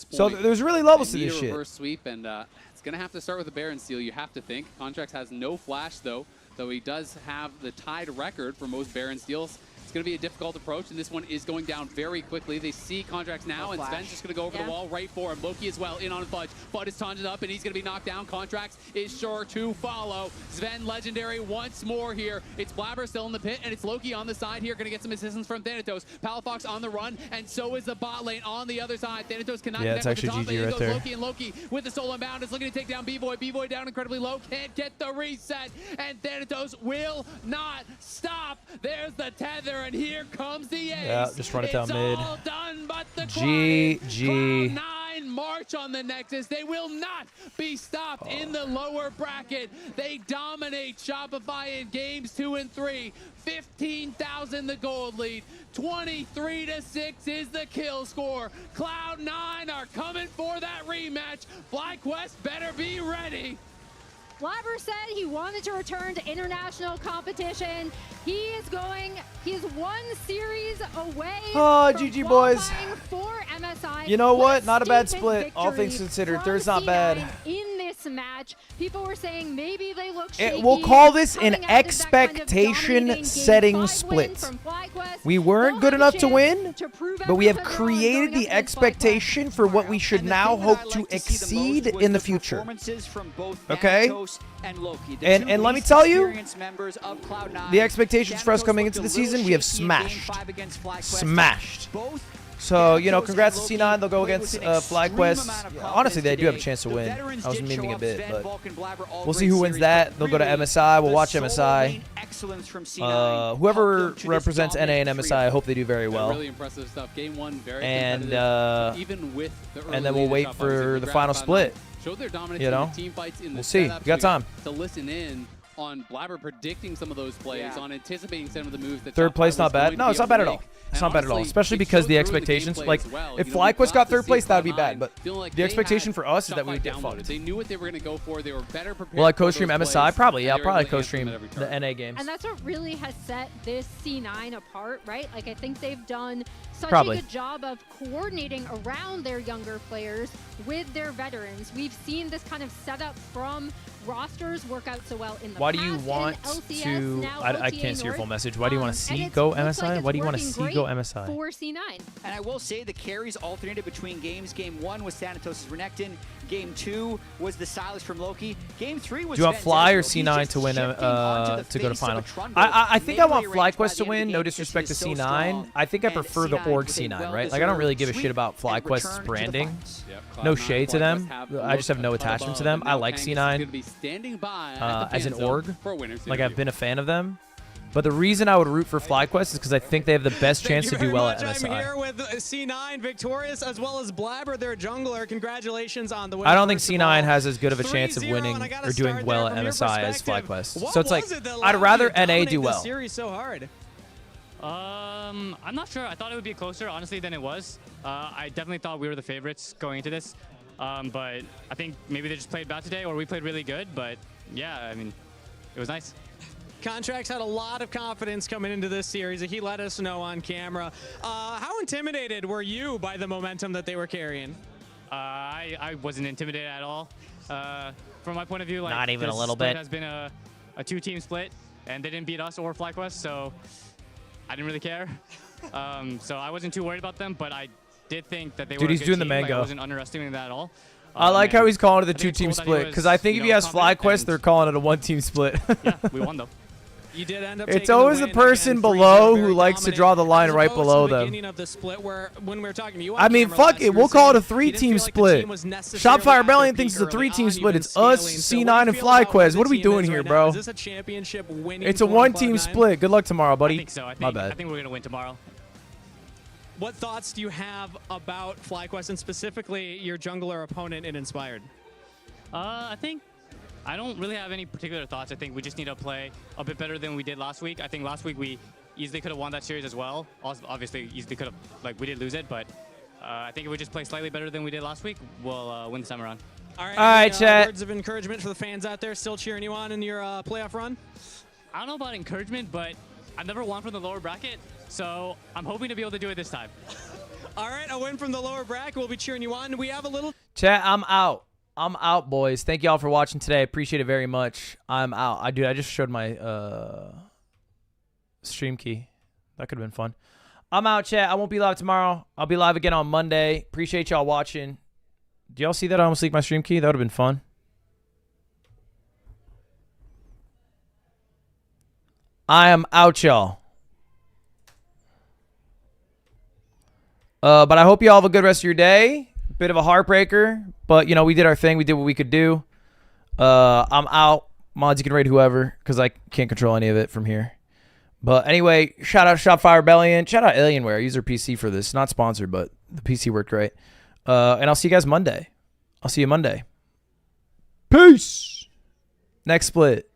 So there's really levels to this shit. Reverse sweep, and it's going to have to start with a Baron Steal, you have to think. Contracts has no flash, though he does have the tied record for most Baron Steals. It's going to be a difficult approach, and this one is going down very quickly. They see Contracts now, and Sven's just going to go over the wall right for him. Loki as well, in on Fudge. Fudge is taunted up, and he's going to be knocked down. Contracts is sure to follow. Sven legendary once more here. It's Blabber still in the pit, and it's Loki on the side here. Going to get some assistance from Thanatos. Palafox on the run, and so is the bot lane on the other side. Thanatos cannot connect with the top lane. Goes Loki, and Loki with the soul unbound is looking to take down B-Boy. B-Boy down incredibly low. Can't get the reset, and Thanatos will not stop. There's the tether, and here comes the ace. Yeah, just run it down mid. All done, but the GG. Cloud9 march on the Nexus. They will not be stopped in the lower bracket. They dominate Shopify in games 2 and 3. 15,000 the gold lead. 23-6 is the kill score. Cloud9 are coming for that rematch. FlyQuest better be ready. Blabber said he wanted to return to international competition. He's one series away Oh, from GG boys. qualifying for MSI. You know what? a Not a bad statement split. All victory things considered. from Third's not C9 bad. In this match, people were saying maybe they look shaky. We'll call this an coming out of that kind of expectation dominating setting game 5 split. win from FlyQuest. We weren't good They'll enough have to a win, chance to prove but we have everyone wrong created going the up against FlyQuest. expectation for what we should now hope to exceed in the future. Okay? And let me tell you, the expectations for us coming into the season, we have smashed. Smashed. So, you know, congrats to C9. They'll go against FlyQuest. Honestly, they do have a chance to win. I was memeing a bit, but we'll see who wins that. They'll go to MSI. We'll watch MSI. Whoever represents NA and MSI, I hope they do very well. Really impressive stuff. Game 1, very and even with the early then we'll wait for the final split. Showed their dominance You know, in the team fights in the we'll see. We setups. got time. To listen in on Blabber predicting some of those plays, on anticipating some of the moves that Third place, Shopify not was bad. going No, to it's be not bad at able all. to make. It's And not bad at all, honestly, especially it because showed the through expectations, gameplay like, as well. if You know, we FlyQuest got got to third see place, that would be Cloud9 bad, but feeling like the they expectation had for us is that we Shopify would get downloaded. fucked. They knew what they were going to go for. They were better prepared. Will I for co-stream those MSI? plays, Probably, yeah. and I'll they were probably able to answer co-stream them at every turn. the NA games. And that's what really has set this C9 apart, right? Like, I think they've done such Probably. a good job of coordinating around their younger players with their veterans. We've seen this kind of setup from rosters work out so well in the Why past do you in want LCS, to? now I OTA can't see your North. full message. Why do you want to And see it go looks like MSI? it's Why do you want to working see great go MSI? for C9? And I will say the carries alternated between games. Game 1 was Thanatos' Renekton. Game 2 was the Silas from Loki. Game 3 was Do you want Sven's Fly or Ezreal. He's C9 just to win shifting onto the to go to face of final? a Trundle. I think I want Melee range by FlyQuest to the end of win. the No game disrespect to because he is so C9. strong. I think I And prefer the C9 org with a C9, right? Like I don't really give a shit about well-deserved FlyQuest's sweep and branding. return to the finals. No shade to them. I just have no attachment to them. I like C9 as an org. Like I've been a fan of them. But the reason I would root for FlyQuest is because I think they have the best chance to do well at MSI. I'm here with C9 victorious as well as Blabber, their jungler. Congratulations on the win. I don't think C9 has as good of a chance of winning or doing well at MSI as FlyQuest. So it's like I'd rather NA do well. Series so hard. I'm not sure. I thought it would be closer, honestly, than it was. I definitely thought we were the favorites going into this. But I think maybe they just played bad today, or we played really good. But yeah, I mean, it was nice. Contracts had a lot of confidence coming into this series. He let us know on camera. How intimidated were you by the momentum that they were carrying? I wasn't intimidated at all. From my point of view, like Not even a this little split bit. has been a two-team split, and they didn't beat us or FlyQuest, so I didn't really care. So I wasn't too worried about them, but I did think that they were a Dude, he's good doing the team. Like, I mango. wasn't underestimating that at all. I like how he's calling it a I think it's two-team cool that he split because I was, think you if he know, has confident FlyQuest, and- they're calling it a one-team split. Yeah, we won though. You did end up It's taking always the the win. person Again, below 3-0, who very likes to dominant, draw the line as right opposed to below the them. beginning of the split where when we were talking to you on I mean, camera fuck last, it. you were We'll call it a saying you didn't three-team feel like the split. team was necessarily Shopify at Rebellion their thinks it's a peak early three-team on, split. even It's us, scaling. So C9, what and do you feel about where FlyQuest. the What are we team doing is here, right now? bro? Is this a championship winning It's a for one-team Cloud9? split. Good luck tomorrow, buddy. I think so. My bad. I think we're gonna win tomorrow. What thoughts do you have about FlyQuest and specifically your jungler opponent in Inspired? I think I don't really have any particular thoughts. I think we just need to play a bit better than we did last week. I think last week we easily could have won that series as well. Also, obviously, easily could have, like, we did lose it, but I think if we just play slightly better than we did last week, we'll win this time around. All right, All right, chat. Words of encouragement for the fans out there still cheering you on in your playoff run? I don't know about encouragement, but I've never won from the lower bracket, so I'm hoping to be able to do it this time. All right, a win from the lower bracket. We'll be cheering you on. We have a little... Chat, I'm out. I'm out, boys. Thank y'all for watching today. Appreciate it very much. I'm out. I just showed my stream key. That could have been fun. I'm out, chat. I won't be live tomorrow. I'll be live again on Monday. Appreciate y'all watching. Do y'all see that I almost leaked my stream key? That would have been fun. I am out, y'all. But I hope you all have a good rest of your day. Bit of a heartbreaker, but you know, we did our thing. We did what we could do. I'm out. Mods, you can raid whoever, because I can't control any of it from here. But anyway, shout out Shopify Rebellion. Shout out Alienware. I use their PC for this. Not sponsored, but the PC worked great. And I'll see you guys Monday. I'll see you Monday. Peace. Next split.